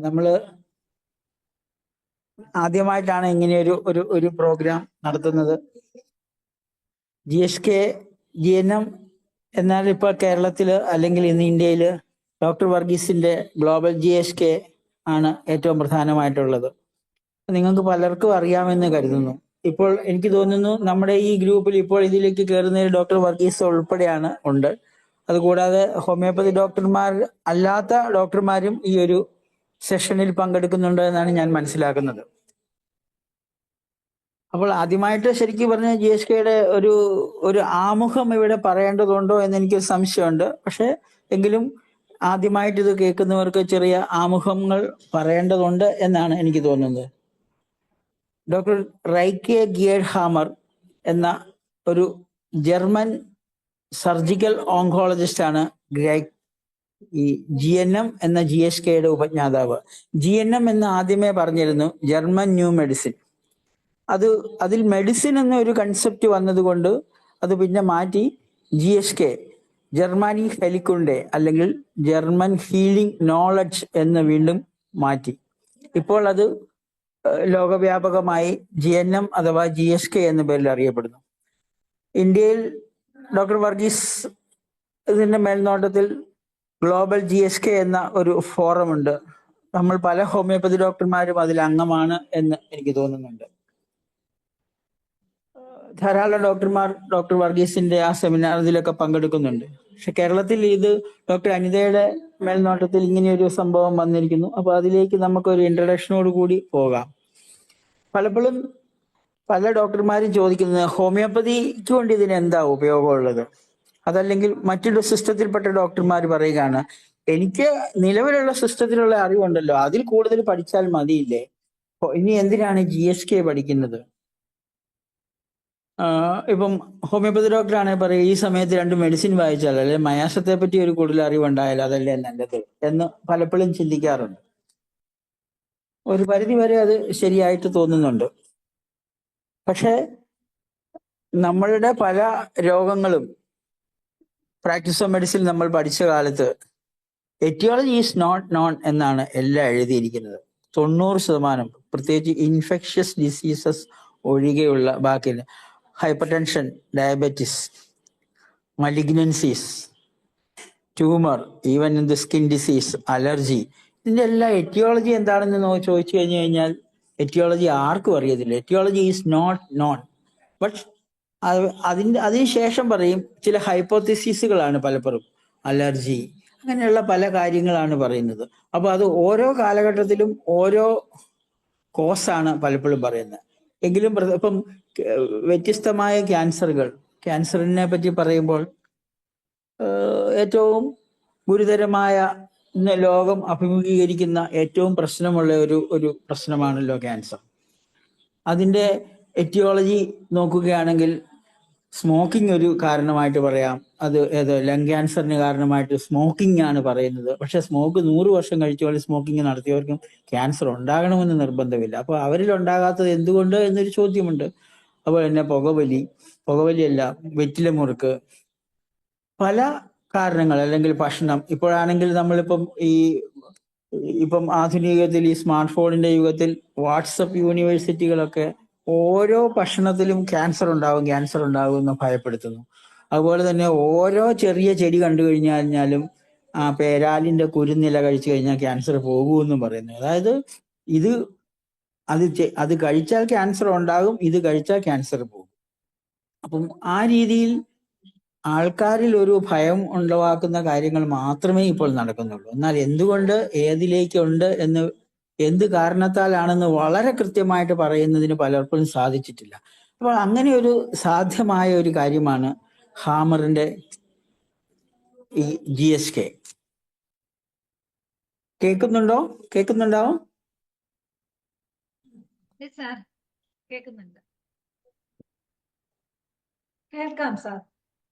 നമ്മൾ ആദ്യമായിട്ടാണ് ഇങ്ങനെ ഒരു പ്രോഗ്രാം നടത്തുന്നത്. GSK GNM എന്നാൽ ഇപ്പോൾ കേരളത്തിൽ അല്ലെങ്കിൽ ഇന്ന് ഇന്ത്യയിൽ ഡോക്ടർ വർഗീസിന്റെ ഗ്ലോബൽ GSK ആണ് ഏറ്റവും പ്രധാനമായിട്ടുള്ളത്. നിങ്ങൾക്ക് പലർക്കും അറിയാമെന്ന് കരുതുന്നു. ഇപ്പോൾ എനിക്ക് തോന്നുന്നു നമ്മുടെ ഈ ഗ്രൂപ്പിൽ ഇപ്പോൾ ഇതിലേക്ക് കയറുന്ന ഡോക്ടർ വർഗീസ് ഉൾപ്പെടെയാണ് ഉണ്ട്. അതുകൂടാതെ ഹോമിയോപ്പതി ഡോക്ടർമാർ അല്ലാത്ത ഡോക്ടർമാരും ഈ ഒരു സെഷനിൽ പങ്കെടുക്കുന്നുണ്ട് എന്നാണ് ഞാൻ മനസ്സിലാക്കുന്നത്. അപ്പോൾ ആദ്യമായിട്ട് ശരിക്കും പറഞ്ഞ GSKയുടെ ഒരു ആമുഖം ഇവിടെ പറയേണ്ടതുണ്ടോ എന്ന് എനിക്ക് സംശയമുണ്ട്. പക്ഷെ എങ്കിലും ആദ്യമായിട്ട് ഇത് കേൾക്കുന്നവർക്ക് ചെറിയ ആമുഖങ്ങൾ പറയേണ്ടതുണ്ട് എന്നാണ് എനിക്ക് തോന്നുന്നത്. ഡോക്ടർ റൈക്കെ ഗിയർഹാമർ എന്ന ഒരു ജർമ്മൻ സർജിക്കൽ ഓങ്കോളജിസ്റ്റ് ആണ് ഈ GNM എന്ന GSKയുടെ ഉപജ്ഞാതാവ്. GNM എന്ന് ആദ്യമേ പറഞ്ഞിരുന്നു ജർമ്മൻ ന്യൂ മെഡിസിൻ. അതിൽ മെഡിസിൻ എന്ന ഒരു കൺസെപ്റ്റ് വന്നതുകൊണ്ട് അത് പിന്നെ മാറ്റി GSK ജർമ്മനി ഹെലിക്കുണ്ടെ അല്ലെങ്കിൽ ജർമ്മൻ ഹീലിംഗ് നോളജ് എന്ന് വീണ്ടും മാറ്റി. ഇപ്പോൾ അത് ലോകവ്യാപകമായി GNM അഥവാ GSK എന്ന പേരിൽ അറിയപ്പെടുന്നു. ഇന്ത്യയിൽ ഡോക്ടർ വർഗീസ് ഇതിന്റെ മേൽനോട്ടത്തിൽ ഗ്ലോബൽ GSK എന്ന ഒരു ഫോറം ഉണ്ട്. നമ്മൾ പല ഹോമിയോപ്പതി ഡോക്ടർമാരും അതിൽ അംഗമാണ് എന്ന് എനിക്ക് തോന്നുന്നുണ്ട്. ധാരാളം ഡോക്ടർമാർ ഡോക്ടർ വർഗീസിന്റെ ആ സെമിനാർ ഇതിലൊക്കെ പങ്കെടുക്കുന്നുണ്ട്. പക്ഷെ കേരളത്തിൽ ഇത് ഡോക്ടർ അനിതയുടെ മേൽനോട്ടത്തിൽ ഇങ്ങനെയൊരു സംഭവം വന്നിരിക്കുന്നു. അപ്പൊ അതിലേക്ക് നമുക്കൊരു ഇൻട്രഡക്ഷനോട് കൂടി പോകാം. പലപ്പോഴും പല ഡോക്ടർമാരും ചോദിക്കുന്നത് ഹോമിയോപ്പതിക്ക് കൊണ്ട് ഇതിന് എന്താ ഉപയോഗമുള്ളത്, അതല്ലെങ്കിൽ മറ്റൊരു സിസ്റ്റത്തിൽപ്പെട്ട ഡോക്ടർമാർ പറയുകയാണ് എനിക്ക് നിലവിലുള്ള സിസ്റ്റത്തിലുള്ള അറിവുണ്ടല്ലോ, അതിൽ കൂടുതൽ പഠിച്ചാൽ മതിയില്ലേ, ഇനി എന്തിനാണ് GSK പഠിക്കുന്നത്? ഇപ്പം ഹോമിയോപ്പതി ഡോക്ടറാണെങ്കിൽ പറയും ഈ സമയത്ത് 2 മെഡിസിൻ വായിച്ചാൽ അല്ലെ മയാസത്തെ പറ്റി ഒരു കൂടുതൽ അറിവുണ്ടായാലും അതല്ലേ നല്ലത് എന്ന് പലപ്പോഴും ചിന്തിക്കാറുണ്ട്. ഒരു പരിധി വരെ അത് ശരിയായിട്ട് തോന്നുന്നുണ്ട്. പക്ഷെ നമ്മളുടെ പല രോഗങ്ങളും പ്രാക്ടീസ് ഓഫ് മെഡിസിൻ നമ്മൾ പഠിച്ച കാലത്ത് എറ്റിയോളജി ഈസ് നോട്ട് നോൺ എന്നാണ് എല്ലാം എഴുതിയിരിക്കുന്നത്. 90%, പ്രത്യേകിച്ച് ഇൻഫെക്ഷ്യസ് ഡിസീസസ് ഒഴികെയുള്ള ബാക്കി hypertension, diabetes, malignancies, tumour, even in the skin disease, allergy, ഇതിന്റെ എല്ലാം എറ്റിയോളജി എന്താണെന്ന് ചോദിച്ചു കഴിഞ്ഞാൽ എറ്റിയോളജി ആർക്കും അറിയത്തില്ല. Aetiology is not known. But അതിനുശേഷം പറയും ചില ഹൈപ്പോത്തിസിസുകളാണ് പലപ്പോഴും അലർജി, അങ്ങനെയുള്ള പല കാര്യങ്ങളാണ് പറയുന്നത്. അപ്പൊ അത് ഓരോ കാലഘട്ടത്തിലും ഓരോ കോസാണ് പലപ്പോഴും പറയുന്നത്. എങ്കിലും ഇപ്പം വ്യത്യസ്തമായ ക്യാൻസറിനെ പറ്റി പറയുമ്പോൾ ഏറ്റവും ഗുരുതരമായ ഇന്ന് ലോകം അഭിമുഖീകരിക്കുന്ന ഏറ്റവും പ്രശ്നമുള്ള ഒരു പ്രശ്നമാണല്ലോ ക്യാൻസർ. അതിന്റെ എറ്റിയോളജി നോക്കുകയാണെങ്കിൽ സ്മോക്കിംഗ് ഒരു കാരണമായിട്ട് പറയാം. അത് ലങ് ക്യാൻസറിന് കാരണമായിട്ട് സ്മോക്കിംഗ് ആണ് പറയുന്നത്. പക്ഷെ സ്മോക്ക് 100 വർഷം കഴിച്ചുകൊണ്ട് സ്മോക്കിംഗ് നടത്തിയവർക്കും ക്യാൻസർ ഉണ്ടാകണമെന്ന് നിർബന്ധമില്ല. അപ്പൊ അവരിൽ ഉണ്ടാകാത്തത് എന്തുകൊണ്ട് എന്നൊരു ചോദ്യമുണ്ട്. അതുപോലെ തന്നെ പുകവലിയല്ല, വെറ്റില മുറുക്ക്, പല കാരണങ്ങൾ, അല്ലെങ്കിൽ ഭക്ഷണം. ഇപ്പോഴാണെങ്കിൽ നമ്മളിപ്പം ഇപ്പം ആധുനിക യുഗത്തിൽ ഈ സ്മാർട്ട് ഫോണിന്റെ യുഗത്തിൽ വാട്സപ്പ് യൂണിവേഴ്സിറ്റികളൊക്കെ ഓരോ ഭക്ഷണത്തിലും ക്യാൻസർ ഉണ്ടാവും എന്ന് ഭയപ്പെടുത്തുന്നു. അതുപോലെ തന്നെ ഓരോ ചെറിയ ചെടി കണ്ടു കഴിഞ്ഞാലും പേരാലിന്റെ കുരുന്നില കഴിച്ചു കഴിഞ്ഞാൽ ക്യാൻസർ പോകുമെന്നും പറയുന്നു. അതായത് അത് കഴിച്ചാൽ ക്യാൻസർ ഉണ്ടാകും, ഇത് കഴിച്ചാൽ ക്യാൻസർ പോകും. അപ്പം ആ രീതിയിൽ ആൾക്കാരിൽ ഒരു ഭയം ഉളവാക്കുന്ന കാര്യങ്ങൾ മാത്രമേ ഇപ്പോൾ നടക്കുന്നുള്ളൂ. എന്നാൽ എന്തുകൊണ്ട് ഏതിലേക്കുണ്ട് എന്ന് എന്ത് കാരണത്താലാണെന്ന് വളരെ കൃത്യമായിട്ട് പറയുന്നതിന് പലർക്കും സാധിച്ചിട്ടില്ല. അപ്പോൾ അങ്ങനെ ഒരു സാധ്യമായ ഒരു കാര്യമാണ് ഹാമറിന്റെ ഈ GSK. കേൾക്കുന്നുണ്ടാവും? കേൾക്കാം സാർ.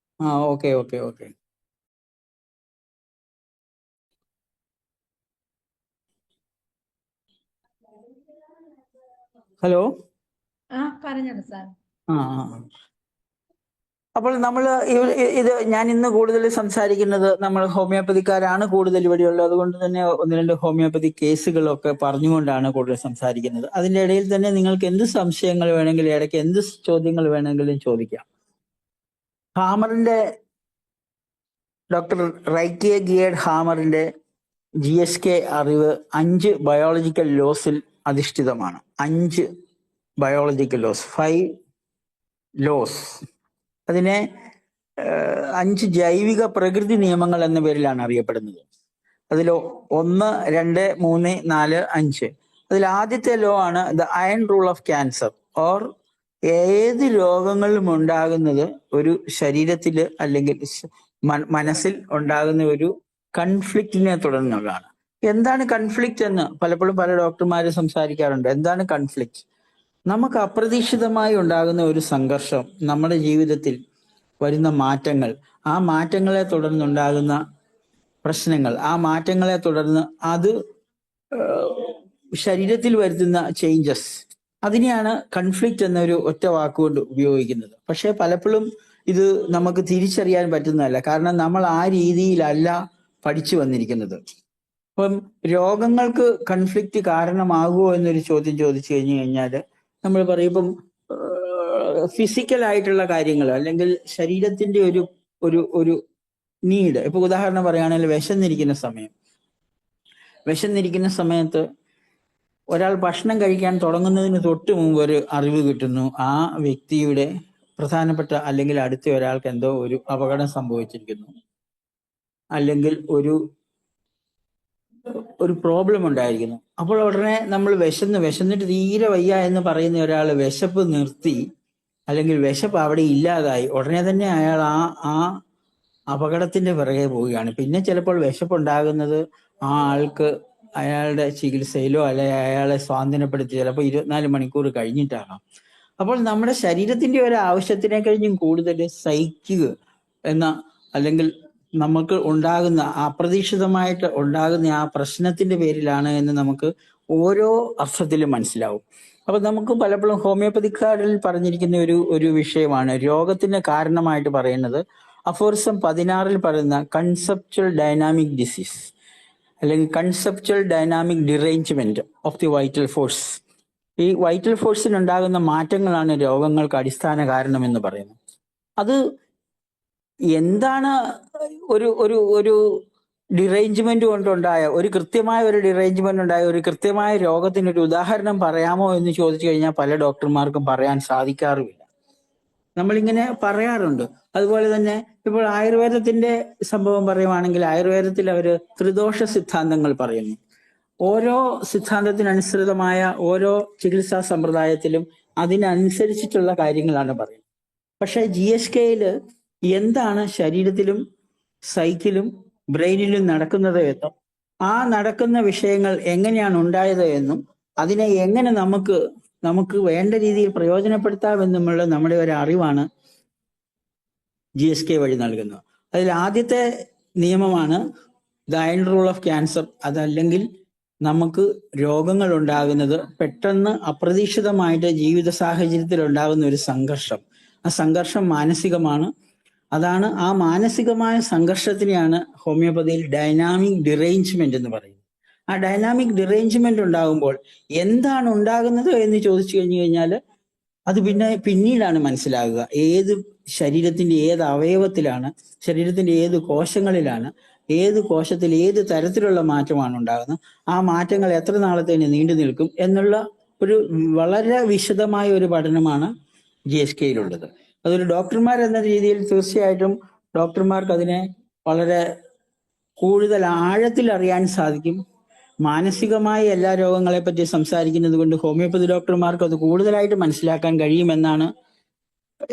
ഓക്കെ. ഹലോ. പറഞ്ഞോളൂ സാർ. അപ്പോൾ നമ്മൾ ഇത് ഞാൻ ഇന്ന് കൂടുതൽ സംസാരിക്കുന്നത് നമ്മൾ ഹോമിയോപ്പതിക്കാരാണ് കൂടുതൽ ഇവിടെയുള്ളത്. അതുകൊണ്ട് തന്നെ ഒന്ന് രണ്ട് ഹോമിയോപ്പതി കേസുകളൊക്കെ പറഞ്ഞുകൊണ്ടാണ് കൂടുതൽ സംസാരിക്കുന്നത്. അതിന്റെ ഇടയിൽ തന്നെ നിങ്ങൾക്ക് എന്ത് സംശയങ്ങൾ വേണമെങ്കിലും ഇടയ്ക്ക് എന്ത് ചോദ്യങ്ങൾ വേണമെങ്കിലും ചോദിക്കാം. ഹാമറിന്റെ ഡോക്ടർ റൈക്കിയ ഗിയേഡ് ഹാമറിന്റെ GSK അറിവ് 5 ബയോളജിക്കൽ ലോസിൽ അധിഷ്ഠിതമാണ്. 5 ബയോളജിക്കൽ ലോസ്, 5 ലോസ്. അതിനെ 5 ജൈവിക പ്രകൃതി നിയമങ്ങൾ എന്ന പേരിലാണ് അറിയപ്പെടുന്നത്. അതിൽ 1, 2, 3, 4, 5. അതിൽ ആദ്യത്തെ ലോ ആണ് the iron rule of cancer. Or ഏത് രോഗങ്ങളും ഉണ്ടാകുന്നത് ഒരു ശരീരത്തിൽ അല്ലെങ്കിൽ മനസ്സിൽ ഉണ്ടാകുന്ന ഒരു കൺഫ്ലിക്റ്റിനെ തുടർന്നുള്ളതാണ്. എന്താണ് കൺഫ്ലിക്റ്റ് എന്ന് പലപ്പോഴും പല ഡോക്ടർമാരും സംസാരിക്കാറുണ്ട്. എന്താണ് കൺഫ്ലിക്റ്റ്? നമുക്ക് അപ്രതീക്ഷിതമായി ഉണ്ടാകുന്ന ഒരു സംഘർഷം, നമ്മുടെ ജീവിതത്തിൽ വരുന്ന മാറ്റങ്ങൾ, ആ മാറ്റങ്ങളെ തുടർന്നുണ്ടാകുന്ന പ്രശ്നങ്ങൾ, ആ മാറ്റങ്ങളെ തുടർന്ന് അത് ശരീരത്തിൽ വരുത്തുന്ന ചേഞ്ചസ്, അതിനെയാണ് കൺഫ്ലിക്റ്റ് എന്നൊരു ഒറ്റ വാക്കുകൊണ്ട് ഉപയോഗിക്കുന്നത്. പക്ഷെ പലപ്പോഴും ഇത് നമുക്ക് തിരിച്ചറിയാൻ പറ്റുന്നതല്ല. കാരണം നമ്മൾ ആ രീതിയിലല്ല പഠിച്ചു വന്നിരിക്കുന്നത്. അപ്പം രോഗങ്ങൾക്ക് കൺഫ്ലിക്റ്റ് കാരണമാകുമോ എന്നൊരു ചോദ്യം ചോദിച്ചു കഴിഞ്ഞാൽ നമ്മൾ പറയും ഇപ്പം ഫിസിക്കൽ ആയിട്ടുള്ള കാര്യങ്ങൾ അല്ലെങ്കിൽ ശരീരത്തിന്റെ ഒരു ഒരു ഒരു നീഡ്. ഇപ്പൊ ഉദാഹരണം പറയുകയാണെങ്കിൽ വിശന്നിരിക്കുന്ന സമയത്ത് ഒരാൾ ഭക്ഷണം കഴിക്കാൻ തുടങ്ങുന്നതിന് തൊട്ട് മുമ്പ് ഒരു അറിവ് കിട്ടുന്നു, ആ വ്യക്തിയുടെ പ്രധാനപ്പെട്ട അല്ലെങ്കിൽ അടുത്ത ഒരാൾക്ക് എന്തോ ഒരു അപകടം സംഭവിച്ചിരിക്കുന്നു, അല്ലെങ്കിൽ ഒരു പ്രോബ്ലം ഉണ്ടായിരിക്കുന്നു. അപ്പോൾ ഉടനെ നമ്മൾ വിശന്നിട്ട് തീരെ വയ്യ എന്ന് പറയുന്ന ഒരാൾ വിശപ്പ് നിർത്തി അല്ലെങ്കിൽ വിശപ്പ് അവിടെ ഇല്ലാതായി ഉടനെ തന്നെ അയാൾ ആ അപകടത്തിന്റെ പിറകെ പോവുകയാണ്. പിന്നെ ചിലപ്പോൾ വിശപ്പുണ്ടാകുന്നത് ആ ആൾക്ക് അയാളുടെ ചികിത്സയിലോ അല്ലെങ്കിൽ അയാളെ സ്വാന്തനപ്പെടുത്തി ചിലപ്പോൾ 24 മണിക്കൂർ കഴിഞ്ഞിട്ടാകാം. അപ്പോൾ നമ്മുടെ ശരീരത്തിന്റെ ഒരു ആവശ്യത്തിനെ കഴിഞ്ഞും കൂടുതൽ സഹിക്കുക എന്ന അല്ലെങ്കിൽ നമുക്ക് ഉണ്ടാകുന്ന അപ്രതീക്ഷിതമായിട്ട് ഉണ്ടാകുന്ന ആ പ്രശ്നത്തിന്റെ പേരിലാണ് എന്ന് നമുക്ക് ഓരോ അർത്ഥത്തിലും മനസ്സിലാവും. അപ്പൊ നമുക്ക് പലപ്പോഴും ഹോമിയോപ്പതിക്കാരിൽ പറഞ്ഞിരിക്കുന്ന ഒരു വിഷയമാണ് രോഗത്തിന്റെ കാരണമായിട്ട് പറയുന്നത് അഫോറിസം 16 പറയുന്ന കൺസെപ്ച്വൽ ഡൈനാമിക് ഡിസീസ് അല്ലെങ്കിൽ conceptual dynamic derangement of the vital force. ഈ വൈറ്റൽ ഫോഴ്സിനുണ്ടാകുന്ന മാറ്റങ്ങളാണ് രോഗങ്ങൾക്ക് അടിസ്ഥാന കാരണം എന്ന് പറയുന്നത്. അത് എന്താണ് ഒരു ഡിറേഞ്ച്മെന്റ് കൊണ്ടുണ്ടായ കൃത്യമായ ഒരു ഡിറേഞ്ച്മെന്റ് ഉണ്ടായ ഒരു കൃത്യമായ രോഗത്തിനൊരു ഉദാഹരണം പറയാമോ എന്ന് ചോദിച്ചു കഴിഞ്ഞാൽ പല ഡോക്ടർമാർക്കും പറയാൻ സാധിക്കാറുമില്ല. നമ്മളിങ്ങനെ പറയാറുണ്ട്. അതുപോലെ തന്നെ ഇപ്പോൾ ആയുർവേദത്തിന്റെ സംഭവം പറയുവാണെങ്കിൽ ആയുർവേദത്തിൽ അവര് ത്രിദോഷ സിദ്ധാന്തങ്ങൾ പറയുന്നു. ഓരോ സിദ്ധാന്തത്തിനനുസൃതമായ ഓരോ ചികിത്സാ സമ്പ്രദായത്തിലും അതിനനുസരിച്ചിട്ടുള്ള കാര്യങ്ങളാണ് പറയുന്നത്. പക്ഷെ GSKയിൽ എന്താണ് ശരീരത്തിലും സൈക്കിലും ബ്രെയിനിലും നടക്കുന്നത് എന്നും ആ നടക്കുന്ന വിഷയങ്ങൾ എങ്ങനെയാണ് ഉണ്ടായത് എന്നും അതിനെ എങ്ങനെ നമുക്ക് വേണ്ട രീതിയിൽ പ്രയോജനപ്പെടുത്താമെന്നുമുള്ള നമ്മുടെ ഒരു അറിവാണ് GSK വഴി നൽകുന്നത്. അതിൽ ആദ്യത്തെ നിയമമാണ് the iron rule of cancer. അതല്ലെങ്കിൽ നമുക്ക് രോഗങ്ങൾ ഉണ്ടാകുന്നത് പെട്ടെന്ന് അപ്രതീക്ഷിതമായിട്ട് ജീവിത സാഹചര്യത്തിൽ ഉണ്ടാകുന്ന ഒരു സംഘർഷം. ആ സംഘർഷം മാനസികമാണ്. അതാണ് ആ മാനസികമായ സംഘർഷത്തിനെയാണ് ഹോമിയോപ്പതിയിൽ ഡൈനാമിക് ഡിറേഞ്ച്മെന്റ് എന്ന് പറയുന്നത്. ആ ഡൈനാമിക് ഡിറേഞ്ച്മെന്റ് ഉണ്ടാകുമ്പോൾ എന്താണ് ഉണ്ടാകുന്നത് എന്ന് ചോദിച്ചു കഴിഞ്ഞാൽ അത് പിന്നീടാണ് മനസ്സിലാകുക. ശരീരത്തിന്റെ ഏത് അവയവത്തിലാണ്, ശരീരത്തിന്റെ ഏത് കോശങ്ങളിലാണ്, ഏത് കോശത്തിൽ ഏത് തരത്തിലുള്ള മാറ്റമാണ് ഉണ്ടാകുന്നത്, ആ മാറ്റങ്ങൾ എത്ര നാളത്തേന് നീണ്ടു നിൽക്കും എന്നുള്ള ഒരു വളരെ വിശദമായ ഒരു പഠനമാണ് GSKയിലുള്ളത്. അതൊരു ഡോക്ടർമാർ എന്ന രീതിയിൽ തീർച്ചയായിട്ടും ഡോക്ടർമാർക്ക് അതിനെ വളരെ കൂടുതൽ ആഴത്തിൽ അറിയാൻ സാധിക്കും. മാനസികമായ എല്ലാ രോഗങ്ങളെ പറ്റി സംസാരിക്കുന്നത് കൊണ്ട് ഹോമിയോപ്പതി ഡോക്ടർമാർക്ക് അത് കൂടുതലായിട്ട് മനസ്സിലാക്കാൻ കഴിയുമെന്നാണ്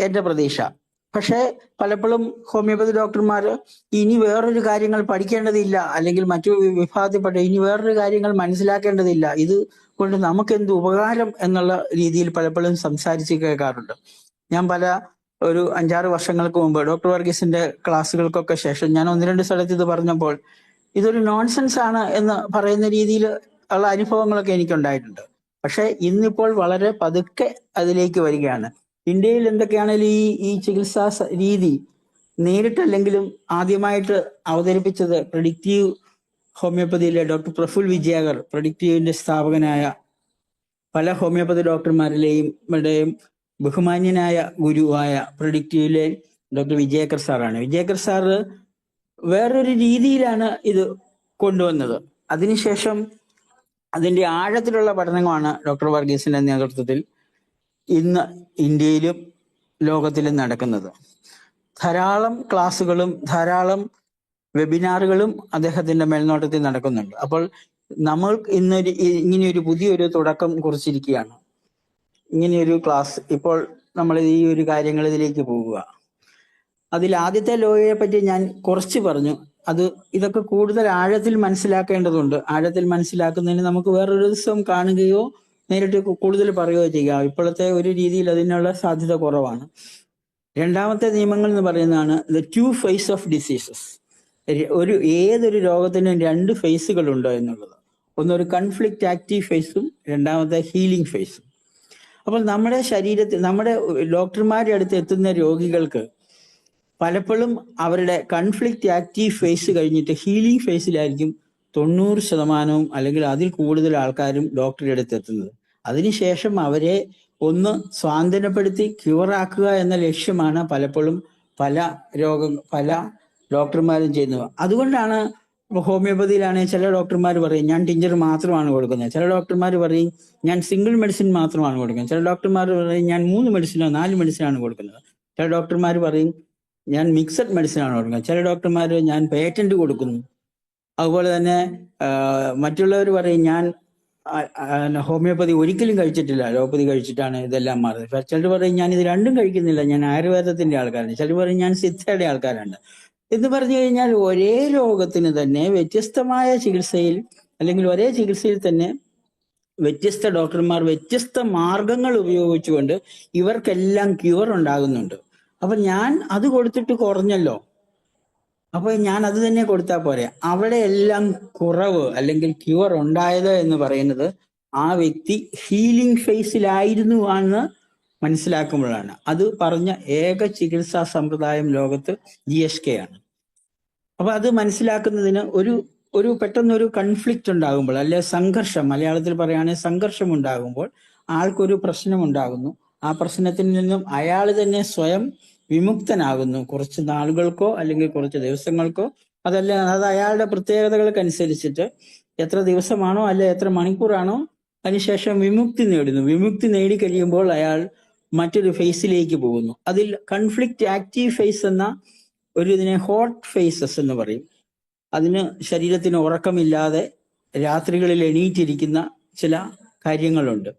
എന്റെ പ്രതീക്ഷ. പക്ഷെ പലപ്പോഴും ഹോമിയോപ്പതി ഡോക്ടർമാർ ഇനി വേറൊരു കാര്യങ്ങൾ പഠിക്കേണ്ടതില്ല, അല്ലെങ്കിൽ മറ്റു വിഭാഗത്തിൽപ്പെട്ട ഇനി വേറൊരു കാര്യങ്ങൾ മനസ്സിലാക്കേണ്ടതില്ല, ഇത് കൊണ്ട് നമുക്ക് എന്ത് ഉപകാരം എന്നുള്ള രീതിയിൽ പലപ്പോഴും സംസാരിച്ച് കേൾക്കാറുണ്ട്. ഞാൻ ഒരു 5-6 വർഷങ്ങൾക്ക് മുമ്പ് ഡോക്ടർ വർഗീസിന്റെ ക്ലാസ്സുകൾക്കൊക്കെ ശേഷം ഞാൻ 1-2 സ്ഥലത്ത് ഇത് പറഞ്ഞപ്പോൾ ഇതൊരു നോൺസെൻസ് ആണ് എന്ന് പറയുന്ന രീതിയിൽ ഉള്ള അനുഭവങ്ങളൊക്കെ എനിക്കുണ്ടായിട്ടുണ്ട്. പക്ഷെ ഇന്നിപ്പോൾ വളരെ പതുക്കെ അതിലേക്ക് വരികയാണ്. ഇന്ത്യയിൽ എന്തൊക്കെയാണെങ്കിലും ഈ ചികിത്സാ രീതി നേരിട്ടല്ലെങ്കിലും ആദ്യമായിട്ട് അവതരിപ്പിച്ചത് പ്രെഡിക്റ്റീവ് ഹോമിയോപ്പതിയിലെ ഡോക്ടർ പ്രഫുൽ വിജയകർ, പ്രെഡിക്റ്റീവിന്റെ സ്ഥാപകനായ പല ഹോമിയോപ്പതി ഡോക്ടർമാരിലെയും ബഹുമാന്യനായ ഗുരുവായ പ്രെഡിക്റ്റീവിലെ ഡോക്ടർ വിജയകർ സാറാണ്. വിജയകർ സാറ് വേറൊരു രീതിയിലാണ് ഇത് കൊണ്ടുവന്നത്. അതിനുശേഷം അതിന്റെ ആഴത്തിലുള്ള പഠനമാണ് ഡോക്ടർ വർഗീസിന്റെ നേതൃത്വത്തിൽ ഇന്ന് ഇന്ത്യയിലും ലോകത്തിലും നടക്കുന്നത്. ധാരാളം ക്ലാസ്സുകളും ധാരാളം വെബിനാറുകളും അദ്ദേഹത്തിന്റെ മേൽനോട്ടത്തിൽ നടക്കുന്നുണ്ട്. അപ്പോൾ നമ്മൾ ഇന്നൊരു ഇങ്ങനെയൊരു പുതിയൊരു തുടക്കം കുറിച്ചിരിക്കുകയാണ്. ഇങ്ങനെയൊരു ക്ലാസ് ഇപ്പോൾ നമ്മൾ ഈ ഒരു കാര്യങ്ങളിലേക്ക് പോവുക. അതിൽ ആദ്യത്തെ ലോയെ പറ്റി ഞാൻ കുറച്ച് പറഞ്ഞു. ഇതൊക്കെ കൂടുതൽ ആഴത്തിൽ മനസ്സിലാക്കേണ്ടതുണ്ട്. ആഴത്തിൽ മനസ്സിലാക്കുന്നതിന് നമുക്ക് വേറൊരു ദിവസം കാണുകയോ നേരിട്ട് കൂടുതൽ പറയുകയോ ചെയ്യാം. ഇപ്പോഴത്തെ ഒരു രീതിയിൽ അതിനുള്ള സാധ്യത കുറവാണ്. രണ്ടാമത്തെ നിയമങ്ങൾ എന്ന് പറയുന്നതാണ് ദ 2 ഫേസ് ഓഫ് ഡിസീസസ്. ഏതൊരു രോഗത്തിനും 2 ഫേസുകളുണ്ടോ എന്നുള്ളത്. ഒന്നൊരു കൺഫ്ലിക്റ്റ് ആക്റ്റീവ് ഫേസും രണ്ടാമത്തെ ഹീലിംഗ് ഫേസും. അപ്പോൾ നമ്മുടെ ശരീരത്തിൽ നമ്മുടെ ഡോക്ടർമാരുടെ അടുത്ത് എത്തുന്ന രോഗികൾക്ക് പലപ്പോഴും അവരുടെ കൺഫ്ലിക്റ്റ് ആക്റ്റീവ് ഫേസ് കഴിഞ്ഞിട്ട് ഹീലിംഗ് ഫേസിലായിരിക്കും 90% അല്ലെങ്കിൽ അതിൽ കൂടുതൽ ആൾക്കാരും ഡോക്ടറുടെ അടുത്ത് എത്തുന്നത്. അതിനുശേഷം അവരെ ഒന്ന് സ്വാന്തനപ്പെടുത്തി ക്യൂറാക്കുക എന്ന ലക്ഷ്യമാണ് പലപ്പോഴും പല ഡോക്ടർമാരും ചെയ്യുന്നത്. അതുകൊണ്ടാണ് ഹോമിയോപ്പതിയിലാണെങ്കിൽ ചില ഡോക്ടർമാർ പറയും ഞാൻ ടിഞ്ചർ മാത്രമാണ് കൊടുക്കുന്നത്, ചില ഡോക്ടർമാർ പറയും ഞാൻ സിംഗിൾ മെഡിസിൻ മാത്രമാണ് കൊടുക്കുന്നത്, ചില ഡോക്ടർമാർ പറയും ഞാൻ 3 മെഡിസിനോ 4 മെഡിസിനാണ് കൊടുക്കുന്നത്, ചില ഡോക്ടർമാർ പറയും ഞാൻ മിക്സഡ് മെഡിസിൻ ആണ് കൊടുക്കുന്നത്, ചില ഡോക്ടർമാർ ഞാൻ പേറ്റന്റ് കൊടുക്കുന്നു. അതുപോലെ തന്നെ മറ്റുള്ളവർ പറയും ഞാൻ ഹോമിയോപ്പതി ഒരിക്കലും കഴിച്ചിട്ടില്ല, അലോപ്പതി കഴിച്ചിട്ടാണ് ഇതെല്ലാം മാറുന്നത്. ചിലർ പറയും ഞാൻ ഇത് രണ്ടും കഴിക്കുന്നില്ല, ഞാൻ ആയുർവേദത്തിന്റെ ആൾക്കാരാണ്, ചിലർ പറയും ഞാൻ സിദ്ധയുടെ ആൾക്കാരാണ് എന്ന് പറഞ്ഞു കഴിഞ്ഞാൽ ഒരേ രോഗത്തിന് തന്നെ വ്യത്യസ്തമായ ചികിത്സയിൽ അല്ലെങ്കിൽ ഒരേ ചികിത്സയിൽ തന്നെ വ്യത്യസ്ത ഡോക്ടർമാർ വ്യത്യസ്ത മാർഗങ്ങൾ ഉപയോഗിച്ചുകൊണ്ട് ഇവർക്കെല്ലാം ക്യൂർ ഉണ്ടാകുന്നുണ്ട്. അപ്പൊ ഞാൻ അത് കൊടുത്തിട്ട് കുറഞ്ഞല്ലോ, അപ്പൊ ഞാൻ അത് തന്നെ കൊടുത്താൽ പോരെ. അവിടെ എല്ലാം കുറവ് അല്ലെങ്കിൽ ക്യൂർ ഉണ്ടായത് എന്ന് പറയുന്നത് ആ വ്യക്തി ഹീലിംഗ് ഫേസിലായിരുന്നു എന്ന് മനസ്സിലാക്കുമ്പോഴാണ്. അത് പറഞ്ഞ ഏക ചികിത്സാ സമ്പ്രദായം ലോകത്ത് GSK ആണ്. അപ്പൊ അത് മനസ്സിലാക്കുന്നതിന് ഒരു പെട്ടെന്നൊരു കൺഫ്ലിക്റ്റ് ഉണ്ടാകുമ്പോൾ, അല്ലെ സംഘർഷം, മലയാളത്തിൽ പറയുകയാണെങ്കിൽ സംഘർഷം ഉണ്ടാകുമ്പോൾ ആൾക്കൊരു പ്രശ്നം ഉണ്ടാകുന്നു. ആ പ്രശ്നത്തിൽ നിന്നും അയാൾ തന്നെ സ്വയം വിമുക്തനാകുന്നു. കുറച്ച് നാളുകൾക്കോ അല്ലെങ്കിൽ കുറച്ച് ദിവസങ്ങൾക്കോ, അത് അയാളുടെ പ്രത്യേകതകൾക്കനുസരിച്ചിട്ട് എത്ര ദിവസമാണോ അല്ലെ എത്ര മണിക്കൂറാണോ അതിനുശേഷം വിമുക്തി നേടുന്നു. വിമുക്തി നേടിക്കഴിയുമ്പോൾ അയാൾ മറ്റൊരു ഫേസിലേക്ക് പോകുന്നു. അതിൽ കൺഫ്ലിക്റ്റ് ആക്റ്റീവ് ഫേസ് എന്ന ഇതിനെ ഹോട്ട് ഫേസസ് എന്ന് പറയും. അതിന് ശരീരത്തിന് ഉറക്കമില്ലാതെ രാത്രികളിൽ എണീറ്റിരിക്കുന്ന ചില കാര്യങ്ങളുണ്ട്.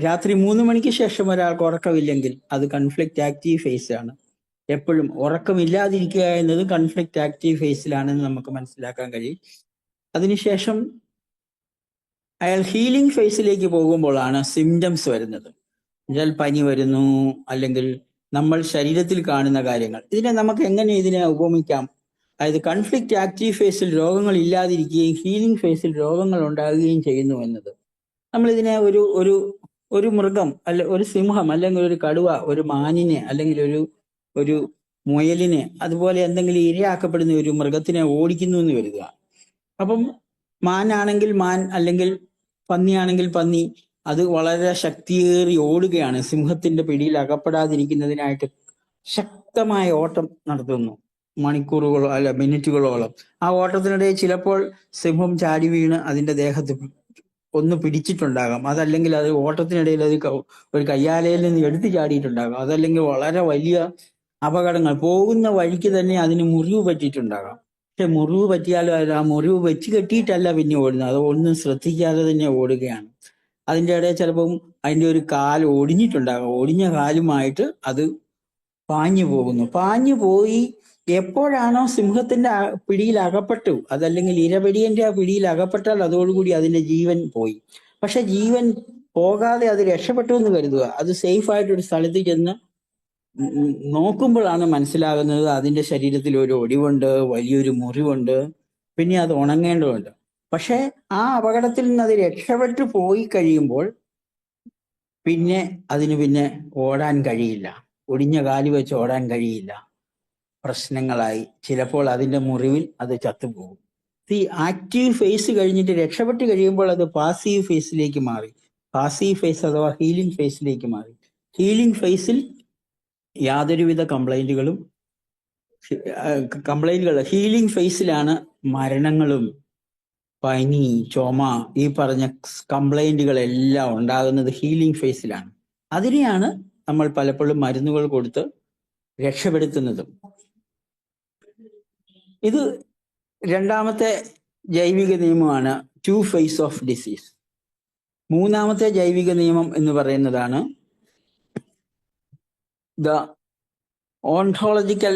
രാത്രി 3 മണിക്ക് ശേഷം ഒരാൾക്ക് ഉറക്കമില്ലെങ്കിൽ അത് കൺഫ്ലിക്റ്റ് ആക്റ്റീവ് ഫേസ് ആണ്. എപ്പോഴും ഉറക്കമില്ലാതിരിക്കുക എന്നത് കൺഫ്ലിക്റ്റ് ആക്റ്റീവ് ഫേസിലാണെന്ന് നമുക്ക് മനസ്സിലാക്കാൻ കഴിയും. അതിനുശേഷം അയാൾ ഹീലിംഗ് ഫേസിലേക്ക് പോകുമ്പോഴാണ് സിംറ്റംസ് വരുന്നത്. എന്നാൽ പനി വരുന്നു, അല്ലെങ്കിൽ നമ്മൾ ശരീരത്തിൽ കാണുന്ന കാര്യങ്ങൾ. നമുക്ക് എങ്ങനെ ഇതിനെ ഉപമിക്കാം? അതായത് കൺഫ്ലിക്റ്റ് ആക്റ്റീവ് ഫേസിൽ രോഗങ്ങൾ ഇല്ലാതിരിക്കുകയും ഹീലിംഗ് ഫേസിൽ രോഗങ്ങൾ ഉണ്ടാകുകയും ചെയ്യുന്നു എന്നത്. നമ്മൾ ഇതിനെ ഒരു മൃഗം ഒരു സിംഹം അല്ലെങ്കിൽ ഒരു കടുവ ഒരു മാനിനെ അല്ലെങ്കിൽ ഒരു മുയലിനെ അതുപോലെ എന്തെങ്കിലും ഇരയാക്കപ്പെടുന്ന ഒരു മൃഗത്തിനെ ഓടിക്കുന്നു എന്ന് കരുതുക. അപ്പം മാനാണെങ്കിൽ മാൻ അല്ലെങ്കിൽ പന്നിയാണെങ്കിൽ പന്നി അത് വളരെ ശക്തിയേറി ഓടുകയാണ്. സിംഹത്തിന്റെ പിടിയിൽ അകപ്പെടാതിരിക്കുന്നതിനായിട്ട് ശക്തമായ ഓട്ടം നടത്തുന്നു, മണിക്കൂറുകളോ അല്ല മിനിറ്റുകളോളം. ആ ഓട്ടത്തിനിടയിൽ ചിലപ്പോൾ സിംഹം ചാടി വീണ് അതിന്റെ ദേഹത്ത് ഒന്ന് പിടിച്ചിട്ടുണ്ടാകാം, അതല്ലെങ്കിൽ അത് ഓട്ടത്തിനിടയിൽ അത് ഒരു കയ്യാലയിൽ നിന്ന് എടുത്തു ചാടിയിട്ടുണ്ടാകാം, അതല്ലെങ്കിൽ വളരെ വലിയ അപകടങ്ങൾ പോകുന്ന വഴിക്ക് തന്നെ അതിന് മുറിവ് പറ്റിയിട്ടുണ്ടാകാം. പക്ഷെ മുറിവ് പറ്റിയാലും ആ മുറിവ് വെച്ച് കെട്ടിയിട്ടല്ല പിന്നെ ഓടുന്നത്, അത് ഒന്നും ശ്രദ്ധിക്കാതെ തന്നെ ഓടുകയാണ്. അതിൻ്റെ ഇടയിൽ ചിലപ്പം അതിൻ്റെ ഒരു കാൽ ഒടിഞ്ഞിട്ടുണ്ടാകാം, ഒടിഞ്ഞ കാലുമായിട്ട് അത് പാഞ്ഞു പോകുന്നു. പാഞ്ഞു പോയി എപ്പോഴാണോ സിംഹത്തിന്റെ പിടിയിൽ അകപ്പെട്ടു, അതല്ലെങ്കിൽ ഇരപിടിയന്റെ ആ പിടിയിൽ അകപ്പെട്ടാൽ അതോടുകൂടി അതിന്റെ ജീവൻ പോയി. പക്ഷെ ജീവൻ പോകാതെ അത് രക്ഷപ്പെട്ടു എന്ന് കരുതുക. അത് സേഫ് ആയിട്ടൊരു സ്ഥലത്ത് ചെന്ന് നോക്കുമ്പോഴാണ് മനസ്സിലാകുന്നത് അതിന്റെ ശരീരത്തിൽ ഒരു ഒടിവുണ്ട്, വലിയൊരു മുറിവുണ്ട്, പിന്നെ അത് ഉണങ്ങേണ്ടതുണ്ട്. പക്ഷെ ആ അപകടത്തിൽ നിന്ന് അത് രക്ഷപ്പെട്ടു പോയി കഴിയുമ്പോൾ പിന്നെ അതിന് ഓടാൻ കഴിയില്ല, ഒടിഞ്ഞ കാല് വെച്ച് ഓടാൻ കഴിയില്ല, പ്രശ്നങ്ങളായി. ചിലപ്പോൾ അതിന്റെ മുറിവിൽ അത് ചത്തുപോകും. ഈ ആക്റ്റീവ് ഫേസ് കഴിഞ്ഞിട്ട് രക്ഷപ്പെട്ട് കഴിയുമ്പോൾ അത് പാസീവ് ഫേസിലേക്ക് മാറി. പാസീവ് ഫേസ് അഥവാ ഹീലിംഗ് ഫേസിലേക്ക് മാറി. ഹീലിംഗ് ഫേസിൽ യാതൊരുവിധ കംപ്ലൈന്റുകൾ ഹീലിംഗ് ഫേസിലാണ് മരണങ്ങളും പനി, ചുമ, ഈ പറഞ്ഞ കംപ്ലൈന്റുകളെല്ലാം ഉണ്ടാകുന്നത് ഹീലിംഗ് ഫേസിലാണ്. അതിനെയാണ് നമ്മൾ പലപ്പോഴും മരുന്നുകൾ കൊടുത്ത് രക്ഷപ്പെടുത്തുന്നത്. ഇത് രണ്ടാമത്തെ ജൈവിക നിയമമാണ്, 2 ഫേസ് ഓഫ് ഡിസീസ്. മൂന്നാമത്തെ ജൈവിക നിയമം എന്ന് പറയുന്നതാണ് ദ ഓൺടോളജിക്കൽ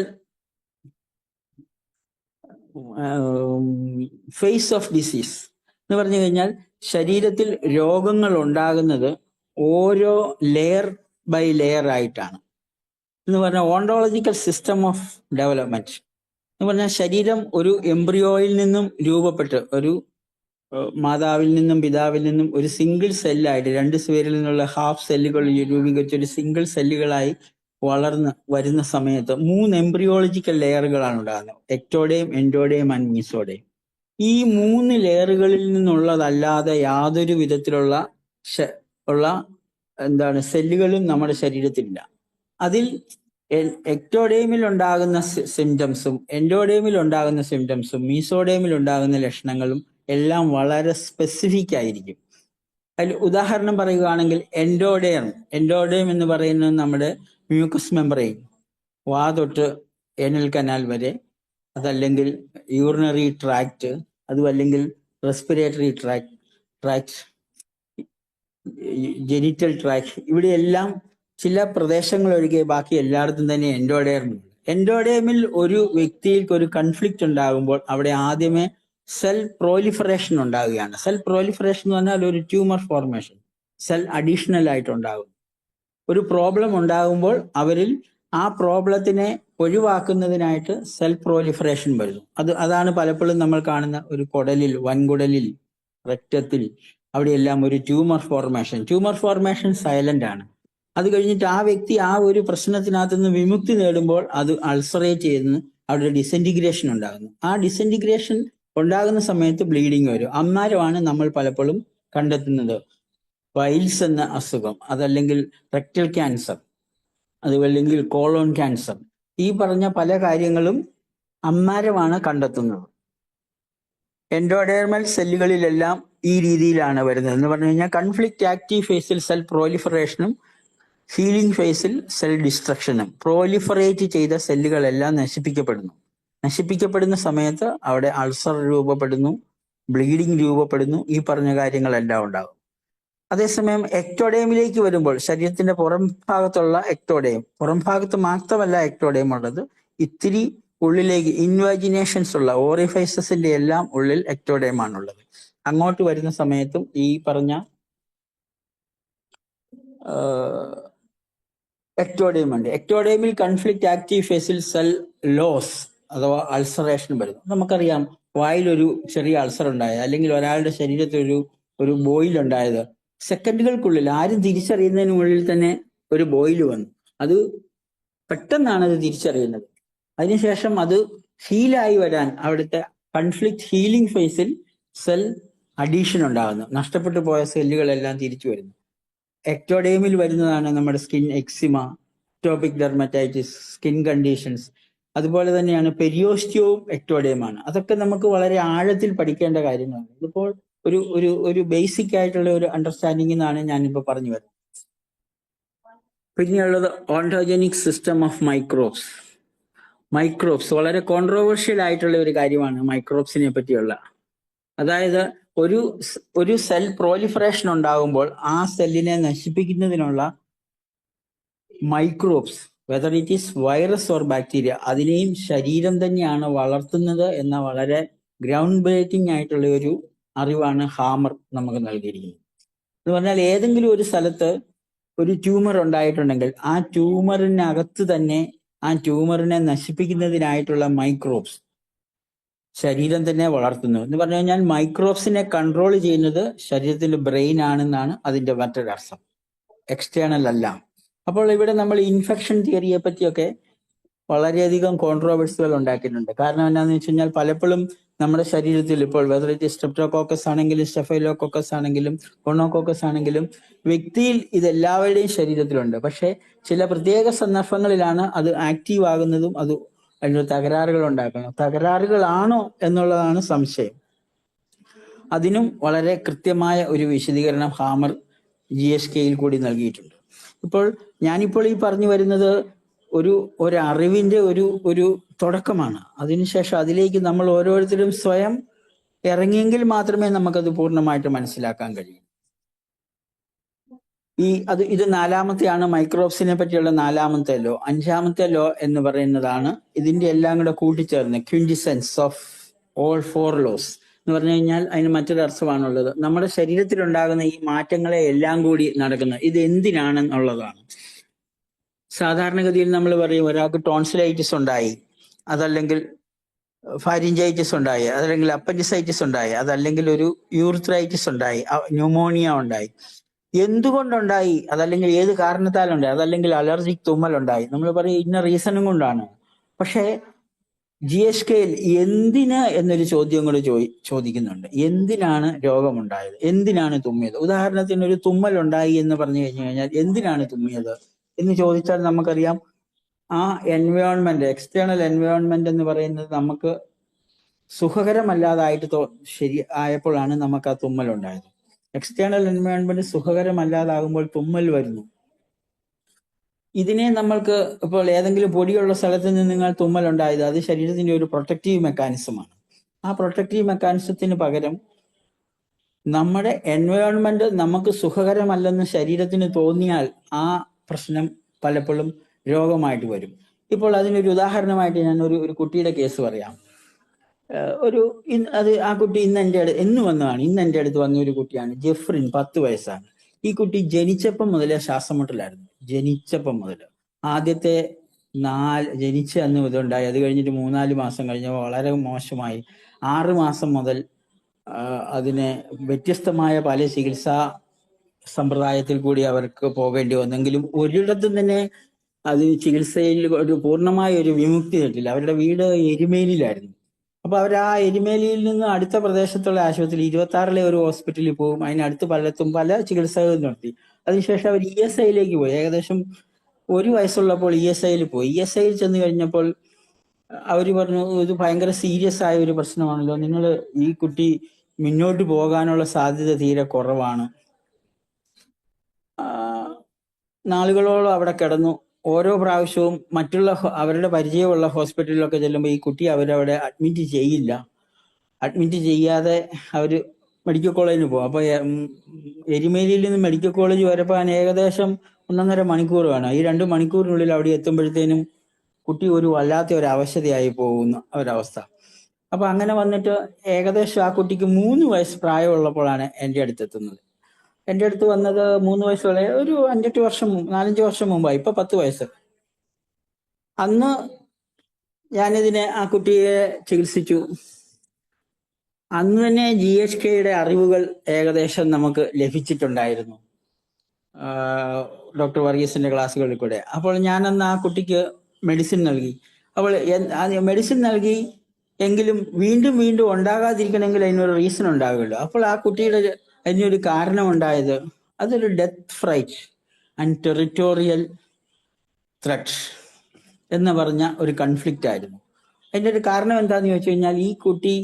ഫേസ് ഓഫ് ഡിസീസ് എന്ന് പറഞ്ഞു കഴിഞ്ഞാൽ ശരീരത്തിൽ രോഗങ്ങൾ ഉണ്ടാകുന്നത് ഓരോ ലെയർ ബൈ ലെയർ ആയിട്ടാണ്. എന്ന് പറഞ്ഞാൽ ഓൺടോളജിക്കൽ സിസ്റ്റം ഓഫ് ഡെവലപ്മെന്റ് എന്ന് പറഞ്ഞാൽ ശരീരം ഒരു എംബ്രിയോയിൽ നിന്നും രൂപപ്പെട്ട്, ഒരു മാതാവിൽ നിന്നും പിതാവിൽ നിന്നും ഒരു സിംഗിൾ സെല്ലായിട്ട് 2 പേരിൽ നിന്നുള്ള ഹാഫ് സെല്ലുകൾ രൂപീകരിച്ച് ഒരു സിംഗിൾ സെല്ലുകളായി വളർന്ന് വരുന്ന സമയത്ത് 3 എംബ്രിയോളജിക്കൽ ലെയറുകളാണ് ഉണ്ടാകുന്നത്: എക്ടോഡേം, എൻഡോഡേം ആൻഡ് മീസോഡേം. ഈ 3 ലെയറുകളിൽ നിന്നുള്ളതല്ലാതെ യാതൊരു വിധത്തിലുള്ള സെല്ലുകളും നമ്മുടെ ശരീരത്തിലില്ല. അതിൽ എക്ടോഡേമിൽ ഉണ്ടാകുന്ന സിംറ്റംസും എൻഡോഡേമിൽ ഉണ്ടാകുന്ന സിംറ്റംസും മീസോഡേമിൽ ഉണ്ടാകുന്ന ലക്ഷണങ്ങളും എല്ലാം വളരെ സ്പെസിഫിക് ആയിരിക്കും. അതിൽ ഉദാഹരണം പറയുകയാണെങ്കിൽ എൻഡോഡേം എന്ന് പറയുന്നത് നമ്മുടെ മ്യൂക്കസ് മെമ്പറൈൻ, വാ തൊട്ട് ഏനൽ കനാൽ വരെ, അതല്ലെങ്കിൽ യൂറിനറി ട്രാക്ട്, അതുമല്ലെങ്കിൽ റെസ്പിറേറ്ററി ട്രാക്ട്, ജെനിറ്റൽ ട്രാക്ട്, ഇവിടെയെല്ലാം ചില പ്രദേശങ്ങൾ ഒഴികെ ബാക്കി എല്ലായിടത്തും തന്നെ എൻഡോഡേമുണ്ട്. എൻഡോഡേമിൽ ഒരു വ്യക്തിക്ക് ഒരു കൺഫ്ലിക്റ്റ് ഉണ്ടാകുമ്പോൾ അവിടെ ആദ്യമേ സെൽ പ്രോലിഫറേഷൻ ഉണ്ടാവുകയാണ്. സെൽ പ്രോലിഫറേഷൻ എന്ന് പറഞ്ഞാൽ ഒരു ട്യൂമർ ഫോർമേഷൻ, സെൽ അഡീഷണൽ ആയിട്ടുണ്ടാകും. ഒരു പ്രോബ്ലം ഉണ്ടാകുമ്പോൾ അവരിൽ ആ പ്രോബ്ലത്തിനെ ഒഴിവാക്കുന്നതിനായിട്ട് സെൽ പ്രോലിഫറേഷൻ വരുന്നു. അതാണ് പലപ്പോഴും നമ്മൾ കാണുന്ന ഒരു കുടലിൽ, വൻകുടലിൽ, രക്തത്തിൽ, അവിടെയെല്ലാം ഒരു ട്യൂമർ ഫോർമേഷൻ സൈലന്റ് ആണ്. അത് കഴിഞ്ഞിട്ട് ആ വ്യക്തി ആ ഒരു പ്രശ്നത്തിനകത്ത് നിന്ന് വിമുക്തി നേടുമ്പോൾ അത് അൾസറേറ്റ് ചെയ്യുന്നു, അവിടെ ഡിസെൻറ്റിഗ്രേഷൻ ഉണ്ടാകുന്നു. ആ ഡിസെൻറ്റിഗ്രേഷൻ ഉണ്ടാകുന്ന സമയത്ത് ബ്ലീഡിങ് വരും. അന്നേരമാണ് നമ്മൾ പലപ്പോഴും കണ്ടെത്തുന്നത് പൈൽസ് എന്ന അസുഖം, അതല്ലെങ്കിൽ റെക്ടൽ ക്യാൻസർ, അതുമല്ലെങ്കിൽ കോളോൺ ക്യാൻസർ. ഈ പറഞ്ഞ പല കാര്യങ്ങളും അന്നേരമാണ് കണ്ടെത്തുന്നത്. എൻഡോഡേർമൽ സെല്ലുകളിലെല്ലാം ഈ രീതിയിലാണ് വരുന്നത്. എന്ന് പറഞ്ഞു കഴിഞ്ഞാൽ കൺഫ്ലിക്റ്റ് ആക്റ്റീവ് ഫേസിൽ സെൽ പ്രോലിഫറേഷനും ഹീലിംഗ് ഫേസിൽ സെൽ ഡിസ്ട്രക്ഷനും. പ്രോലിഫറേറ്റ് ചെയ്ത സെല്ലുകളെല്ലാം നശിപ്പിക്കപ്പെടുന്ന സമയത്ത് അവിടെ അൾസർ രൂപപ്പെടുന്നു, ബ്ലീഡിങ് രൂപപ്പെടുന്നു, ഈ പറഞ്ഞ കാര്യങ്ങളെല്ലാം ഉണ്ടാകും. അതേസമയം എക്ടോഡേമിലേക്ക് വരുമ്പോൾ ശരീരത്തിന്റെ പുറം ഭാഗത്തുള്ള പുറം ഭാഗത്ത് മാത്രമല്ല എക്ടോഡേം ഉള്ളത്, ഇത്തിരി ഉള്ളിലേക്ക് ഇൻവാജിനേഷൻസ് ഉള്ള ഓറിഫൈസസിന്റെ എല്ലാം ഉള്ളിൽ എക്ടോഡേമാണുള്ളത്. അങ്ങോട്ട് വരുന്ന സമയത്തും ഈ പറഞ്ഞ എക്ടോഡേമുണ്ട്. എക്ടോഡേമിൽ കൺഫ്ലിക്റ്റ് ആക്റ്റീവ് ഫേസിൽ സെൽ ലോസ് അഥവാ അൾസറേഷൻ വരുന്നു. നമുക്കറിയാം, വായിലൊരു ചെറിയ അൾസർ ഉണ്ടായത്, അല്ലെങ്കിൽ ഒരാളുടെ ശരീരത്തിൽ ഒരു ബോയിൽ ഉണ്ടായത്, സെക്കൻഡുകൾക്കുള്ളിൽ ആരും തിരിച്ചറിയുന്നതിനുള്ളിൽ തന്നെ ഒരു ബോയിൽ വന്നു. അത് പെട്ടെന്നാണ് അത് തിരിച്ചറിയുന്നത്. അതിനുശേഷം അത് ഹീലായി വരാൻ അവിടുത്തെ കൺഫ്ലിക്റ്റ് ഹീലിംഗ് ഫേസിൽ സെൽ അഡീഷൻ ഉണ്ടാകുന്നു. നഷ്ടപ്പെട്ടു പോയ സെല്ലുകളെല്ലാം തിരിച്ചു വരുന്നു. എക്ടോഡേമിൽ വരുന്നതാണ് നമ്മുടെ skin eczema, topic dermatitis, skin conditions. അതുപോലെ തന്നെയാണ് പെരിയോസ്റ്റിയവും എക്ടോഡേമാണ്. അതൊക്കെ നമുക്ക് വളരെ ആഴത്തിൽ പഠിക്കേണ്ട കാര്യങ്ങളാണ്. ഇതിപ്പോൾ ഒരു ബേസിക് ആയിട്ടുള്ള ഒരു അണ്ടർസ്റ്റാൻഡിംഗ് എന്നാണ് ഞാനിപ്പോൾ പറഞ്ഞു വരുന്നത്. പിന്നെയുള്ളത് ഓൺടോജനിക് സിസ്റ്റം ഓഫ് മൈക്രോബ്സ് വളരെ കോൺട്രോവേഴ്ഷ്യൽ ആയിട്ടുള്ള ഒരു കാര്യമാണ് മൈക്രോബ്സിനെ പറ്റിയുള്ള. അതായത് ഒരു സെൽ പ്രോലിഫറേഷൻ ഉണ്ടാകുമ്പോൾ ആ സെല്ലിനെ നശിപ്പിക്കുന്നതിനുള്ള microbes, whether it is virus or bacteria, അതിനെയും ശരീരം തന്നെയാണ് വളർത്തുന്നത് എന്ന വളരെ ഗ്രൗണ്ട് ബ്രേക്കിംഗ് ആയിട്ടുള്ള ഒരു അറിവാണ് ഹാമർ നമുക്ക് നൽകിയിരിക്കുന്നത്. എന്ന് പറഞ്ഞാൽ ഏതെങ്കിലും ഒരു സ്ഥലത്ത് ഒരു ട്യൂമർ ഉണ്ടായിട്ടുണ്ടെങ്കിൽ ആ ട്യൂമറിനകത്ത് തന്നെ ആ ട്യൂമറിനെ നശിപ്പിക്കുന്നതിനായിട്ടുള്ള മൈക്രോബ്സ് ശരീരം തന്നെ വളർത്തുന്നു. എന്ന് പറഞ്ഞു കഴിഞ്ഞാൽ മൈക്രോബ്സിനെ കൺട്രോൾ ചെയ്യുന്നത് ശരീരത്തിലെ ബ്രെയിൻ ആണെന്നാണ് അതിന്റെ മറ്റൊരർത്ഥം. എക്സ്റ്റേണൽ അല്ല. അപ്പോൾ ഇവിടെ നമ്മൾ ഇൻഫെക്ഷൻ തിയറിയെ പറ്റിയൊക്കെ വളരെയധികം കോൺട്രോവേഴ്സികൾ ഉണ്ടാക്കിയിട്ടുണ്ട്. കാരണം എന്താണെന്ന് വെച്ച് കഴിഞ്ഞാൽ പലപ്പോഴും നമ്മുടെ ശരീരത്തിൽ ഇപ്പോൾ വെദർ ഇറ്റ് സ്ട്രെപ്റ്റോകോക്കസ് ആണെങ്കിലും സ്റ്റെഫൈലോകോക്കസ് ആണെങ്കിലും ഗോണോകോക്കസ് ആണെങ്കിലും വ്യക്തിയിൽ ഇതെല്ലാവരുടെയും ശരീരത്തിലുണ്ട്. പക്ഷെ ചില പ്രത്യേക സന്ദർഭങ്ങളിലാണ് അത് ആക്റ്റീവ് ആകുന്നതും അത് അതിന് തകരാറുകൾ ഉണ്ടാക്കുന്നത്. തകരാറുകളാണോ എന്നുള്ളതാണ് സംശയം. അതിനും വളരെ കൃത്യമായ ഒരു വിശദീകരണം ഹാമർ GSKയിൽ കൂടി നൽകിയിട്ടുണ്ട്. ഞാനിപ്പോൾ ഈ പറഞ്ഞു വരുന്നത് ഒരു അറിവിന്റെ ഒരു തുടക്കമാണ്. അതിനുശേഷം അതിലേക്ക് നമ്മൾ ഓരോരുത്തരും സ്വയം ഇറങ്ങിയെങ്കിൽ മാത്രമേ നമുക്കത് പൂർണ്ണമായിട്ട് മനസ്സിലാക്കാൻ കഴിയൂ. ഇത് നാലാമത്തെയാണ് മൈക്രോബ്സിനെ പറ്റിയുള്ള നാലാമത്തെ ലോ. അഞ്ചാമത്തെ ലോ എന്ന് പറയുന്നതാണ് ഇതിന്റെ എല്ലാം കൂടെ കൂട്ടിച്ചേർന്ന് ക്വിൻറ്റിസെൻസ് ഓഫ് ഓൾ 4 ലോസ് എന്ന് പറഞ്ഞു കഴിഞ്ഞാൽ അതിന് മറ്റൊരു അർത്ഥമാണുള്ളത്. നമ്മുടെ ശരീരത്തിലുണ്ടാകുന്ന ഈ മാറ്റങ്ങളെ എല്ലാം കൂടി നടക്കുന്നത് ഇത് എന്തിനാണെന്നുള്ളതാണ്. സാധാരണഗതിയിൽ നമ്മൾ പറയും ഒരാൾക്ക് ടോൺസിലൈറ്റിസ് ഉണ്ടായി, അതല്ലെങ്കിൽ ഫാരിഞ്ചൈറ്റിസ് ഉണ്ടായി, അതല്ലെങ്കിൽ അപ്പൻഡിസൈറ്റിസ് ഉണ്ടായി, അതല്ലെങ്കിൽ ഒരു യൂറിത്രൈറ്റിസ് ഉണ്ടായി, ന്യൂമോണിയ ഉണ്ടായി. എന്തുകൊണ്ടുണ്ടായി, അതല്ലെങ്കിൽ ഏത് കാരണത്താലുണ്ടായി, അതല്ലെങ്കിൽ അലർജിക് തുമ്മലുണ്ടായി, നമ്മൾ പറയും ഇന്ന റീസണും കൊണ്ടാണ്. പക്ഷേ GSKയിൽ എന്തിന് എന്നൊരു ചോദ്യം കൂടെ ചോദിക്കുന്നുണ്ട്. എന്തിനാണ് രോഗമുണ്ടായത്, എന്തിനാണ് തുമ്മിയത്? ഉദാഹരണത്തിന് ഒരു തുമ്മൽ ഉണ്ടായി എന്ന് പറഞ്ഞു കഴിഞ്ഞാൽ എന്തിനാണ് തുമ്മിയത് എന്ന് ചോദിച്ചാൽ നമുക്കറിയാം ആ എൻവയോൺമെന്റ്, എക്സ്റ്റേണൽ എൻവയോൺമെന്റ് എന്ന് പറയുന്നത് നമുക്ക് സുഖകരമല്ലാതായിട്ട് ആയപ്പോഴാണ് നമുക്ക് ആ തുമ്മൽ ഉണ്ടായത്. എക്സ്റ്റേണൽ എൻവയോൺമെന്റ് സുഖകരമല്ലാതാകുമ്പോൾ തുമ്മൽ വരുന്നു. ഇതിനെ നമ്മൾക്ക് ഇപ്പോൾ ഏതെങ്കിലും പൊടിയുള്ള സ്ഥലത്ത് നിന്ന് നിങ്ങൾ തുമ്മൽ ഉണ്ടായത് അത് ശരീരത്തിന്റെ ഒരു പ്രൊട്ടക്റ്റീവ് മെക്കാനിസമാണ്. ആ പ്രൊട്ടക്റ്റീവ് മെക്കാനിസത്തിന് പകരം നമ്മുടെ എൻവയോൺമെന്റ് നമുക്ക് സുഖകരമല്ലെന്ന് ശരീരത്തിന് തോന്നിയാൽ ആ പ്രശ്നം പലപ്പോഴും രോഗമായിട്ട് വരും. ഇപ്പോൾ അതിനൊരു ഉദാഹരണമായിട്ട് ഞാൻ ഒരു കുട്ടിയുടെ കേസ് പറയാം. ആ കുട്ടി ഇന്ന് എൻ്റെ അടുത്ത് വന്ന ഒരു കുട്ടിയാണ്. ജെഫ്രിൻ, 10 വയസ്സാണ്. ഈ കുട്ടി ജനിച്ചപ്പം മുതലേ ശ്വാസമുട്ടലായിരുന്നു. ജനിച്ചപ്പം മുതൽ ആദ്യത്തെ ജനിച്ച അന്ന് മുതൽ ഉണ്ടായി. അത് കഴിഞ്ഞിട്ട് 3-4 മാസം കഴിഞ്ഞപ്പോൾ വളരെ മോശമായി. 6 മാസം മുതൽ അതിനെ വ്യത്യസ്തമായ പല ചികിത്സാ സമ്പ്രദായത്തിൽ കൂടി അവർക്ക് പോകേണ്ടി വന്നെങ്കിലും ഒരിടത്തും തന്നെ അത് ചികിത്സയിൽ പൂർണ്ണമായ ഒരു വിമുക്തി കിട്ടില്ല. അവരുടെ വീട് എരുമേലിയിലായിരുന്നു. അപ്പൊ അവർ ആ എരുമേലിയിൽ നിന്ന് അടുത്ത പ്രദേശത്തുള്ള ആശുപത്രി 26-ലെ ഒരു ഹോസ്പിറ്റലിൽ പോകും. അതിനടുത്ത് പലത്തും പല ചികിത്സകളും നടത്തി. അതിനുശേഷം അവർ ESIയിലേക്ക് പോയി. ഏകദേശം 1 വയസ്സുള്ളപ്പോൾ ESIയിൽ പോയി. ESIയിൽ ചെന്ന് കഴിഞ്ഞപ്പോൾ അവർ പറഞ്ഞു ഇത് ഭയങ്കര സീരിയസ് ആയ ഒരു പ്രശ്നമാണല്ലോ, നിങ്ങൾ ഈ കുട്ടി മുന്നോട്ട് പോകാനുള്ള സാധ്യത തീരെ കുറവാണ്. നാളുകളോളം അവിടെ കിടന്നു. ഓരോ പ്രാവശ്യവും മറ്റുള്ള അവരുടെ പരിചയമുള്ള ഹോസ്പിറ്റലിലൊക്കെ ചെല്ലുമ്പോൾ ഈ കുട്ടി അവരവിടെ അഡ്മിറ്റ് ചെയ്യില്ല. അഡ്മിറ്റ് ചെയ്യാതെ അവർ മെഡിക്കൽ കോളേജിന് പോകും. അപ്പോൾ എരുമേലിയിൽ നിന്ന് മെഡിക്കൽ കോളേജ് വരപ്പാൻ ഏകദേശം 1.5 മണിക്കൂർ വേണം. ഈ 2 മണിക്കൂറിനുള്ളിൽ അവിടെ എത്തുമ്പോഴത്തേനും കുട്ടി ഒരു വല്ലാത്ത ഒരു അവശതയായി പോകുന്ന ഒരവസ്ഥ. അപ്പൊ അങ്ങനെ വന്നിട്ട് ഏകദേശം ആ കുട്ടിക്ക് 3 വയസ്സ് പ്രായമുള്ളപ്പോഴാണ് എൻ്റെ അടുത്ത് എത്തുന്നത്. എൻ്റെ അടുത്ത് വന്നത് 3 വയസ്സുള്ള ഒരു 4-5 വർഷം മുമ്പായി. ഇപ്പൊ 10 വയസ്സ്. അന്ന് ആ കുട്ടിയെ ചികിത്സിച്ചു. അന്ന് തന്നെ GSKയുടെ അറിവുകൾ ഏകദേശം നമുക്ക് ലഭിച്ചിട്ടുണ്ടായിരുന്നു ഡോക്ടർ വർഗീസിന്റെ ക്ലാസ്സുകളിൽ കൂടെ. അപ്പോൾ ഞാനന്ന് ആ കുട്ടിക്ക് മെഡിസിൻ നൽകി. അപ്പോൾ മെഡിസിൻ നൽകി എങ്കിലും വീണ്ടും വീണ്ടും ഉണ്ടാകാതിരിക്കണമെങ്കിൽ അതിനൊരു റീസൺ ഉണ്ടാകുമല്ലോ. അപ്പോൾ ആ കുട്ടിയുടെ അതിനൊരു കാരണം ഉണ്ടായത് അതൊരു death freight and territorial threat എന്ന് പറഞ്ഞ ഒരു കൺഫ്ലിക്റ്റ് ആയിരുന്നു. അതിൻ്റെ ഒരു കാരണം എന്താന്ന് ചോദിച്ചു കഴിഞ്ഞാൽ ഈ കുട്ടി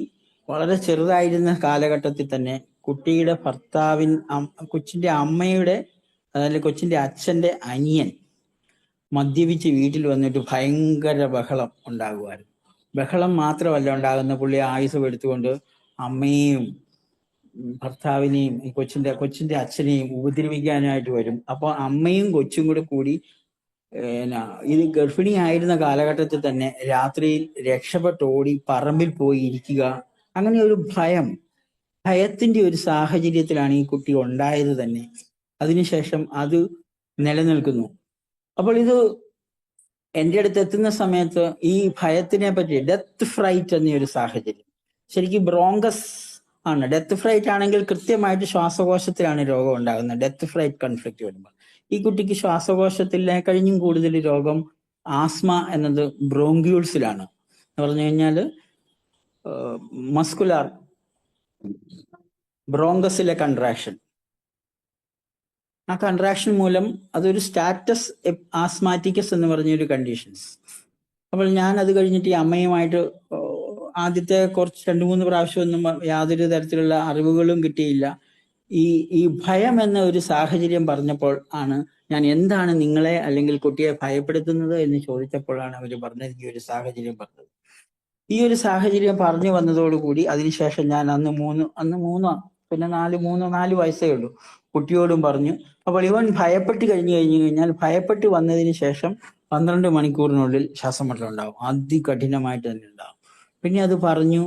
വളരെ ചെറുതായിരുന്ന കാലഘട്ടത്തിൽ തന്നെ കുട്ടിയുടെ കൊച്ചിന്റെ അമ്മയുടെ അതല്ലെങ്കിൽ കൊച്ചിന്റെ അച്ഛന്റെ അനിയൻ മദ്യപിച്ച് വീട്ടിൽ വന്നിട്ട് ഭയങ്കര ബഹളം ഉണ്ടാകുമായിരുന്നു. ബഹളം മാത്രമല്ല ഉണ്ടാകുന്ന, പുള്ളി ആയുസ് എടുത്തുകൊണ്ട് അമ്മയെയും ഭർത്താവിനെയും ഈ കൊച്ചിന്റെ അച്ഛനെയും ഉപദ്രവിക്കാനായിട്ട് വരും. അപ്പൊ അമ്മയും കൊച്ചും കൂടി ഇത് ഗർഭിണിയായിരുന്ന കാലഘട്ടത്തിൽ തന്നെ രാത്രിയിൽ രക്ഷപ്പെട്ടോടി പറമ്പിൽ പോയി ഇരിക്കുക. അങ്ങനെ ഒരു ഭയത്തിന്റെ ഒരു സാഹചര്യത്തിലാണ് ഈ കുട്ടി ഉണ്ടായത് തന്നെ. അതിനുശേഷം അത് നിലനിൽക്കുന്നു. അപ്പോൾ ഇത് എൻ്റെ അടുത്ത് എത്തുന്ന സമയത്ത് ഈ ഭയത്തിനെ പറ്റി ഡെത്ത് ഫ്രൈറ്റ് എന്നൊരു സാഹചര്യം, ശരിക്കും ബ്രോങ്കസ് ആണ്. ഡെത്ത് ഫ്രൈറ്റ് ആണെങ്കിൽ കൃത്യമായിട്ട് ശ്വാസകോശത്തിലാണ് രോഗം ഉണ്ടാകുന്നത്. ഡെത്ത് ഫ്രൈറ്റ് കൺഫ്ലിക്റ്റ് വരുമ്പോൾ ഈ കുട്ടിക്ക് ശ്വാസകോശത്തിലെ കഴിഞ്ഞും കൂടുതൽ രോഗം ആസ്മ എന്നത് ബ്രോങ്ക്യൂൾസിലാണ്. എന്ന് പറഞ്ഞു കഴിഞ്ഞാൽ മസ്കുലാർ ബ്രോങ്കസിലെ കൺട്രാക്ഷൻ, ആ കൺട്രാക്ഷൻ മൂലം അതൊരു സ്റ്റാറ്റസ് ആസ്മാറ്റിക്കസ് എന്ന് പറഞ്ഞൊരു കണ്ടീഷൻസ്. അപ്പോൾ ഞാൻ അത് കഴിഞ്ഞിട്ട് ഈ അമ്മയുമായിട്ട് ആദ്യത്തെ കുറച്ച് 2-3 പ്രാവശ്യമൊന്നും യാതൊരു തരത്തിലുള്ള അറിവുകളും കിട്ടിയില്ല. ഈ ഭയം എന്ന ഒരു സാഹചര്യം പറഞ്ഞപ്പോൾ ആണ് ഞാൻ എന്താണ് നിങ്ങളെ അല്ലെങ്കിൽ കുട്ടിയെ ഭയപ്പെടുത്തുന്നത് എന്ന് ചോദിച്ചപ്പോഴാണ് അവർ പറഞ്ഞത് ഈ ഒരു സാഹചര്യം പറഞ്ഞത്. ഈ ഒരു സാഹചര്യം പറഞ്ഞു വന്നതോടുകൂടി അതിനുശേഷം ഞാൻ അന്ന് മൂന്നോ പിന്നെ 4 വയസ്സേ ഉള്ളൂ, കുട്ടിയോടും പറഞ്ഞു. അപ്പോൾ ഇവൻ ഭയപ്പെട്ട് കഴിഞ്ഞു കഴിഞ്ഞാൽ ഭയപ്പെട്ട് വന്നതിന് ശേഷം 12 മണിക്കൂറിനുള്ളിൽ ശ്വാസമുട്ടൽ ഉണ്ടാവും, അതികഠിനമായിട്ട് തന്നെ ഉണ്ടാവും. പിന്നെ അത് പറഞ്ഞു.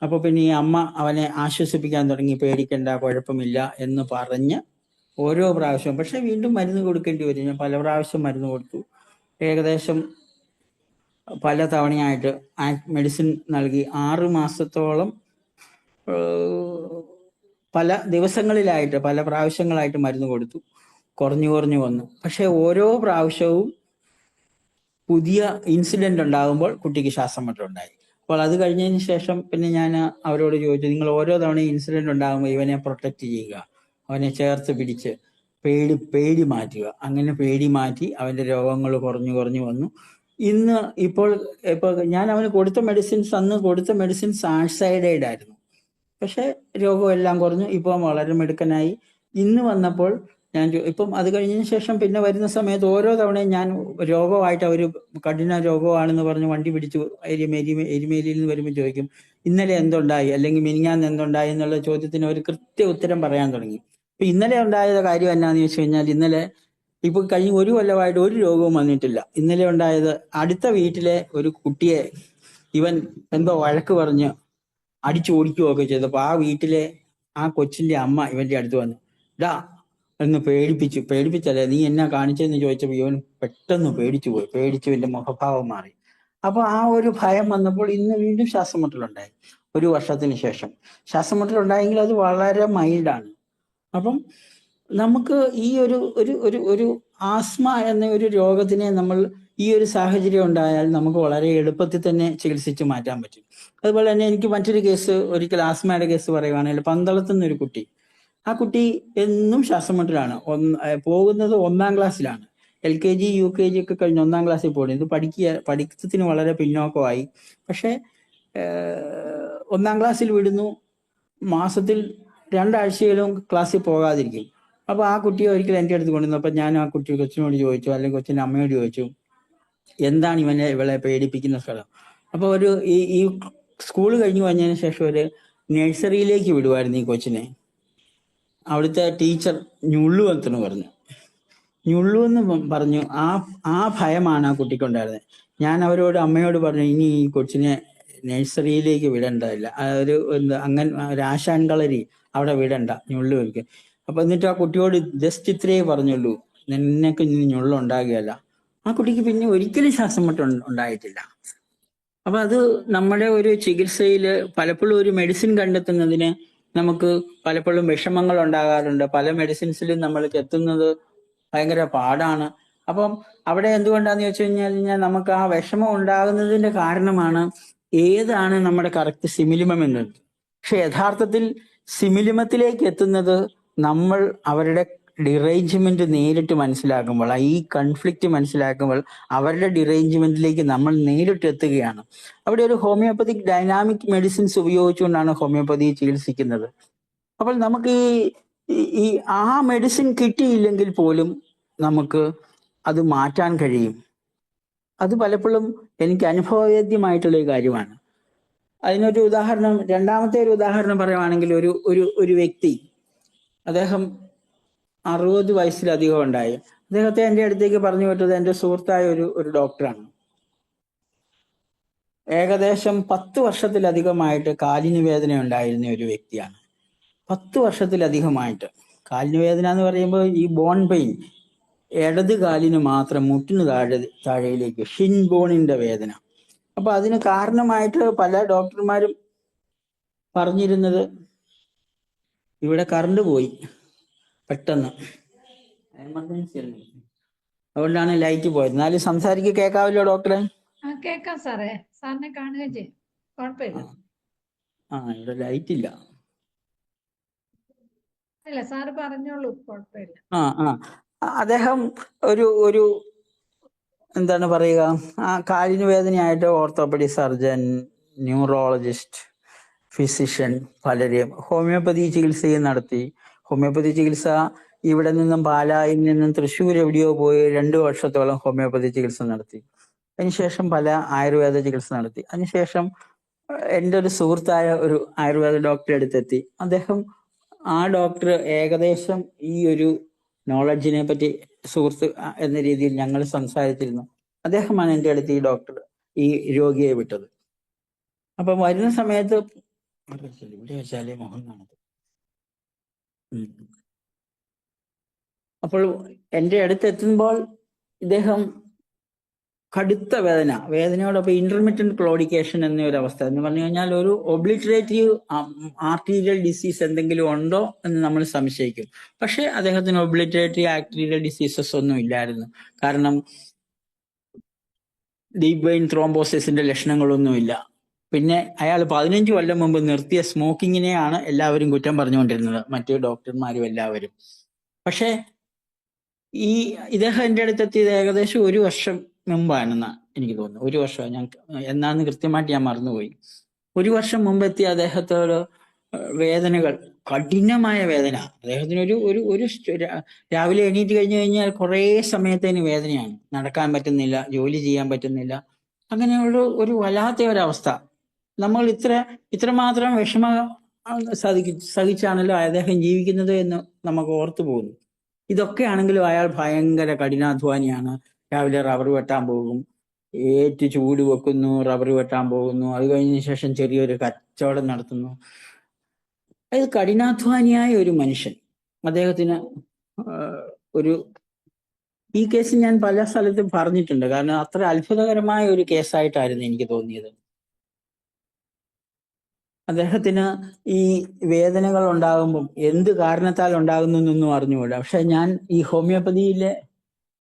അപ്പോൾ പിന്നെ ഈ അമ്മ അവനെ ആശ്വസിപ്പിക്കാൻ തുടങ്ങി, പേടിക്കണ്ട, കുഴപ്പമില്ല എന്ന് പറഞ്ഞ് ഓരോ പ്രാവശ്യവും. പക്ഷെ വീണ്ടും മരുന്ന് കൊടുക്കേണ്ടി വരും. ഞാൻ പല പ്രാവശ്യം മരുന്ന് കൊടുത്തു, ഏകദേശം പല തവണയായിട്ട് മെഡിസിൻ നൽകി 6 മാസത്തോളം പല ദിവസങ്ങളിലായിട്ട് പല പ്രാവശ്യങ്ങളായിട്ട് മരുന്ന് കൊടുത്തു. കുറഞ്ഞു വന്നു. പക്ഷെ ഓരോ പ്രാവശ്യവും പുതിയ ഇൻസിഡന്റ് ഉണ്ടാകുമ്പോൾ കുട്ടിക്ക് ശ്വാസം മുട്ടൽ ഉണ്ടായി. അപ്പോൾ അത് കഴിഞ്ഞതിന് ശേഷം പിന്നെ ഞാൻ അവരോട് ചോദിച്ചു, നിങ്ങൾ ഓരോ തവണയും ഇൻസിഡന്റ് ഉണ്ടാകുമ്പോൾ ഇവനെ പ്രൊട്ടക്റ്റ് ചെയ്യുക, അവനെ ചേർത്ത് പിടിച്ച് പേടി മാറ്റുക. അങ്ങനെ പേടി മാറ്റി അവന്റെ രോഗങ്ങൾ കുറഞ്ഞു വന്നു. ഇപ്പോൾ ഞാൻ അവന് കൊടുത്ത മെഡിസിൻസ് ആഴ്സൈഡൈഡ് ആയിരുന്നു. പക്ഷെ രോഗമെല്ലാം കുറഞ്ഞു, ഇപ്പം വളരെ മിടുക്കനായി. ഇന്ന് വന്നപ്പോൾ ഞാൻ ഇപ്പം അത് കഴിഞ്ഞതിന് ശേഷം പിന്നെ വരുന്ന സമയത്ത് ഓരോ തവണയും ഞാൻ രോഗമായിട്ട് അവർ കഠിന രോഗമാണെന്ന് പറഞ്ഞ് വണ്ടി പിടിച്ചു എരുമേലിയിൽ നിന്ന് വരുമ്പോൾ ചോദിക്കും, ഇന്നലെ എന്തുണ്ടായി അല്ലെങ്കിൽ മിനിഞ്ഞാന്ന് എന്തുണ്ടായി എന്നുള്ള ചോദ്യത്തിന് ഒരു കൃത്യ ഉത്തരം പറയാൻ തുടങ്ങി. ഇപ്പൊ ഇന്നലെ ഉണ്ടായ കാര്യം എന്നാന്ന് ചോദിച്ചു കഴിഞ്ഞാൽ, ഇന്നലെ ഇപ്പൊ കഴിഞ്ഞ 1 കൊല്ലമായിട്ട് ഒരു രോഗവും വന്നിട്ടില്ല. ഇന്നലെ ഉണ്ടായത്, അടുത്ത വീട്ടിലെ ഒരു കുട്ടിയെ ഇവൻ എന്തോ വഴക്ക് പറഞ്ഞ് അടിച്ചു ഓടിക്കുകയൊക്കെ ചെയ്തപ്പോൾ ആ വീട്ടിലെ ആ കൊച്ചിന്റെ അമ്മ ഇവന്റെ അടുത്ത് വന്നു, ഡാ എന്ന് പേടിപ്പിച്ചല്ലേ നീ എന്നാ കാണിച്ചതെന്ന് ചോദിച്ചപ്പോൾ ഇവൻ പെട്ടെന്ന് പേടിച്ചു ഇവന്റെ മുഖഭാവം മാറി. അപ്പൊ ആ ഒരു ഭയം വന്നപ്പോൾ ഇന്ന് വീണ്ടും ശ്വാസമുട്ടലുണ്ടായി. 1 വർഷത്തിന് ശേഷം ശ്വാസമുട്ടലുണ്ടായെങ്കിൽ അത് വളരെ മൈൽഡാണ്. അപ്പം നമുക്ക് ഈ ഒരു ആസ്മ എന്ന ഒരു രോഗത്തിനെ നമ്മൾ ഈ ഒരു സാഹചര്യം ഉണ്ടായാൽ നമുക്ക് വളരെ എളുപ്പത്തിൽ തന്നെ ചികിത്സിച്ച് മാറ്റാൻ പറ്റും. അതുപോലെ തന്നെ എനിക്ക് മറ്റൊരു കേസ്, ഒരിക്കൽ ആസ്മയുടെ കേസ് പറയുവാണെങ്കിൽ, പന്തളത്തു നിന്നൊരു കുട്ടി. ആ കുട്ടി എന്നും ശ്വാസമുട്ടലാണ്. പോകുന്നത് 1-ാം ക്ലാസ്സിലാണ്. LKG UKG ഒക്കെ കഴിഞ്ഞ് 1-ാം ക്ലാസ്സിൽ പോകുന്നത്. പഠിത്തത്തിന് വളരെ പിന്നോക്കമായി. പക്ഷെ 1-ാം ക്ലാസ്സിൽ വിടുന്നു, മാസത്തിൽ 2 ആഴ്ചയിലും ക്ലാസ്സിൽ പോകാതിരിക്കും. അപ്പൊ ആ കുട്ടിയെ ഒരിക്കൽ എൻ്റെ അടുത്ത് കൊണ്ടുവന്നു. അപ്പൊ ഞാൻ ആ കൊച്ചിനോട് ചോദിച്ചു, അല്ലെങ്കിൽ കൊച്ചിന്റെ അമ്മയോട് ചോദിച്ചു, എന്താണ് ഇവളെ പേടിപ്പിക്കുന്ന സ്ഥലം? അപ്പൊ ഈ സ്കൂൾ കഴിഞ്ഞു വന്നതിന് ശേഷം ഒരു നഴ്സറിയിലേക്ക് വിടുമായിരുന്നു ഈ കൊച്ചിനെ. അവിടുത്തെ ടീച്ചർ ഞുള്ളുവെന്ന് പറഞ്ഞു. ആ ഭയമാണ് ആ കുട്ടിക്കുണ്ടായിരുന്നത്. ഞാൻ അമ്മയോട് പറഞ്ഞു, ഇനി ഈ കൊച്ചിനെ നഴ്സറിയിലേക്ക് വിടേണ്ടതില്ല, ഒരു ആശാൻ കളരി അവിടെ വിടണ്ട, ഞുള്ളുവെക്ക്. അപ്പൊ എന്നിട്ട് ആ കുട്ടിയോട് ജസ്റ്റ് ഇത്രയേ പറഞ്ഞുള്ളൂ, നിനക്ക് ഇനി ഞുള്ളുണ്ടാകുകയല്ല. ആ കുട്ടിക്ക് പിന്നെ ഒരിക്കലും ശ്വാസമുട്ടൽ ഉണ്ടായിട്ടില്ല. അപ്പൊ അത് നമ്മുടെ ഒരു ചികിത്സയിൽ പലപ്പോഴും ഒരു മെഡിസിൻ കണ്ടെത്തുന്നതിന് നമുക്ക് പലപ്പോഴും വിഷമങ്ങൾ ഉണ്ടാകാറുണ്ട്. പല മെഡിസിൻസിലും നമ്മൾ എത്തുന്നത് ഭയങ്കര പാടാണ്. അപ്പം അവിടെ എന്തുകൊണ്ടാന്ന് ചോദിച്ചു കഴിഞ്ഞാൽ, നമുക്ക് ആ വിഷമം ഉണ്ടാകുന്നതിന്റെ കാരണമാണ് ഏതാണ് നമ്മുടെ കറക്റ്റ് സിമിലിമം എന്നത്. പക്ഷെ യഥാർത്ഥത്തിൽ സിമിലിമത്തിലേക്ക് എത്തുന്നത് നമ്മൾ അവരുടെ ഡിറേഞ്ച്മെന്റ് നേരിട്ട് മനസ്സിലാക്കുമ്പോൾ, ഈ കൺഫ്ലിക്റ്റ് മനസ്സിലാക്കുമ്പോൾ അവരുടെ ഡിറേഞ്ച്മെന്റിലേക്ക് നമ്മൾ നേരിട്ട് എത്തുകയാണ്. അവിടെ ഒരു ഹോമിയോപ്പതിക് ഡൈനാമിക് മെഡിസിൻസ് ഉപയോഗിച്ചുകൊണ്ടാണ് ഹോമിയോപ്പതി ചികിത്സിക്കുന്നത്. അപ്പോൾ നമുക്ക് ഈ ആ മെഡിസിൻ കിട്ടിയില്ലെങ്കിൽ പോലും നമുക്ക് അത് മാറ്റാൻ കഴിയും. അത് പലപ്പോഴും എനിക്ക് അനുഭവവേദ്യമായിട്ടുള്ള ഒരു കാര്യമാണ്. അതിനൊരു ഉദാഹരണം, രണ്ടാമത്തെ ഒരു ഉദാഹരണം പറയുവാണെങ്കിൽ, ഒരു വ്യക്തി, അദ്ദേഹം 60 വയസ്സിലധികം ഉണ്ടായി. അദ്ദേഹത്തെ എൻ്റെ അടുത്തേക്ക് പറഞ്ഞു വിട്ടത് എൻ്റെ സുഹൃത്തായ ഒരു ഡോക്ടറാണ്. ഏകദേശം 10 വർഷത്തിലധികമായിട്ട് കാലിന് വേദന ഉണ്ടായിരുന്ന ഒരു വ്യക്തിയാണ്. 10 വർഷത്തിലധികമായിട്ട് കാലിന് വേദന എന്ന് പറയുമ്പോൾ ഈ ബോൺ പെയിൻ, ഇടത് കാലിന് മാത്രം മുട്ടിന് താഴെയിലേക്ക് ഷിൻ ബോണിന്റെ വേദന. അപ്പൊ അതിന് കാരണമായിട്ട് പല ഡോക്ടർമാരും പറഞ്ഞിരുന്നത്, ഇവിടെ കറണ്ട് പോയി പെട്ടെന്ന്, എമർജൻസി അല്ലേ, അതുകൊണ്ടാണ് ലൈറ്റ് പോയത്. എന്നാലും സംസാരിക്കുക കേൾക്കാമല്ലോ ഡോക്ടറെ? കേൾക്കാം സാറേ, സാറിനെ കാണുകയും ചെയ്യും, കുഴപ്പമില്ല. ഇവിടെ ലൈറ്റ് ഇല്ല. അല്ല സാറ് പറഞ്ഞോളൂ, കുഴപ്പമില്ല. അദ്ദേഹം ഒരു എന്താണ് പറയുക, കാലിന് വേദനയായിട്ട് ഓർത്തോപെഡിക് സർജൻ, ന്യൂറോളജിസ്റ്റ്, ഫിസിഷ്യൻ പലരെയും ഹോമിയോപ്പതി ചികിത്സയും നടത്തി. ഹോമിയോപ്പതി ചികിത്സ ഇവിടെ നിന്നും പാലായിൽ നിന്നും തൃശ്ശൂർ എവിടെയോ പോയി 2 വർഷത്തോളം ഹോമിയോപ്പതി ചികിത്സ നടത്തി. അതിനുശേഷം പല ആയുർവേദ ചികിത്സ നടത്തി. അതിനുശേഷം എൻ്റെ ഒരു സുഹൃത്തായ ഒരു ആയുർവേദ ഡോക്ടറെ അടുത്തെത്തി. ആ ഡോക്ടർ ഏകദേശം ഈ ഒരു നോളജിനെ പറ്റി സുഹൃത്ത് എന്ന രീതിയിൽ ഞങ്ങൾ സംസാരിച്ചിരുന്നു. അദ്ദേഹമാണ് എൻ്റെ അടുത്ത് ഈ രോഗിയെ വിട്ടത്. അപ്പൊ വരുന്ന സമയത്ത് ഇവിടെ വെച്ചാലേ മുഖം കാണത്. അപ്പോൾ എൻ്റെ അടുത്ത് എത്തുമ്പോൾ ഇദ്ദേഹം കടുത്ത വേദനയോടൊപ്പം ഇന്റർമിറ്റന്റ് ക്ലോഡിക്കേഷൻ എന്നൊരു അവസ്ഥ എന്ന് പറഞ്ഞു കഴിഞ്ഞാൽ ഒരു ഒബ്ലിറ്ററേറ്റീവ് ആർട്ടീരിയൽ ഡിസീസ് എന്തെങ്കിലും ഉണ്ടോ എന്ന് നമ്മൾ സംശയിക്കും. പക്ഷെ അദ്ദേഹത്തിന് ഒബ്ലിറ്ററേറ്റീവ് ആർട്ടീരിയൽ ഡിസീസസ് ഒന്നും ഇല്ലായിരുന്നു. കാരണം ഡീപ് വെയിൻ ത്രോംബോസിസിന്റെ ലക്ഷണങ്ങളൊന്നുമില്ല. പിന്നെ അയാൾ 15 കൊല്ലം മുമ്പ് നിർത്തിയ സ്മോക്കിങ്ങിനെയാണ് എല്ലാവരും കുറ്റം പറഞ്ഞുകൊണ്ടിരുന്നത്, മറ്റു ഡോക്ടർമാരും എല്ലാവരും. പക്ഷേ ഇദ്ദേഹം എൻ്റെ അടുത്തെത്തിയത് ഏകദേശം 1 വർഷം മുമ്പാണെന്നാ എനിക്ക് തോന്നുന്നു. 1 വർഷം, എന്നാന്ന് കൃത്യമായിട്ട് ഞാൻ മറന്നുപോയി. 1 വർഷം മുമ്പ് എത്തിയ അദ്ദേഹത്തോട് വേദനകൾ, കഠിനമായ വേദന. അദ്ദേഹത്തിന് ഒരു രാവിലെ എണീറ്റ് കഴിഞ്ഞാൽ കുറേ സമയത്തേന് വേദനയാണ്. നടക്കാൻ പറ്റുന്നില്ല, ജോലി ചെയ്യാൻ പറ്റുന്നില്ല. അങ്ങനെയുള്ള ഒരു വല്ലാത്ത ഒരവസ്ഥ. നമ്മൾ ഇത്രമാത്രം സഹിച്ചാണല്ലോ അദ്ദേഹം ജീവിക്കുന്നത് എന്ന് നമുക്ക് ഓർത്തു പോകുന്നു. ഇതൊക്കെ ആണെങ്കിലും അയാൾ ഭയങ്കര കഠിനാധ്വാനിയാണ്. രാവിലെ റബ്ബർ വെട്ടാൻ പോകും, ചൂട് വെക്കുന്നു, റബ്ബർ വെട്ടാൻ പോകുന്നു. അത് കഴിഞ്ഞ ശേഷം ചെറിയൊരു കച്ചവടം നടത്തുന്നു. അതായത് കഠിനാധ്വാനിയായ ഒരു മനുഷ്യൻ. അദ്ദേഹത്തിന് ഈ കേസ് ഞാൻ പല സ്ഥലത്തും പറഞ്ഞിട്ടുണ്ട്. കാരണം അത്ര അത്ഭുതകരമായ ഒരു കേസായിട്ടായിരുന്നു എനിക്ക് തോന്നിയത്. അദ്ദേഹത്തിന് ഈ വേദനകൾ ഉണ്ടാകുമ്പം എന്ത് കാരണത്താൽ ഉണ്ടാകുന്നു എന്നൊന്നും അറിഞ്ഞുകൂടാ. പക്ഷെ ഞാൻ ഈ ഹോമിയോപ്പതിയിലെ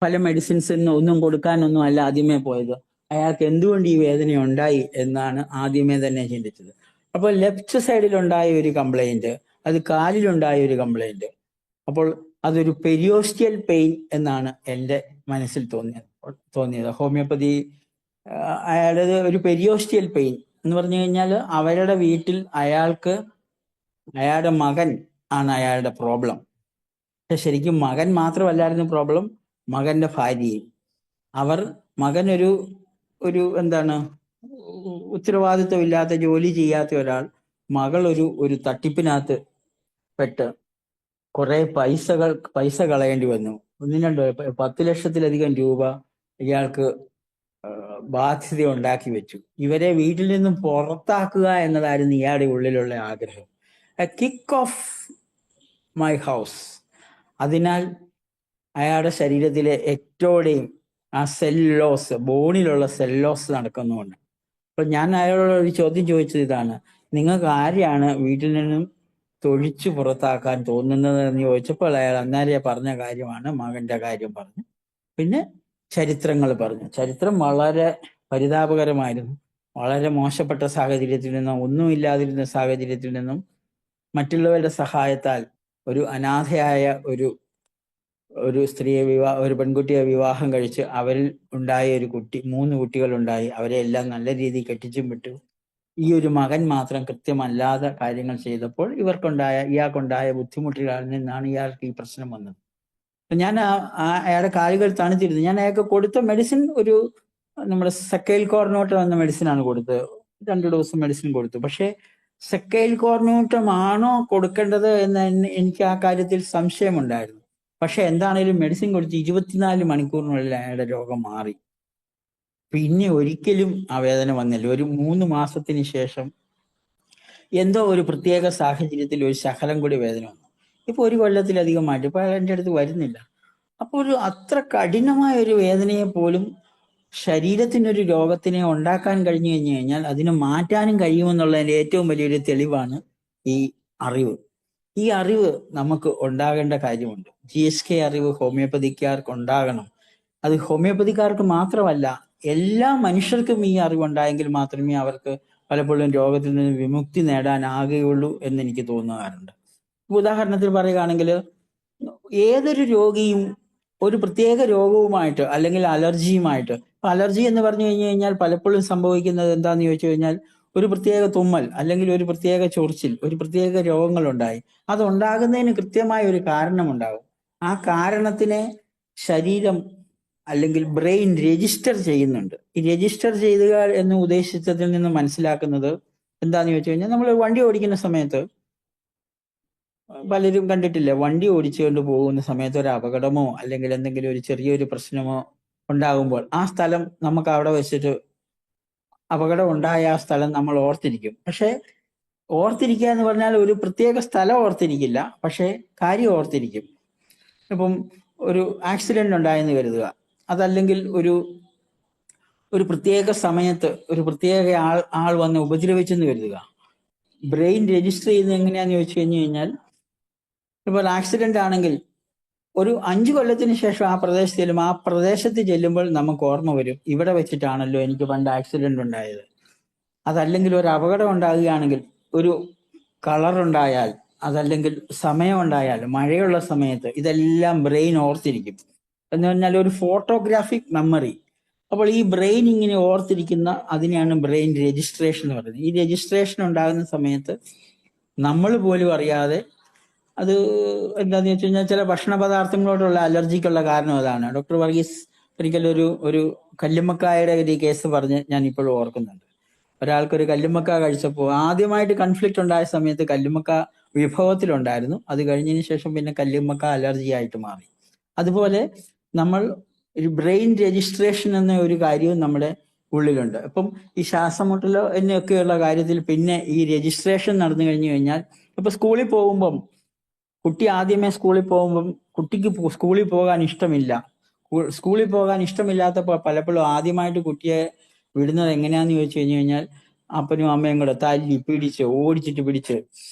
പല മെഡിസിൻസിന് ഒന്നും കൊടുക്കാനൊന്നും അല്ല ആദ്യമേ പോയത്. അയാൾക്ക് എന്തുകൊണ്ട് ഈ വേദന ഉണ്ടായി എന്നാണ് ആദ്യമേ തന്നെ ചിന്തിച്ചത്. അപ്പോൾ ലെഫ്റ്റ് സൈഡിലുണ്ടായ ഒരു കംപ്ലൈന്റ്, അത് കാലിലുണ്ടായ ഒരു കംപ്ലൈന്റ്. അപ്പോൾ അതൊരു പെരിയോസ്റ്റിയൽ പെയിൻ എന്നാണ് എൻ്റെ മനസ്സിൽ തോന്നിയത്. ഹോമിയോപ്പതി അയാളുടെ ഒരു പെരിയോസ്റ്റിയൽ പെയിൻ എന്ന് പറഞ്ഞു കഴിഞ്ഞാൽ അവരുടെ വീട്ടിൽ അയാളുടെ മകൻ ആണ് അയാളുടെ പ്രോബ്ലം. പക്ഷെ ശരിക്കും മകൻ മാത്രമല്ലായിരുന്നു പ്രോബ്ലം, മകന്റെ ഭാര്യയും. മകൻ ഒരു എന്താണ്, ഉത്തരവാദിത്വമില്ലാത്ത, ജോലി ചെയ്യാത്ത ഒരാൾ. മകൾ ഒരു തട്ടിപ്പിനകത്ത് പെട്ട് കുറെ പൈസ കളയേണ്ടി വന്നു. 10 ലക്ഷത്തിലധികം രൂപ ഇയാൾക്ക് ബാധ്യത ഉണ്ടാക്കി വെച്ചു. ഇവരെ വീട്ടിൽ നിന്നും പുറത്താക്കുക എന്നതായിരുന്നു ഇയാളുടെ ഉള്ളിലുള്ള ആഗ്രഹം. A kick off my house. അതിനാൽ അയാളുടെ ശരീരത്തിലെ ഏറ്റവും ആ ബോണിലുള്ള സെല്ലോസ് നടക്കുന്നുണ്ട്. അപ്പൊ ഞാൻ അയാളോട് ഒരു ചോദ്യം ചോദിച്ചത് ഇതാണ്: നിങ്ങൾക്ക് ആരെയാണ് വീട്ടിൽ നിന്നും തൊഴിച്ചു പുറത്താക്കാൻ തോന്നുന്നത് എന്ന് ചോദിച്ചപ്പോൾ അയാൾ അന്നേരം പറഞ്ഞ കാര്യമാണ് മകന്റെ കാര്യം പറഞ്ഞു. പിന്നെ ചരിത്രങ്ങൾ പറഞ്ഞു. ചരിത്രം വളരെ പരിതാപകരമായിരുന്നു. വളരെ മോശപ്പെട്ട സാഹചര്യത്തിൽ നിന്നും, ഒന്നുമില്ലാതിരുന്ന സാഹചര്യത്തിൽ നിന്നും മറ്റുള്ളവരുടെ സഹായത്താൽ ഒരു അനാഥയായ ഒരു പെൺകുട്ടിയെ വിവാഹം കഴിച്ച് അവരിൽ ഉണ്ടായ 3 കുട്ടികളുണ്ടായി. അവരെ എല്ലാം നല്ല രീതിയിൽ കെട്ടിച്ചും വിട്ടു. ഈ ഒരു മകൻ മാത്രം കൃത്യമല്ലാതെ കാര്യങ്ങൾ ചെയ്തപ്പോൾ ഇയാൾക്കുണ്ടായ ബുദ്ധിമുട്ടുകളിൽ നിന്നാണ് ഇയാൾക്ക് ഈ പ്രശ്നം വന്നത്. ഞാൻ അയാളുടെ കാലുകൾ തണുത്തിരുന്നു. ഞാൻ അയാൾക്ക് കൊടുത്ത മെഡിസിൻ നമ്മുടെ സെക്കൈൽ കോർണോട്ടം എന്ന മെഡിസിനാണ് കൊടുത്തത്. 2 ഡോസ് മെഡിസിൻ കൊടുത്തു. പക്ഷേ സെക്കൈൽ കോർണോട്ടമാണോ കൊടുക്കേണ്ടത് എന്ന് എനിക്ക് ആ കാര്യത്തിൽ സംശയമുണ്ടായിരുന്നു. പക്ഷെ എന്താണേലും മെഡിസിൻ കൊടുത്ത് 24 മണിക്കൂറിനുള്ളിൽ അയാളുടെ രോഗം മാറി. പിന്നെ ഒരിക്കലും ആ വേദന വന്നില്ല. ഒരു 3 മാസത്തിന് ശേഷം എന്തോ ഒരു പ്രത്യേക സാഹചര്യത്തിൽ ഒരു ശകലം കൂടി വേദന വന്നു. ഇപ്പൊ 1 കൊല്ലത്തിലധികമായിട്ട് ഇപ്പൊ എൻ്റെ അടുത്ത് വരുന്നില്ല. അപ്പോൾ അത്ര കഠിനമായ ഒരു വേദനയെ പോലും ശരീരത്തിനൊരു രോഗത്തിനെ ഉണ്ടാക്കാൻ കഴിഞ്ഞു കഴിഞ്ഞാൽ അതിനെ മാറ്റാനും കഴിയുമെന്നുള്ളതിന്റെ ഏറ്റവും വലിയൊരു തെളിവാണ് ഈ അറിവ്. ഈ അറിവ് നമുക്ക് ഉണ്ടാകേണ്ട കാര്യമുണ്ട്. GSK അറിവ് ഹോമിയോപ്പതിക്കാർക്ക് ഉണ്ടാകണം. അത് ഹോമിയോപ്പതിക്കാർക്ക് മാത്രമല്ല, എല്ലാ മനുഷ്യർക്കും ഈ അറിവുണ്ടായെങ്കിൽ മാത്രമേ അവർക്ക് പലപ്പോഴും രോഗത്തിൽ നിന്ന് വിമുക്തി നേടാനാകുകയുള്ളൂ എന്ന് എനിക്ക് തോന്നാറുണ്ട്. ഉദാഹരണത്തിന് പറയുകയാണെങ്കിൽ, ഏതൊരു രോഗിയും ഒരു പ്രത്യേക രോഗവുമായിട്ട് അല്ലെങ്കിൽ അലർജിയുമായിട്ട്, അലർജി എന്ന് പറഞ്ഞു കഴിഞ്ഞാൽ പലപ്പോഴും സംഭവിക്കുന്നത് എന്താന്ന് ചോദിച്ചു കഴിഞ്ഞാൽ, ഒരു പ്രത്യേക തുമ്മൽ അല്ലെങ്കിൽ ഒരു പ്രത്യേക ചൊറിച്ചിൽ, ഒരു പ്രത്യേക രോഗങ്ങളുണ്ടായി, അതുണ്ടാകുന്നതിന് കൃത്യമായ ഒരു കാരണമുണ്ടാകും. ആ കാരണത്തിനെ ശരീരം അല്ലെങ്കിൽ ബ്രെയിൻ രജിസ്റ്റർ ചെയ്യുന്നുണ്ട്. ഈ രജിസ്റ്റർ ചെയ്യുക എന്ന് ഉദ്ദേശിച്ചതിൽ നിന്ന് മനസ്സിലാക്കുന്നത് എന്താന്ന് ചോദിച്ചു കഴിഞ്ഞാൽ, നമ്മൾ വണ്ടി ഓടിക്കുന്ന സമയത്ത് പലരും കണ്ടിട്ടില്ലേ, വണ്ടി ഓടിച്ചുകൊണ്ട് പോകുന്ന സമയത്ത് ഒരു അപകടമോ അല്ലെങ്കിൽ എന്തെങ്കിലും ഒരു ചെറിയൊരു പ്രശ്നമോ ഉണ്ടാകുമ്പോൾ ആ സ്ഥലം നമുക്ക് അവിടെ വെച്ചിട്ട്, അപകടം ഉണ്ടായ ആ സ്ഥലം നമ്മൾ ഓർത്തിരിക്കും. പക്ഷെ ഓർത്തിരിക്കുക എന്ന് പറഞ്ഞാൽ ഒരു പ്രത്യേക സ്ഥലം ഓർത്തിരിക്കില്ല, പക്ഷെ കാര്യം ഓർത്തിരിക്കും. ഇപ്പം ഒരു ആക്സിഡന്റ് ഉണ്ടായെന്ന് കരുതുക, അതല്ലെങ്കിൽ ഒരു പ്രത്യേക സമയത്ത് ഒരു പ്രത്യേക ആൾ വന്ന് ഉപദ്രവിച്ചെന്ന് കരുതുക. ബ്രെയിൻ രജിസ്റ്റർ ചെയ്യുന്നത് എങ്ങനെയാന്ന് ചോദിച്ചു കഴിഞ്ഞാൽ, ഇപ്പോൾ ആക്സിഡന്റ് ആണെങ്കിൽ ഒരു 5 കൊല്ലത്തിന് ശേഷം ആ പ്രദേശത്ത് ചെല്ലും, ആ പ്രദേശത്ത് ചെല്ലുമ്പോൾ നമുക്ക് ഓർമ്മ വരും, ഇവിടെ വെച്ചിട്ടാണല്ലോ എനിക്ക് പണ്ട് ആക്സിഡന്റ് ഉണ്ടായത്. അതല്ലെങ്കിൽ ഒരു അപകടം ഉണ്ടാകുകയാണെങ്കിൽ, ഒരു കളർ ഉണ്ടായാൽ, അതല്ലെങ്കിൽ സമയം ഉണ്ടായാൽ, മഴയുള്ള സമയത്ത്, ഇതെല്ലാം ബ്രെയിൻ ഓർത്തിരിക്കും. എന്ന് പറഞ്ഞാൽ ഒരു ഫോട്ടോഗ്രാഫിക് മെമ്മറി. അപ്പോൾ ഈ ബ്രെയിൻ ഇങ്ങനെ ഓർത്തിരിക്കുന്ന അതിനെയാണ് ബ്രെയിൻ രജിസ്ട്രേഷൻ എന്ന് പറയുന്നത്. ഈ രജിസ്ട്രേഷൻ ഉണ്ടാകുന്ന സമയത്ത് നമ്മൾ പോലും അറിയാതെ, അത് എന്താന്ന് വെച്ച് കഴിഞ്ഞാൽ ചില ഭക്ഷണ പദാർത്ഥങ്ങളോടുള്ള അലർജിക്കുള്ള കാരണം അതാണ്. ഡോക്ടർ വർഗീസ് ഒരിക്കലും ഒരു കല്ലുമ്മക്കായുടെ ഒരു കേസ് പറഞ്ഞ് ഞാൻ ഇപ്പോഴും ഓർക്കുന്നുണ്ട്. ഒരാൾക്കൊരു കല്ലുമ്മക്ക കഴിച്ചപ്പോൾ ആദ്യമായിട്ട് കൺഫ്ലിക്റ്റ് ഉണ്ടായ സമയത്ത് കല്ലുമ്മക്ക വിഭവത്തിലുണ്ടായിരുന്നു. അത് കഴിഞ്ഞതിന് ശേഷം പിന്നെ കല്ലുമ്മക്ക അലർജി ആയിട്ട് മാറി. അതുപോലെ നമ്മൾ ഒരു ബ്രെയിൻ രജിസ്ട്രേഷൻ എന്ന ഒരു കാര്യവും നമ്മുടെ ഉള്ളിലുണ്ട്. അപ്പം ഈ ശ്വാസമുട്ടലോ എന്നൊക്കെയുള്ള കാര്യത്തിൽ പിന്നെ ഈ രജിസ്ട്രേഷൻ നടന്നു കഴിഞ്ഞു കഴിഞ്ഞാൽ, ഇപ്പൊ സ്കൂളിൽ പോകുമ്പം കുട്ടി ആദ്യമേ സ്കൂളിൽ പോകുമ്പം കുട്ടിക്ക് സ്കൂളിൽ പോകാൻ ഇഷ്ടമില്ല. സ്കൂളിൽ പോകാൻ ഇഷ്ടമില്ലാത്തപ്പോൾ പലപ്പോഴും ആദ്യമായിട്ട് കുട്ടിയെ വിടുന്നത് എങ്ങനെയാന്ന് ചോദിച്ചു കഴിഞ്ഞാൽ, അപ്പനും അമ്മയും കൂടെ തല്ലി പിടിച്ച് ഓടിച്ചിട്ട് പിടിച്ച്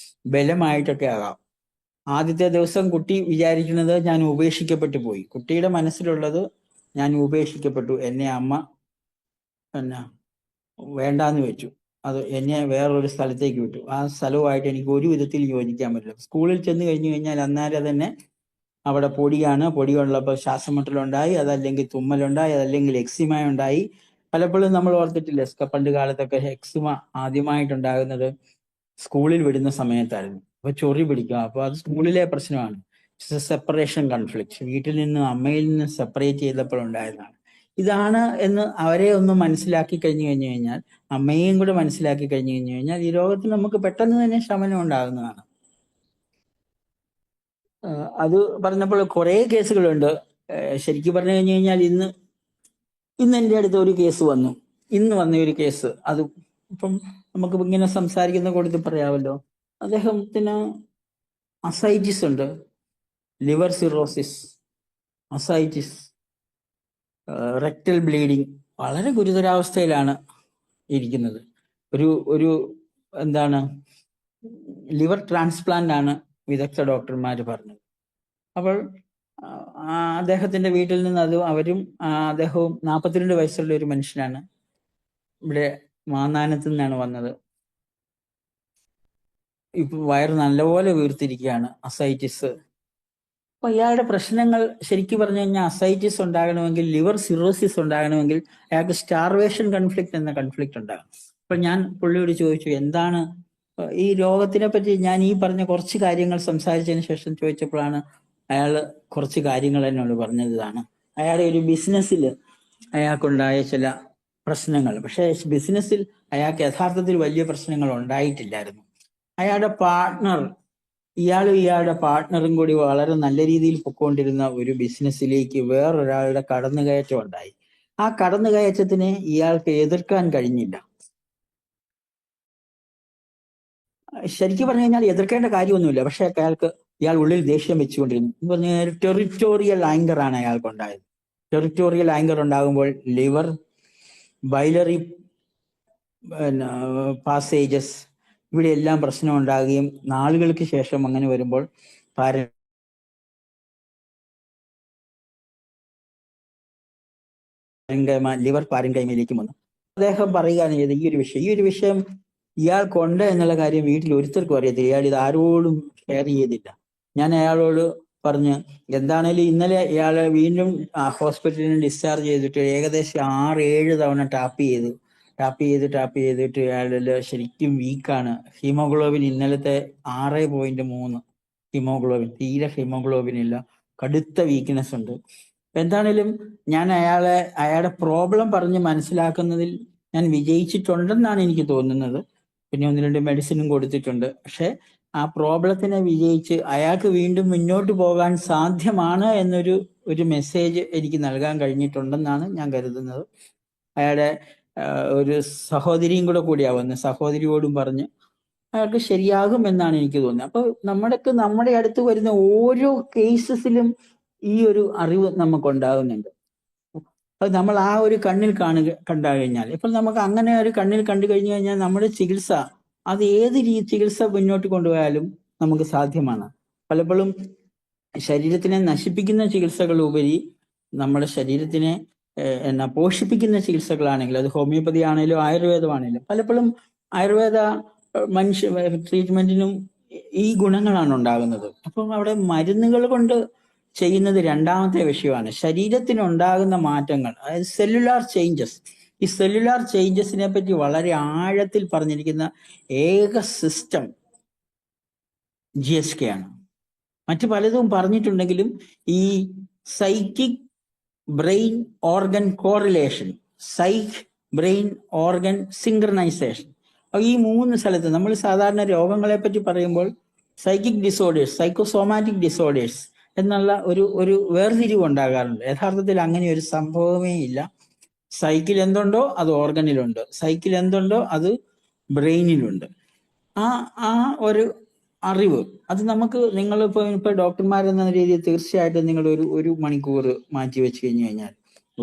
ബലമായിട്ടൊക്കെ ആകാം. ആദ്യത്തെ ദിവസം കുട്ടി വിചാരിക്കുന്നത് ഞാൻ ഉപേക്ഷിക്കപ്പെട്ടു പോയി. കുട്ടിയുടെ മനസ്സിലുള്ളത് ഞാൻ ഉപേക്ഷിക്കപ്പെട്ടു, എന്നെ അമ്മ പിന്നെ വേണ്ടാന്ന് വെച്ചു, അത് എന്നെ വേറൊരു സ്ഥലത്തേക്ക് വിട്ടു, ആ സ്ഥലവുമായിട്ട് എനിക്ക് ഒരു വിധത്തിൽ യോജിക്കാൻ പറ്റില്ല. സ്കൂളിൽ ചെന്ന് കഴിഞ്ഞു കഴിഞ്ഞാൽ അന്നേരം തന്നെ അവിടെ പൊടിയാണ്, പൊടിയുള്ളപ്പോൾ ശ്വാസമുട്ടലുണ്ടായി, അതല്ലെങ്കിൽ തുമ്മലുണ്ടായി, അതല്ലെങ്കിൽ എക്സിമ ഉണ്ടായി. പലപ്പോഴും നമ്മൾ ഓർത്തിട്ടില്ലേ, പണ്ട് കാലത്തൊക്കെ എക്സിമ ആദ്യമായിട്ടുണ്ടാകുന്നത് സ്കൂളിൽ വിടുന്ന സമയത്തായിരുന്നു. അപ്പൊ ചൊറി പിടിക്കുക, അപ്പൊ അത് സ്കൂളിലെ പ്രശ്നമാണ്. സെപ്പറേഷൻ കൺഫ്ലിക്റ്റ്, വീട്ടിൽ നിന്ന് അമ്മയിൽ നിന്ന് സെപ്പറേറ്റ് ചെയ്തപ്പോൾ ഉണ്ടായതാണ്. ഇതാണ് എന്ന് അവരെ ഒന്ന് മനസ്സിലാക്കി കഴിഞ്ഞു കഴിഞ്ഞാൽ, അമ്മയെയും കൂടെ മനസ്സിലാക്കി കഴിഞ്ഞു കഴിഞ്ഞാൽ ഈ രോഗത്തിന് നമുക്ക് പെട്ടെന്ന് തന്നെ ശമനം ഉണ്ടാകുന്നതാണ്. അത് പറഞ്ഞപ്പോൾ കുറെ കേസുകളുണ്ട്. ശരിക്കും പറഞ്ഞു കഴിഞ്ഞു കഴിഞ്ഞാൽ ഇന്ന് എൻ്റെ അടുത്ത് ഒരു കേസ് വന്നു, ഇന്ന് വന്ന ഒരു കേസ്. അത് ഇപ്പം നമുക്ക് ഇങ്ങനെ സംസാരിക്കുന്ന കൂട്ടത്തിൽ പറയാമല്ലോ. അദ്ദേഹത്തിന് അസൈറ്റിസ് ഉണ്ട്, liver cirrhosis, ascites, rectal bleeding, വളരെ ഗുരുതരാവസ്ഥയിലാണ് ഇരിക്കുന്നത്. ഒരു എന്താണ്, ലിവർ ട്രാൻസ്പ്ലാന്റ് ആണ് വിദഗ്ധ ഡോക്ടർമാർ പറഞ്ഞത്. അപ്പോൾ അദ്ദേഹത്തിന്റെ വീട്ടിൽ നിന്ന് അദ്ദേഹവും 42 വയസ്സുള്ള ഒരു മനുഷ്യനാണ്. ഇവിടെ മാന്നാനത്ത് നിന്നാണ് വന്നത്. ഇപ്പൊ വയറ് നല്ലപോലെ വീർത്തിരിക്കുകയാണ്, അസൈറ്റിസ്. അപ്പൊ ഇയാളുടെ പ്രശ്നങ്ങൾ ശരിക്കും പറഞ്ഞു കഴിഞ്ഞാൽ, അസൈറ്റിസ് ഉണ്ടാകണമെങ്കിൽ, ലിവർ സിറോസിസ് ഉണ്ടാകണമെങ്കിൽ അയാൾക്ക് സ്റ്റാർവേഷൻ കൺഫ്ലിക്റ്റ് എന്ന കൺഫ്ലിക്റ്റ് ഉണ്ടാകണം. അപ്പൊ ഞാൻ പുള്ളിയോട് ചോദിച്ചു, എന്താണ് ഈ രോഗത്തിനെ പറ്റി ഞാൻ ഈ പറഞ്ഞ കുറച്ച് കാര്യങ്ങൾ സംസാരിച്ചതിന് ശേഷം ചോദിച്ചപ്പോഴാണ് അയാൾ കുറച്ച് കാര്യങ്ങൾ എന്നോട് പറഞ്ഞത്. ഇതാണ് അയാളുടെ ഒരു ബിസിനസ്സിൽ അയാൾക്കുണ്ടായ ചില പ്രശ്നങ്ങൾ. പക്ഷെ ബിസിനസ്സിൽ അയാൾക്ക് യഥാർത്ഥത്തിൽ വലിയ പ്രശ്നങ്ങൾ ഉണ്ടായിട്ടില്ലായിരുന്നു. അയാളുടെ പാർട്ട്ണർ, ഇയാളുടെ പാർട്ട്ണറും കൂടി വളരെ നല്ല രീതിയിൽ പൊക്കോണ്ടിരുന്ന ഒരു ബിസിനസ്സിലേക്ക് വേറൊരാളുടെ കടന്നുകയറ്റം ഉണ്ടായി. ആ കടന്നുകയറ്റത്തിനെ ഇയാൾക്ക് എതിർക്കാൻ കഴിഞ്ഞില്ല. ശരിക്കും പറഞ്ഞു കഴിഞ്ഞാൽ എതിർക്കേണ്ട കാര്യമൊന്നുമില്ല, പക്ഷെ ഇയാൾ ഉള്ളിൽ ദേഷ്യം വെച്ചുകൊണ്ടിരുന്നു. എന്ന് പറഞ്ഞാൽ ടെറിറ്റോറിയൽ ആങ്കർ ആണ് അയാൾക്കുണ്ടായത്. ടെറിറ്റോറിയൽ ആങ്കർ ഉണ്ടാകുമ്പോൾ ലിവർ, ബൈലറി പാസേജസ്, ഇവിടെ എല്ലാം പ്രശ്നം ഉണ്ടാകുകയും നാളുകൾക്ക് ശേഷം അങ്ങനെ വരുമ്പോൾ ലിവർ പാരൻകൈമയിലേക്ക് വന്നു. അദ്ദേഹം പറയുകയാണ് ചെയ്തത് ഈ ഒരു വിഷയം ഇയാൾക്കുണ്ട് എന്നുള്ള കാര്യം വീട്ടിൽ ഒരുത്തർക്കും അറിയത്തില്ല. ഇയാൾ ഇത് ആരോടും ഷെയർ ചെയ്തില്ല. ഞാൻ അയാളോട് പറഞ്ഞ് എന്താണേലും ഇന്നലെ ഇയാളെ വീണ്ടും ഹോസ്പിറ്റലിൽ നിന്ന് ഡിസ്ചാർജ് ചെയ്തിട്ട് ഏകദേശം 6-7 തവണ ടാപ്പ് ചെയ്തിട്ട് ഇയാളിൽ ശരിക്കും വീക്കാണ്. ഹീമോഗ്ലോബിൻ ഇന്നലത്തെ 6.3 ഹീമോഗ്ലോബിൻ, തീരെ ഹീമോഗ്ലോബിൻ ഇല്ല, കടുത്ത വീക്ക്നെസ് ഉണ്ട്. എന്താണേലും ഞാൻ അയാളുടെ പ്രോബ്ലം പറഞ്ഞ് മനസ്സിലാക്കുന്നതിൽ ഞാൻ വിജയിച്ചിട്ടുണ്ടെന്നാണ് എനിക്ക് തോന്നുന്നത്. പിന്നെ 1-2 മെഡിസിനും കൊടുത്തിട്ടുണ്ട്. പക്ഷെ ആ പ്രോബ്ലത്തിനെ വിജയിച്ച് അയാൾക്ക് വീണ്ടും മുന്നോട്ട് പോകാൻ സാധ്യമാണ് എന്നൊരു മെസ്സേജ് എനിക്ക് നൽകാൻ കഴിഞ്ഞിട്ടുണ്ടെന്നാണ് ഞാൻ കരുതുന്നത്. അയാളുടെ ഒരു സഹോദരിയും കൂടിയാവുന്ന സഹോദരിയോടും പറഞ്ഞ് അയാൾക്ക് ശരിയാകും എന്നാണ് എനിക്ക് തോന്നുന്നത്. അപ്പൊ നമ്മുടെ അടുത്ത് വരുന്ന ഓരോ കേസസിലും ഈ ഒരു അറിവ് നമുക്കുണ്ടാകുന്നുണ്ട്. അത് നമ്മൾ ആ ഒരു കണ്ണിൽ കണ്ടു കഴിഞ്ഞാൽ, ഇപ്പൊ നമുക്ക് അങ്ങനെ ഒരു കണ്ണിൽ കണ്ടു കഴിഞ്ഞു കഴിഞ്ഞാൽ നമ്മുടെ ചികിത്സ, അത് ഏത് ചികിത്സ മുന്നോട്ട് കൊണ്ടുപോയാലും നമുക്ക് സാധ്യമാണ്. പലപ്പോഴും ശരീരത്തിനെ നശിപ്പിക്കുന്ന ചികിത്സകൾ ഉപരി നമ്മുടെ ശരീരത്തിനെ പോഷിപ്പിക്കുന്ന ചികിത്സകളാണെങ്കിൽ, അത് ഹോമിയോപ്പതി ആണെങ്കിലും ആയുർവേദമാണെങ്കിലും, പലപ്പോഴും ആയുർവേദ മനുഷ്യ ട്രീറ്റ്മെന്റിനും ഈ ഗുണങ്ങളാണ് ഉണ്ടാകുന്നത്. അപ്പം അവിടെ മരുന്നുകൾ കൊണ്ട് ചെയ്യുന്നത് രണ്ടാമത്തെ വിഷയമാണ്. ശരീരത്തിനുണ്ടാകുന്ന മാറ്റങ്ങൾ, അതായത് സെല്ലുലാർ ചേഞ്ചസ്. ഈ സെല്ലുലാർ ചേഞ്ചസിനെ പറ്റി വളരെ ആഴത്തിൽ പറഞ്ഞിരിക്കുന്ന ഏക സിസ്റ്റം GSK ആണ്. മറ്റു പലതും പറഞ്ഞിട്ടുണ്ടെങ്കിലും ഈ psychic brain organ correlation, brain organ synchronisation, ഈ 3 സ്ഥലത്ത് നമ്മൾ സാധാരണ രോഗങ്ങളെ പറ്റി പറയുമ്പോൾ സൈക്കിക് ഡിസോർഡേഴ്സ്, സൈക്കോസോമാറ്റിക് ഡിസോർഡേഴ്സ് എന്നുള്ള ഒരു വേർതിരിവ് ഉണ്ടാകാറുണ്ട്. യഥാർത്ഥത്തിൽ അങ്ങനെ ഒരു സംഭവമേ ഇല്ല. സൈക്കിൾ എന്തുണ്ടോ അത് ഓർഗനിലുണ്ട്, സൈക്കിൾ എന്തുണ്ടോ അത് ബ്രെയിനിലുണ്ട്. ആ ഒരു അറിവ് അത് നിങ്ങളിപ്പോ ഡോക്ടർമാരെന്ന രീതിയിൽ തീർച്ചയായിട്ടും നിങ്ങൾ ഒരു മണിക്കൂർ മാറ്റി വെച്ച് കഴിഞ്ഞാൽ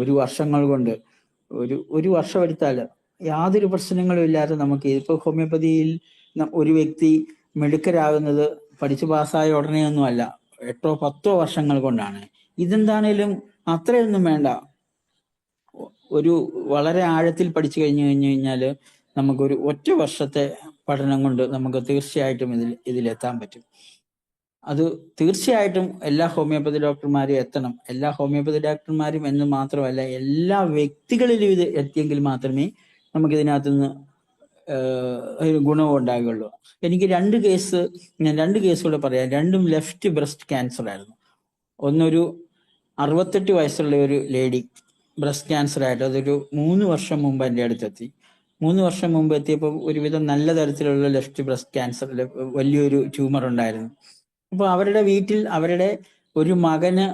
1 വർഷങ്ങൾ കൊണ്ട് ഒരു വർഷം എടുത്താൽ യാതൊരു പ്രശ്നങ്ങളും ഇല്ലാതെ നമുക്ക് ഇപ്പൊ ഹോമിയോപ്പതിയിൽ ഒരു വ്യക്തി മിടുക്കരാകുന്നത് പഠിച്ചു പാസ്സായ ഉടനെയൊന്നും അല്ല, 8-10 വർഷങ്ങൾ കൊണ്ടാണ്. ഇതെന്താണേലും അത്രയൊന്നും വേണ്ട. വളരെ ആഴത്തിൽ പഠിച്ചു കഴിഞ്ഞാൽ നമുക്കൊരു 1 വർഷത്തെ പഠനം കൊണ്ട് നമുക്ക് തീർച്ചയായിട്ടും ഇതിലെത്താൻ പറ്റും. അത് തീർച്ചയായിട്ടും എല്ലാ ഹോമിയോപ്പതി ഡോക്ടർമാരും എത്തണം. എല്ലാ ഹോമിയോപ്പതി ഡോക്ടർമാരും എന്ന് മാത്രമല്ല, എല്ലാ വ്യക്തികളിലും ഇത് എത്തിയെങ്കിൽ മാത്രമേ നമുക്ക് ഇതിനകത്തുനിന്ന് ഒരു ഗുണവും ഉണ്ടാകുള്ളൂ. എനിക്ക് 2 കേസ് കൂടെ പറയാം. രണ്ടും ലെഫ്റ്റ് ബ്രസ്റ്റ് ക്യാൻസർ ആയിരുന്നു. ഒന്നൊരു 68 വയസ്സുള്ള ഒരു ലേഡി ബ്രസ്റ്റ് ക്യാൻസർ ആയിട്ട് അതൊരു 3 വർഷം മുമ്പ് എൻ്റെ അടുത്തെത്തി. 3 വർഷം മുമ്പ് എത്തിയപ്പോൾ ഒരുവിധം നല്ല തരത്തിലുള്ള ലെഫ്റ്റ് ബ്രസ്റ്റ് ക്യാൻസർ, വലിയൊരു ട്യൂമർ ഉണ്ടായിരുന്നു. അപ്പോൾ അവരുടെ വീട്ടിൽ അവരുടെ ഒരു മകന്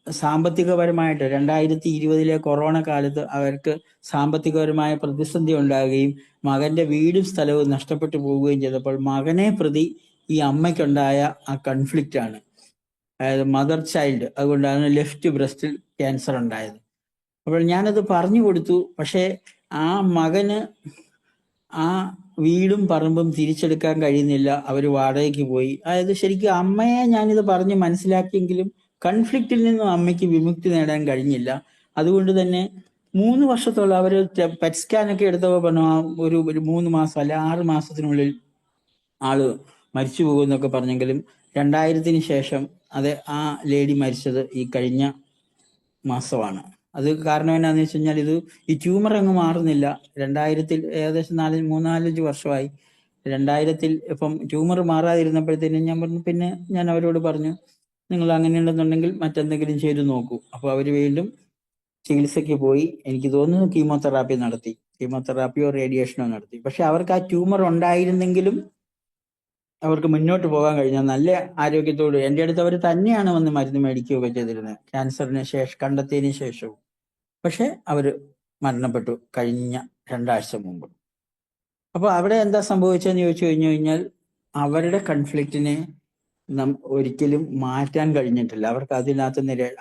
സാമ്പത്തികപരമായിട്ട് 2020 കൊറോണ കാലത്ത് അവർക്ക് സാമ്പത്തികപരമായ പ്രതിസന്ധി ഉണ്ടാകുകയും മകന്റെ വീടും സ്ഥലവും നഷ്ടപ്പെട്ടു പോവുകയും ചെയ്തപ്പോൾ മകനെ പ്രതി ഈ അമ്മയ്ക്കുണ്ടായ ആ കൺഫ്ലിക്റ്റ് ആണ്, അതായത് മദർ ചൈൽഡ്, അതുകൊണ്ടാണ് ലെഫ്റ്റ് ബ്രസ്റ്റിൽ ക്യാൻസർ ഉണ്ടായത്. അപ്പോൾ ഞാനത് പറഞ്ഞു കൊടുത്തു. പക്ഷേ ആ മകന് ആ വീടും പറമ്പും തിരിച്ചെടുക്കാൻ കഴിയുന്നില്ല, അവർ വാടകയ്ക്ക് പോയി. അതായത് ശരിക്കും അമ്മയെ ഞാനിത് പറഞ്ഞ് മനസ്സിലാക്കിയെങ്കിലും കൺഫ്ലിക്റ്റിൽ നിന്നും അമ്മയ്ക്ക് വിമുക്തി നേടാൻ കഴിഞ്ഞില്ല. അതുകൊണ്ട് തന്നെ 3 വർഷത്തോളം അവർ പെറ്റ് സ്കാനൊക്കെ എടുത്തപ്പോൾ പറഞ്ഞു ഒരു 3 മാസം അല്ല 6 മാസത്തിനുള്ളിൽ ആള് മരിച്ചു പോകുമെന്നൊക്കെ പറഞ്ഞെങ്കിലും 2000-ന് ശേഷം ആ ലേഡി മരിച്ചത് ഈ കഴിഞ്ഞ മാസമാണ്. അത് കാരണം എന്നാന്ന് വെച്ച് കഴിഞ്ഞാൽ ഈ ട്യൂമർ അങ്ങ് മാറുന്നില്ല. 2000-ൽ ഏകദേശം 3-4 വർഷമായി. 2000-ൽ ഇപ്പം ട്യൂമർ മാറാതിരുന്നപ്പോഴത്തേനും ഞാൻ പറഞ്ഞു, പിന്നെ ഞാൻ അവരോട് പറഞ്ഞു, നിങ്ങൾ അങ്ങനെയുണ്ടെന്നുണ്ടെങ്കിൽ മറ്റെന്തെങ്കിലും ചെയ്തു നോക്കൂ. അപ്പോൾ അവർ വീണ്ടും ചികിത്സയ്ക്ക് പോയി. എനിക്ക് തോന്നുന്നു കീമോതെറാപ്പിയോ റേഡിയേഷനോ നടത്തി. പക്ഷെ അവർക്ക് ആ ട്യൂമർ ഉണ്ടായിരുന്നെങ്കിലും അവർക്ക് മുന്നോട്ട് പോകാൻ കഴിഞ്ഞാൽ നല്ല ആരോഗ്യത്തോട് എൻ്റെ അടുത്ത് അവർ തന്നെയാണ് വന്ന് മരുന്ന് മേടിക്കുകയൊക്കെ ചെയ്തിരുന്നത് ക്യാൻസറിന് കണ്ടെത്തിയതിന് ശേഷവും. പക്ഷെ അവര് മരണപ്പെട്ടു കഴിഞ്ഞ 2 ആഴ്ച മുമ്പ്. അപ്പൊ അവിടെ എന്താ സംഭവിച്ചതെന്ന് ചോദിച്ചു കഴിഞ്ഞാൽ അവരുടെ കൺഫ്ലിക്റ്റിനെ ഒരിക്കലും മാറ്റാൻ കഴിഞ്ഞിട്ടില്ല.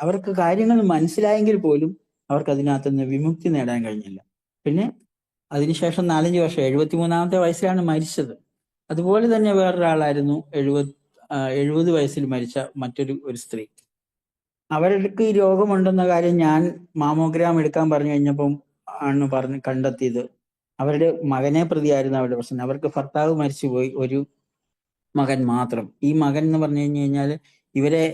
അവർക്ക് കാര്യങ്ങൾ മനസ്സിലായെങ്കിൽ പോലും അവർക്ക് അതിനകത്തുനിന്ന് വിമുക്തി നേടാൻ കഴിഞ്ഞില്ല. പിന്നെ അതിനുശേഷം 4-5 വർഷം, 73-ാമത്തെ വയസ്സിലാണ് മരിച്ചത്. അതുപോലെ തന്നെ വേറൊരാളായിരുന്നു 70 വയസ്സിൽ മരിച്ച ഒരു സ്ത്രീ. അവർക്ക് ഈ രോഗമുണ്ടെന്ന കാര്യം ഞാൻ മാമോഗ്രാം എടുക്കാൻ പറഞ്ഞു കഴിഞ്ഞപ്പം കണ്ടെത്തിയത് അവരുടെ മകനെ പ്രതിയായിരുന്നു അവരുടെ പ്രശ്നം. അവർക്ക് ഭർത്താവ് മരിച്ചുപോയി, ഒരു മകൻ മാത്രം. ഈ മകൻ എന്ന് പറഞ്ഞു കഴിഞ്ഞാൽ ഇവരെ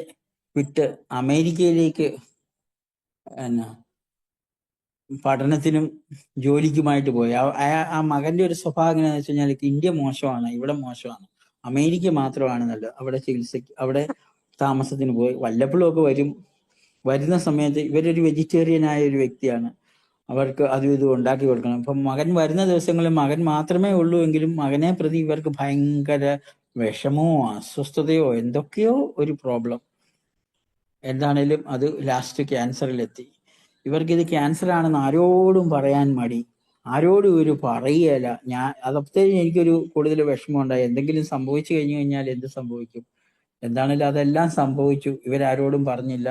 വിട്ട് അമേരിക്കയിലേക്ക് എന്നാ പഠനത്തിനും ജോലിക്കുമായിട്ട് പോയി. ആ മകന്റെ ഒരു സ്വഭാവം എങ്ങനെയാന്ന് വെച്ച് കഴിഞ്ഞാൽ ഇന്ത്യ മോശമാണ്, ഇവിടെ മോശമാണ്, അമേരിക്ക മാത്രമാണ് നല്ലത്. അവിടെ ചികിത്സയ്ക്ക്, അവിടെ താമസത്തിന് പോയി. വല്ലപ്പോഴും ഒക്കെ വരും. വരുന്ന സമയത്ത് ഇവരൊരു വെജിറ്റേറിയൻ ആയ ഒരു വ്യക്തിയാണ്. അവർക്ക് അതും ഇതും ഉണ്ടാക്കി കൊടുക്കണം. അപ്പം മകൻ വരുന്ന ദിവസങ്ങളിൽ മകൻ മാത്രമേ ഉള്ളൂ എങ്കിലും മകനെ പ്രതി ഇവർക്ക് ഭയങ്കര വിഷമമോ അസ്വസ്ഥതയോ എന്തൊക്കെയോ ഒരു പ്രോബ്ലം. എന്താണേലും അത് ലാസ്റ്റ് ക്യാൻസറിലെത്തി. ഇവർക്കിത് ക്യാൻസർ ആണെന്ന് ആരോടും പറയാൻ മടി, ആരോടും ഇവര് പറയുകയില്ല. അതപ്പോഴത്തേക്കും എനിക്കൊരു കൂടുതൽ വിഷമം ഉണ്ടായി. എന്തെങ്കിലും സംഭവിച്ചു കഴിഞ്ഞു കഴിഞ്ഞാൽ എന്ത് സംഭവിക്കും. എന്താണേലും അതെല്ലാം സംഭവിച്ചു. ഇവരാരോടും പറഞ്ഞില്ല.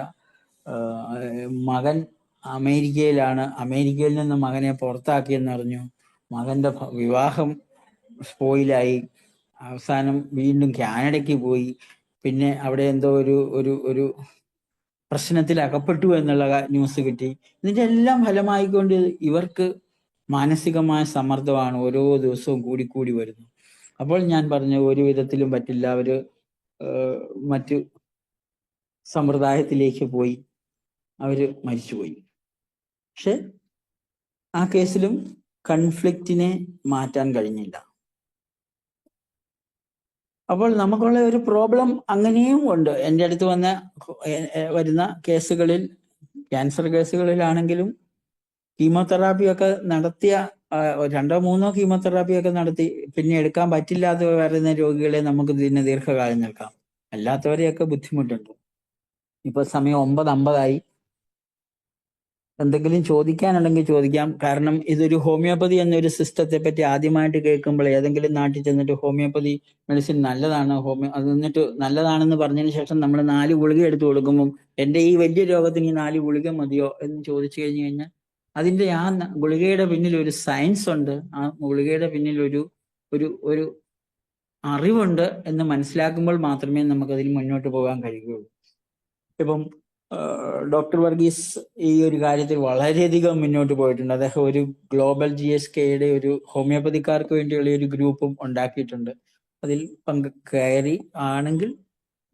മകൻ അമേരിക്കയിലാണ്. അമേരിക്കയിൽ നിന്ന് മകനെ പുറത്താക്കിയെന്നറിഞ്ഞു. മകന്റെ വിവാഹം സ്പോയിലായി. അവസാനം വീണ്ടും കാനഡയ്ക്ക് പോയി. പിന്നെ അവിടെ എന്തോ ഒരു പ്രശ്നത്തിൽ അകപ്പെട്ടു എന്നുള്ള ന്യൂസ് കിട്ടി. ഇതിന്റെ എല്ലാം ഫലമായിക്കൊണ്ട് ഇവർക്ക് മാനസികമായ സമ്മർദ്ദമാണ് ഓരോ ദിവസവും കൂടിക്കൂടി വരുന്നു. അപ്പോൾ ഞാൻ പറഞ്ഞു ഒരു വിധത്തിലും പറ്റില്ല, അവര് മറ്റു സമ്പ്രദായത്തിലേക്ക് പോയി, അവര് മരിച്ചുപോയി. പക്ഷെ ആ കേസിലും കൺഫ്ലിക്റ്റിനെ മാറ്റാൻ കഴിഞ്ഞില്ല. അപ്പോൾ നമുക്കുള്ള ഒരു പ്രോബ്ലം അങ്ങനെയും ഉണ്ട്. എൻ്റെ അടുത്ത് വരുന്ന കേസുകളിൽ, ക്യാൻസർ കേസുകളിലാണെങ്കിലും കീമോതെറാപ്പിയൊക്കെ നടത്തിയ 2-3 കീമോതെറാപ്പിയൊക്കെ നടത്തി പിന്നെ എടുക്കാൻ പറ്റില്ലാതെ വരുന്ന രോഗികളെ നമുക്ക് ഇതിന് ദീർഘകാലം നിൽക്കാം. അല്ലാത്തവരെയൊക്കെ ബുദ്ധിമുട്ടുണ്ട്. ഇപ്പൊ സമയം 9:50 എന്തെങ്കിലും ചോദിക്കാനുണ്ടെങ്കിൽ ചോദിക്കാം. കാരണം ഇതൊരു ഹോമിയോപ്പതി എന്നൊരു സിസ്റ്റത്തെ പറ്റി ആദ്യമായിട്ട് കേൾക്കുമ്പോൾ ഏതെങ്കിലും നാട്ടിൽ ചെന്നിട്ട് ഹോമിയോപ്പതി മെഡിസിൻ നല്ലതാണ്, അത് എന്നിട്ട് നല്ലതാണെന്ന് പറഞ്ഞതിന് ശേഷം നമ്മൾ 4 ഗുളിക എടുത്തു കൊടുക്കുമ്പം എൻ്റെ ഈ വലിയ രോഗത്തിന് ഈ 4 ഗുളിക മതിയോ എന്ന് ചോദിച്ചു കഴിഞ്ഞു കഴിഞ്ഞാൽ അതിന്റെ ആ ഗുളികയുടെ പിന്നിൽ ഒരു സയൻസ് ഉണ്ട്. ആ ഗുളികയുടെ പിന്നിൽ ഒരു അറിവുണ്ട് എന്ന് മനസ്സിലാക്കുമ്പോൾ മാത്രമേ നമുക്കതിൽ മുന്നോട്ട് പോകാൻ കഴിയുകയുള്ളൂ. ഇപ്പം ഡോക്ടർ വർഗീസ് ഈ ഒരു കാര്യത്തിൽ വളരെയധികം മുന്നോട്ട് പോയിട്ടുണ്ട്. അദ്ദേഹം ഒരു ഗ്ലോബൽ GSKയുടെ ഒരു ഹോമിയോപ്പതിക്കാർക്ക് വേണ്ടിയുള്ള ഒരു ഗ്രൂപ്പും ഉണ്ടാക്കിയിട്ടുണ്ട്. അതിൽ കയറി ആണെങ്കിൽ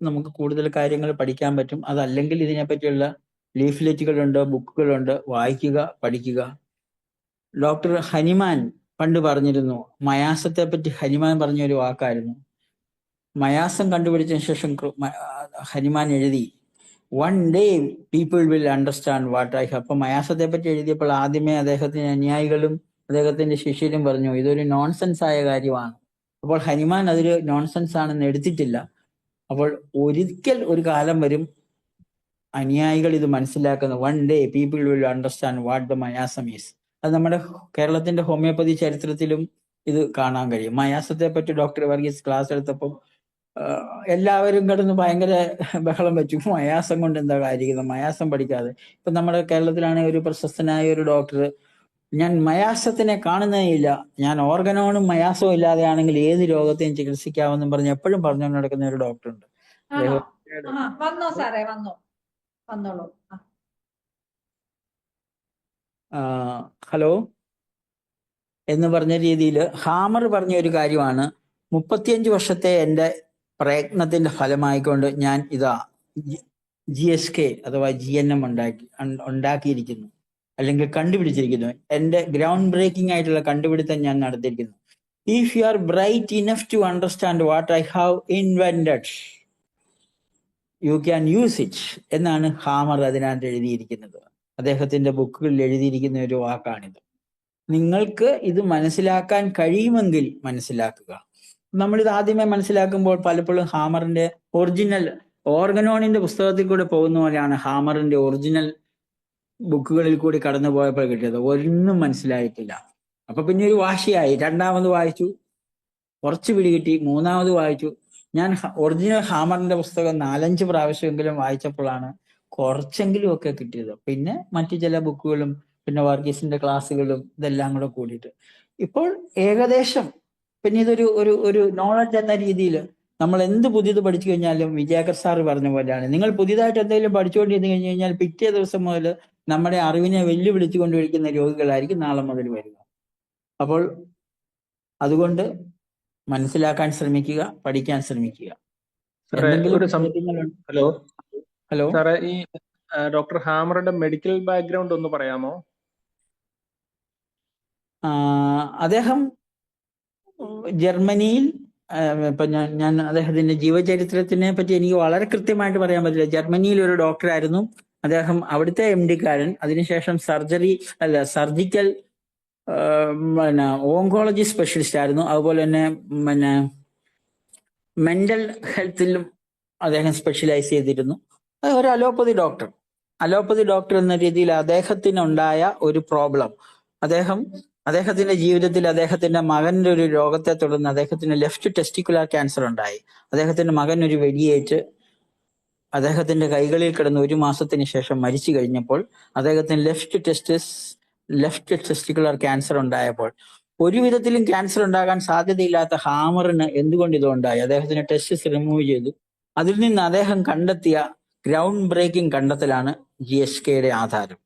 നമുക്ക് കൂടുതൽ കാര്യങ്ങൾ പഠിക്കാൻ പറ്റും. അതല്ലെങ്കിൽ ഇതിനെപ്പറ്റിയുള്ള ലീഫ്ലെറ്റുകളുണ്ട്, ബുക്കുകളുണ്ട്, വായിക്കുക, പഠിക്കുക. ഡോക്ടർ ഹനുമാൻ പണ്ട് പറഞ്ഞിരുന്നു, മയാസത്തെ പറ്റി ഹനുമാൻ പറഞ്ഞ ഒരു വാക്കായിരുന്നു. മയാസം കണ്ടുപിടിച്ചതിന് ശേഷം ഹനുമാൻ എഴുതി, one day people will understand what I have. അപ്പൊ മയാസത്തെ പറ്റി എഴുതിയപ്പോൾ ആദ്യമേ അദ്ദേഹത്തിന്റെ അനുയായികളും അദ്ദേഹത്തിന്റെ ശിഷ്യരും പറഞ്ഞു ഇതൊരു നോൺസെൻസ് ആയ കാര്യമാണ്. അപ്പോൾ ഹനുമാൻ അതൊരു നോൺസെൻസ് ആണെന്ന് എടുത്തിട്ടില്ല. അപ്പോൾ ഒരിക്കൽ ഒരു കാലം വരും അനുയായികൾ ഇത് മനസ്സിലാക്കുന്ന, one day people will understand what the miasm is. അത് നമ്മുടെ കേരളത്തിന്റെ ഹോമിയോപ്പതി ചരിത്രത്തിലും ഇത് കാണാൻ കഴിയും. മയാസത്തെ പറ്റി ഡോക്ടർ വർഗീസ് ക്ലാസ് എടുത്തപ്പം എല്ലാവരും കിടന്ന് ഭയങ്കര ബഹളം വെച്ചു. മയാസം കൊണ്ട് എന്താ കാര്യം, മയാസം പഠിക്കാതെ. ഇപ്പൊ നമ്മുടെ കേരളത്തിലാണെങ്കിൽ ഒരു പ്രശസ്തനായ ഒരു ഡോക്ടർ, ഞാൻ മയാസത്തിനെ കാണുന്നേയില്ല, ഞാൻ ഓർഗനോണും മയാസവും ഇല്ലാതെയാണെങ്കിൽ ഏത് രോഗത്തെയും ചികിത്സിക്കാമെന്നും പറഞ്ഞ് എപ്പോഴും പറഞ്ഞു നടക്കുന്ന ഒരു ഡോക്ടറുണ്ട്. വന്നോ സാറേ, വന്നോളൂ. ഹലോ എന്ന് പറഞ്ഞ രീതിയിൽ ഹാമർ പറഞ്ഞ ഒരു കാര്യമാണ്, 35 വർഷത്തെ എൻ്റെ പ്രയത്നത്തിന്റെ ഫലമായിക്കൊണ്ട് ഞാൻ ഇതാ GSK അഥവാ GNM ഉണ്ടാക്കിയിരിക്കുന്നു, അല്ലെങ്കിൽ കണ്ടുപിടിച്ചിരിക്കുന്നു. എൻ്റെ ഗ്രൗണ്ട് ബ്രേക്കിംഗ് ആയിട്ടുള്ള കണ്ടുപിടുത്തം ഞാൻ നടത്തിയിരിക്കുന്നു. If you are bright enough to understand what I have invented you can use it എന്നാണ് ഹാമർ അതിനകത്ത് എഴുതിയിരിക്കുന്നത്. അദ്ദേഹത്തിന്റെ ബുക്കുകളിൽ എഴുതിയിരിക്കുന്ന ഒരു വാക്കാണിത്. നിങ്ങൾക്ക് ഇത് മനസ്സിലാക്കാൻ കഴിയുമെങ്കിൽ മനസ്സിലാക്കുക. നമ്മളിത് ആദ്യമേ മനസ്സിലാക്കുമ്പോൾ പലപ്പോഴും ഹാമറിന്റെ ഒറിജിനൽ ഓർഗനോണിന്റെ പുസ്തകത്തിൽ കൂടെ പോകുന്ന പോലെയാണ് ഹാമറിന്റെ ഒറിജിനൽ ബുക്കുകളിൽ കൂടി കടന്നു പോയപ്പോൾ കിട്ടിയത്. ഒന്നും മനസ്സിലായിട്ടില്ല. അപ്പൊ പിന്നെ ഒരു വാശിയായി. 2ാമത് വായിച്ചു, കുറച്ച് പിടികിട്ടി. 3ാമത് വായിച്ചു. ഞാൻ ഒറിജിനൽ ഹാമറിന്റെ പുസ്തകം 4-5 പ്രാവശ്യമെങ്കിലും വായിച്ചപ്പോഴാണ് കുറച്ചെങ്കിലും ഒക്കെ കിട്ടിയത്. പിന്നെ മറ്റു ചില ബുക്കുകളും പിന്നെ വർഗീസിന്റെ ക്ലാസ്സുകളും ഇതെല്ലാം കൂടെ കൂടിയിട്ട് ഇപ്പോൾ ഏകദേശം പിന്നെ ഇതൊരു ഒരു ഒരു നോളജ് എന്ന രീതിയിൽ നമ്മൾ എന്ത് പുതിയത് പഠിച്ചു കഴിഞ്ഞാലും വിജയകർ സാറ് പറഞ്ഞ പോലെയാണ്, നിങ്ങൾ പുതിയതായിട്ട് എന്തെങ്കിലും പഠിച്ചുകൊണ്ടിരുന്നു കഴിഞ്ഞു കഴിഞ്ഞാൽ പിറ്റേ ദിവസം മുതൽ നമ്മുടെ അറിവിനെ വെല്ലുവിളിച്ചു കൊണ്ടിരിക്കുന്ന രോഗികളായിരിക്കും നാളെ മുതൽ വരിക. അപ്പോൾ അതുകൊണ്ട് മനസ്സിലാക്കാൻ ശ്രമിക്കുക, പഠിക്കാൻ ശ്രമിക്കുക. എന്തെങ്കിലും ഹലോ ഹലോ സാറേ, ഈ ഡോക്ടർ ഹാമറുടെ മെഡിക്കൽ ബാക്ക്ഗ്രൗണ്ട് ഒന്ന് പറയാമോ? അദ്ദേഹം ജർമ്മനിയിൽ, ഇപ്പൊ ഞാൻ അദ്ദേഹത്തിന്റെ ജീവചരിത്രത്തിനെ പറ്റി എനിക്ക് വളരെ കൃത്യമായിട്ട് പറയാൻ പറ്റില്ല. ജർമ്മനിയിൽ ഒരു ഡോക്ടറായിരുന്നു അദ്ദേഹം, അവിടുത്തെ MD-കാരൻ. അതിനുശേഷം സർജിക്കൽ പിന്നെ ഓങ്കോളജി സ്പെഷ്യലിസ്റ്റ് ആയിരുന്നു. അതുപോലെ തന്നെ പിന്നെ മെന്റൽ ഹെൽത്തിലും അദ്ദേഹം സ്പെഷ്യലൈസ് ചെയ്തിരുന്നു. ഒരു അലോപ്പതി ഡോക്ടർ എന്ന രീതിയിൽ അദ്ദേഹത്തിനുണ്ടായ ഒരു പ്രോബ്ലം, അദ്ദേഹത്തിന്റെ ജീവിതത്തിൽ അദ്ദേഹത്തിന്റെ മകന്റെ ഒരു രോഗത്തെ തുടർന്ന് അദ്ദേഹത്തിന് ലെഫ്റ്റ് ടെസ്റ്റിക്കുലർ ക്യാൻസർ ഉണ്ടായി. അദ്ദേഹത്തിന്റെ മകൻ ഒരു വെടിയേറ്റ് അദ്ദേഹത്തിന്റെ കൈകളിൽ കിടന്ന് 1 മാസത്തിന് ശേഷം മരിച്ചു കഴിഞ്ഞപ്പോൾ അദ്ദേഹത്തിന് ലെഫ്റ്റ് ടെസ്റ്റിക്കുലർ ക്യാൻസർ ഉണ്ടായപ്പോൾ, ഒരു വിധത്തിലും ക്യാൻസർ ഉണ്ടാകാൻ സാധ്യതയില്ലാത്ത ഹാമറിന് എന്തുകൊണ്ട് ഇതുണ്ടായി? അദ്ദേഹത്തിന് ടെസ്റ്റിസ് റിമൂവ് ചെയ്തു. അതിൽ നിന്ന് അദ്ദേഹം കണ്ടെത്തിയ ഗ്രൗണ്ട് ബ്രേക്കിംഗ് കണ്ടെത്തലാണ് GSKയുടെ ആധാരം.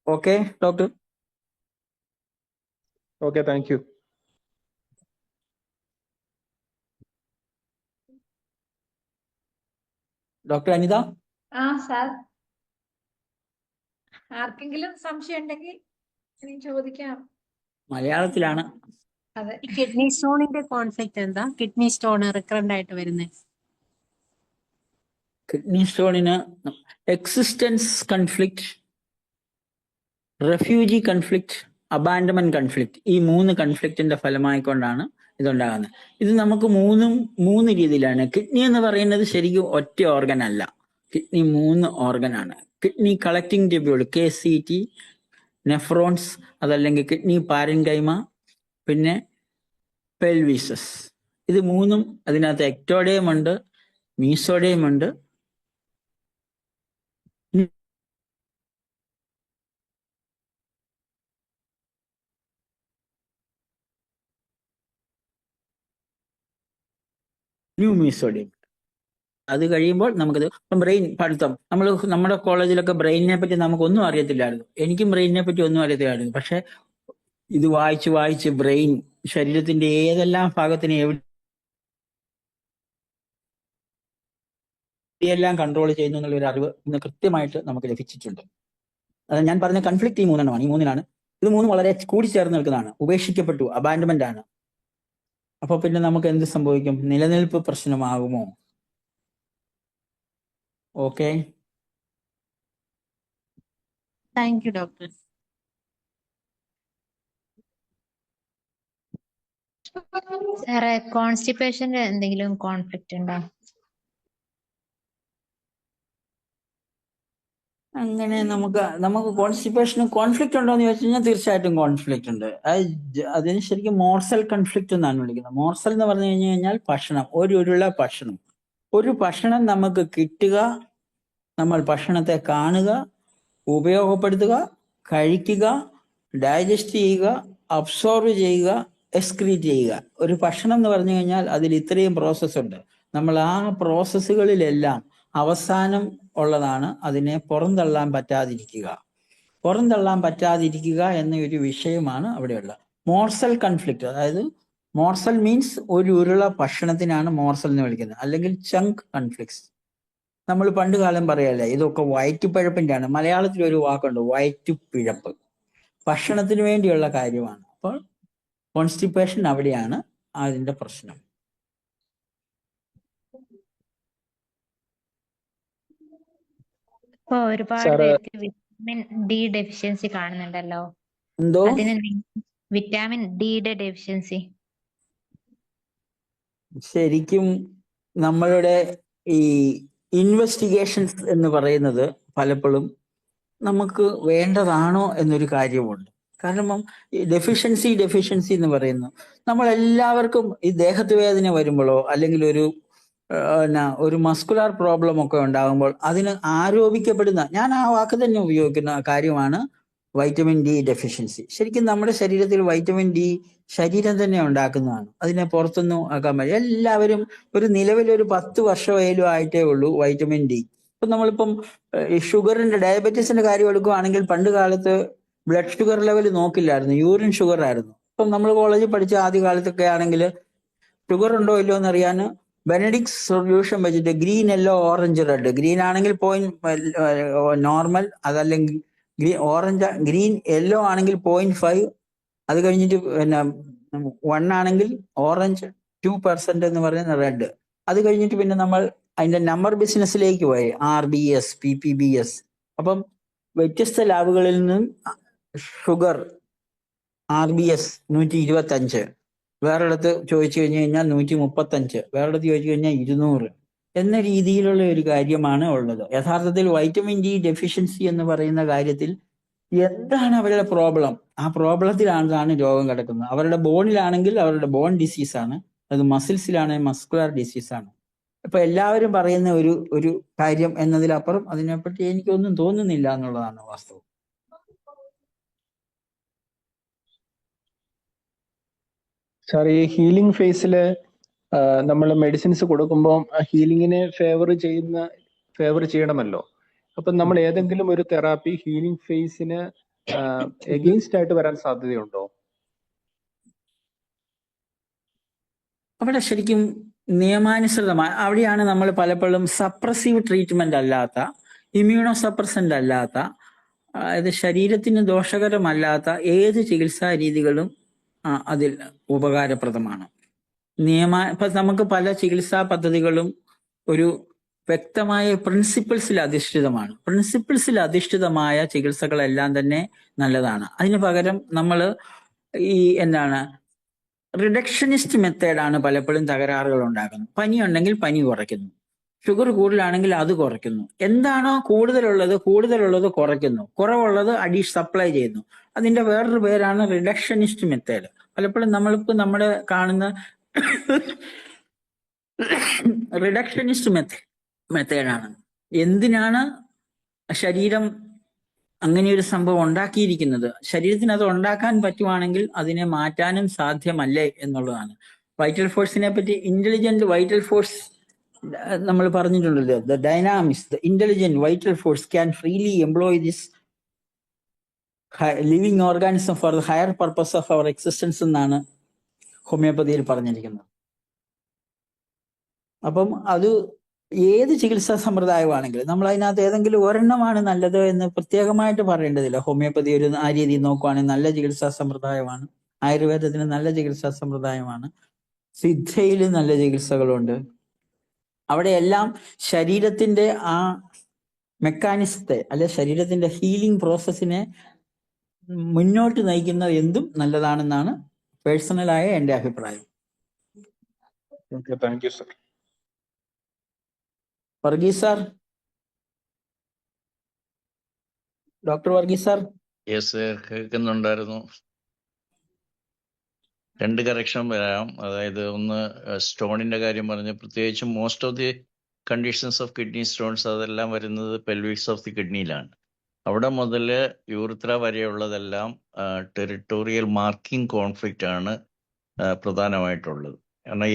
Okay doctor? Okay, thank you. Doctor Anitha? Sir, ആർക്കെങ്കിലും സംശയം ഉണ്ടെങ്കിൽ എനിക്ക് ചോദിക്കാം. മലയാളത്തിലാണ്. അതെ. കിഡ്നി സ്റ്റോണിന്റെ കോൺഫ്ലിക്റ്റ് എന്താ? കിഡ്നി സ്റ്റോൺ റിക്കറന്റ് ആയിട്ട് വരുന്നത്? കിഡ്നി സ്റ്റോണിന് existence conflict, refugee conflict, abandonment conflict, ഈ 3 കൺഫ്ലിക്റ്റിന്റെ ഫലമായിക്കൊണ്ടാണ് ഇതുണ്ടാകുന്നത്. ഇത് നമുക്ക് മൂന്ന് രീതിയിലാണ്. കിഡ്നി എന്ന് പറയുന്നത് ശരിക്കും ഒറ്റ ഓർഗൻ അല്ല, കിഡ്നി 3 ഓർഗനാണ്. Kidney collecting tubule KCT, nephrons, അതല്ലെങ്കിൽ കിഡ്നി പാരൻകൈമ, പിന്നെ പെൽവിസസ്. ഇത് 3 അതിനകത്ത് എക്ടോഡേം ഉണ്ട്, മീസോഡേം ഉണ്ട്, ന്യൂമീസോഡിയം. അത് കഴിയുമ്പോൾ നമുക്കത് ബ്രെയിൻ പഠിത്തം, നമ്മുടെ കോളേജിലൊക്കെ ബ്രെയിനിനെ പറ്റി നമുക്കൊന്നും അറിയത്തില്ലായിരുന്നു. എനിക്കും ബ്രെയിനിനെ പറ്റി ഒന്നും അറിയത്തില്ലായിരുന്നു. പക്ഷെ ഇത് വായിച്ച് ബ്രെയിൻ ശരീരത്തിന്റെ ഏതെല്ലാം ഭാഗത്തിന് എവിടെയെല്ലാം കൺട്രോൾ ചെയ്യുന്നു എന്നുള്ള ഒരു അറിവ് ഇന്ന് കൃത്യമായിട്ട് നമുക്ക് ലഭിച്ചിട്ടുണ്ട്. അത് ഞാൻ പറഞ്ഞ കൺഫ്ലിക്റ്റ് ഈ 3 ഈ 3 ഇത് 3 വളരെ കൂടിച്ചേർന്ന് നിൽക്കുന്നതാണ്. ഉപേക്ഷിക്കപ്പെട്ടു, അബാൻഡ്മെന്റ് ആണ്. അപ്പൊ പിന്നെ നമുക്ക് എന്ത് സംഭവിക്കും? നിലനിൽപ്പ് പ്രശ്നമാകുമോ? Okay, thank you doctor. സാറേ, കോൺസ്റ്റിപ്പേഷന്റെ എന്തെങ്കിലും കോൺഫ്ലിക്റ്റ് ഉണ്ടോ? അങ്ങനെ നമുക്ക് കോൺസ്റ്റിപ്പേഷന് കോൺഫ്ലിക്റ്റ് ഉണ്ടോ എന്ന് ചോദിച്ചു കഴിഞ്ഞാൽ തീർച്ചയായിട്ടും കോൺഫ്ലിക്റ്റ് ഉണ്ട്. അതിന് ശരിക്കും മോർസൽ കോൺഫ്ലിക്റ്റ് എന്നാണ് വിളിക്കുന്നത്. മോർസൽ എന്ന് പറഞ്ഞു കഴിഞ്ഞാൽ ഭക്ഷണം, ഒരു ഭക്ഷണം നമുക്ക് കിട്ടുക, നമ്മൾ ഭക്ഷണത്തെ കാണുക, ഉപയോഗപ്പെടുത്തുക, കഴിക്കുക, ഡൈജസ്റ്റ് ചെയ്യുക, അബ്സോർവ് ചെയ്യുക, എക്സ്ക്രീറ്റ് ചെയ്യുക. ഒരു ഭക്ഷണം എന്ന് പറഞ്ഞു കഴിഞ്ഞാൽ അതിൽ ഇത്രയും പ്രോസസ്സ് ഉണ്ട്. നമ്മൾ ആ പ്രോസസ്സുകളിലെല്ലാം അവസാനം ഉള്ളതാണ് അതിനെ പുറന്തള്ളാൻ പറ്റാതിരിക്കുക എന്ന ഒരു വിഷയമാണ് അവിടെയുള്ള മോർസൽ കൺഫ്ലിക്റ്റ്. അതായത് മോർസൽ മീൻസ് ഒരു ഉരുള ഭക്ഷണത്തിനാണ് മോർസൽ എന്ന് വിളിക്കുന്നത്, അല്ലെങ്കിൽ ചങ്ക് കൺഫ്ലിക്ട്സ്. നമ്മൾ പണ്ട് കാലം പറയല്ലേ, ഇതൊക്കെ വയറ്റുപഴപ്പിന്റെ ആണ്. മലയാളത്തിൽ ഒരു വാക്കുണ്ട്, വയറ്റുപിഴപ്പ്. ഭക്ഷണത്തിന് വേണ്ടിയുള്ള കാര്യമാണ്. അപ്പോൾ കോൺസ്റ്റിപ്പേഷൻ അവിടെയാണ് അതിന്റെ പ്രശ്നം. ഇപ്പൊ ഒരുപാട് പേർക്ക് വിറ്റാമിൻ ഡി ഡെഫിഷ്യൻസി കാണുന്നുണ്ടല്ലോ. എന്തോ? അതിന് വിറ്റാമിൻ ഡിയുടെ ഡെഫിഷ്യൻസി ശരിക്കും നമ്മളുടെ ഈ ഇൻവെസ്റ്റിഗേഷൻസ് എന്ന് പറയുന്നത് പലപ്പോഴും നമുക്ക് വേണ്ടതാണോ എന്നൊരു കാര്യമുണ്ട്. കാരണം ഈ ഡെഫിഷ്യൻസി എന്ന് പറയുന്നു, നമ്മളെല്ലാവർക്കും ഈ ദേഹത്ത് വേദന വരുമ്പോഴോ അല്ലെങ്കിൽ ഒരു മസ്കുലാർ പ്രോബ്ലം ഒക്കെ ഉണ്ടാകുമ്പോൾ അതിന് ആരോപിക്കപ്പെടുന്ന, ഞാൻ ആ വാക്ക് തന്നെ ഉപയോഗിക്കുന്ന കാര്യമാണ് വൈറ്റമിൻ ഡി ഡെഫിഷ്യൻസി. ശരിക്കും നമ്മുടെ ശരീരത്തിൽ വൈറ്റമിൻ ഡി ശരീരം തന്നെ ഉണ്ടാക്കുന്നതാണ്, അതിനെ പുറത്തൊന്നും ആക്കാൻ പറ്റില്ല. എല്ലാവരും നിലവിലൊരു 10 വർഷമേലും ആയിട്ടേ ഉള്ളൂ വൈറ്റമിൻ ഡി. ഇപ്പം നമ്മളിപ്പം ഈ ഷുഗറിന്റെ ഡയബറ്റീസിന്റെ കാര്യം എടുക്കുകയാണെങ്കിൽ പണ്ട് കാലത്ത് ബ്ലഡ് ഷുഗർ ലെവൽ നോക്കില്ലായിരുന്നു, യൂറിൻ ഷുഗർ ആയിരുന്നു. ഇപ്പം നമ്മൾ കോളേജിൽ പഠിച്ച ആദ്യ കാലത്തൊക്കെ ആണെങ്കിൽ ഷുഗർ ഉണ്ടോ ഇല്ലയോ എന്നറിയാൻ ബെനഡിക്സ് സൊല്യൂഷൻ വെച്ചിട്ട് green, yellow, orange, red. Green ആണെങ്കിൽ നോർമൽ, അതല്ലെങ്കിൽ ഗ്രീൻ, യെല്ലോ ആണെങ്കിൽ 0.5, അത് കഴിഞ്ഞിട്ട് പിന്നെ 1 ആണെങ്കിൽ ഓറഞ്ച്, 2% എന്ന് പറയുന്ന റെഡ്. അത് കഴിഞ്ഞിട്ട് പിന്നെ നമ്മൾ അതിന്റെ നമ്പർ ബിസിനസ്സിലേക്ക് പോയി, RBS, PPBS. അപ്പം വ്യത്യസ്ത ലാബുകളിൽ നിന്നും ഷുഗർ RBS 125, വേറൊരിടത്ത് ചോദിച്ചു കഴിഞ്ഞാൽ 135, വേറൊരിടത്ത് ചോദിച്ചു കഴിഞ്ഞാൽ 200 എന്ന രീതിയിലുള്ള ഒരു കാര്യമാണ് ഉള്ളത്. യഥാർത്ഥത്തിൽ വൈറ്റമിൻ ഡി ഡെഫിഷ്യൻസി എന്ന് പറയുന്ന കാര്യത്തിൽ എന്താണ് അവരുടെ പ്രോബ്ലം, ആ പ്രോബ്ലത്തിലാണ് രോഗം കിടക്കുന്നത്. അവരുടെ ബോണിലാണെങ്കിൽ അവരുടെ ബോൺ ഡിസീസാണ്, അത് മസിൽസിലാണെങ്കിൽ മസ്കുലർ ഡിസീസാണ്. ഇപ്പൊ എല്ലാവരും പറയുന്ന ഒരു കാര്യം എന്നതിലപ്പുറം അതിനെപ്പറ്റി എനിക്കൊന്നും തോന്നുന്നില്ല എന്നുള്ളതാണ് വാസ്തവം. സാർ, ഈ ഹീലിംഗ് ഫേസിൽ നമ്മൾ മെഡിസിൻസ് കൊടുക്കുമ്പോൾ ഹീലിങ്ങിനെ ഫേവർ ചെയ്യണമല്ലോ. അപ്പം നമ്മൾ ഏതെങ്കിലും ഒരു തെറാപ്പി ഹീലിംഗ് ഫേസിന് എഗെയിൻസ്റ്റ് ആയിട്ട് വരാൻ സാധ്യതയുണ്ടോ? അവിടെ ശരിക്കും നിയമാനുസൃതമായി അവിടെയാണ് നമ്മൾ പലപ്പോഴും സപ്രസീവ് ട്രീറ്റ്മെന്റ് അല്ലാത്ത, ഇമ്മ്യൂണോ സപ്രസന്റ് അല്ലാത്ത, അതായത് ശരീരത്തിന് ദോഷകരമല്ലാത്ത ഏത് ചികിത്സാ രീതികളും അതിൽ ഉപകാരപ്രദമാണ്. ഇപ്പൊ നമുക്ക് പല ചികിത്സാ പദ്ധതികളും ഒരു വ്യക്തമായ പ്രിൻസിപ്പിൾസിൽ അധിഷ്ഠിതമാണ്. പ്രിൻസിപ്പിൾസിൽ അധിഷ്ഠിതമായ ചികിത്സകളെല്ലാം തന്നെ നല്ലതാണ്. അതിന് പകരം നമ്മൾ ഈ റിഡക്ഷനിസ്റ്റ് മെത്തേഡാണ് പലപ്പോഴും തകരാറുകൾ ഉണ്ടാക്കുന്നത്. പനി ഉണ്ടെങ്കിൽ പനി കുറയ്ക്കുന്നു, ഷുഗർ കൂടുതലാണെങ്കിൽ അത് കുറയ്ക്കുന്നു, എന്താണോ കൂടുതലുള്ളത് കുറയ്ക്കുന്നു, കുറവുള്ളത് സപ്ലൈ ചെയ്യുന്നു. അതിന്റെ വേറൊരു പേരാണ് റിഡക്ഷനിസ്റ്റ് മെത്തേഡ്. പലപ്പോഴും നമ്മളിപ്പോൾ നമ്മുടെ കാണുന്ന റിഡക്ഷനിസ്റ്റ് മെത്തേഡാണ്. എന്തിനാണ് ശരീരം അങ്ങനെ ഒരു സംഭവം ഉണ്ടാക്കിയിരിക്കുന്നത്? ശരീരത്തിന് അത് ഉണ്ടാക്കാൻ പറ്റുവാണെങ്കിൽ അതിനെ മാറ്റാനും സാധ്യമല്ലേ എന്നുള്ളതാണ്. വൈറ്റൽ ഫോഴ്സിനെ പറ്റി ഇന്റലിജന്റ് വൈറ്റൽ ഫോഴ്സ് നമ്മൾ പറഞ്ഞിട്ടുണ്ടല്ലോ, the dynamics, the intelligent vital force can freely employ this living organism for the higher purpose of our existence എന്നാണ് ഹോമിയോപ്പതിയിൽ പറഞ്ഞിരിക്കുന്നത്. അപ്പം അത് ഏത് ചികിത്സാ സമ്പ്രദായമാണെങ്കിലും നമ്മൾ അതിനകത്ത് ഏതെങ്കിലും ഒരെണ്ണമാണ് നല്ലത് എന്ന് പ്രത്യേകമായിട്ട് പറയേണ്ടതില്ല. ഹോമിയോപ്പതി ആ രീതിയിൽ നോക്കുവാണെങ്കിൽ നല്ല ചികിത്സാ സമ്പ്രദായമാണ്, ആയുർവേദത്തിന് നല്ല ചികിത്സാ സമ്പ്രദായമാണ്, സിദ്ധയിൽ നല്ല ചികിത്സകളുണ്ട്. അവിടെയെല്ലാം ശരീരത്തിന്റെ ആ മെക്കാനിസത്തെ അല്ലെ ശരീരത്തിന്റെ ഹീലിംഗ് പ്രോസസ്സിനെ മുന്നോട്ട് നയിക്കുന്ന എന്തും നല്ലതാണെന്നാണ് പേഴ്സണലായ എൻ്റെ അഭിപ്രായം. Thank you sir. Varghese sir, doctor Varghese sir. Yes, കേൾക്കുന്നുണ്ടായിരുന്നു. 2 കറക്ഷൻ വരാം. അതായത് ഒന്ന്, സ്റ്റോണിന്റെ കാര്യം പറഞ്ഞു. പ്രത്യേകിച്ചും most of the conditions of kidney stones അതെല്ലാം വരുന്നത് പെൽവിക്സ് ഓഫ് ദി കിഡ്നിയിലാണ്. അവിടെ മുതൽ യൂറിത്ര വരെയുള്ളതെല്ലാം ടെറിട്ടോറിയൽ മാർക്കിംഗ് കോൺഫ്ലിക്റ്റ് ആണ് പ്രധാനമായിട്ടുള്ളത്. കാരണം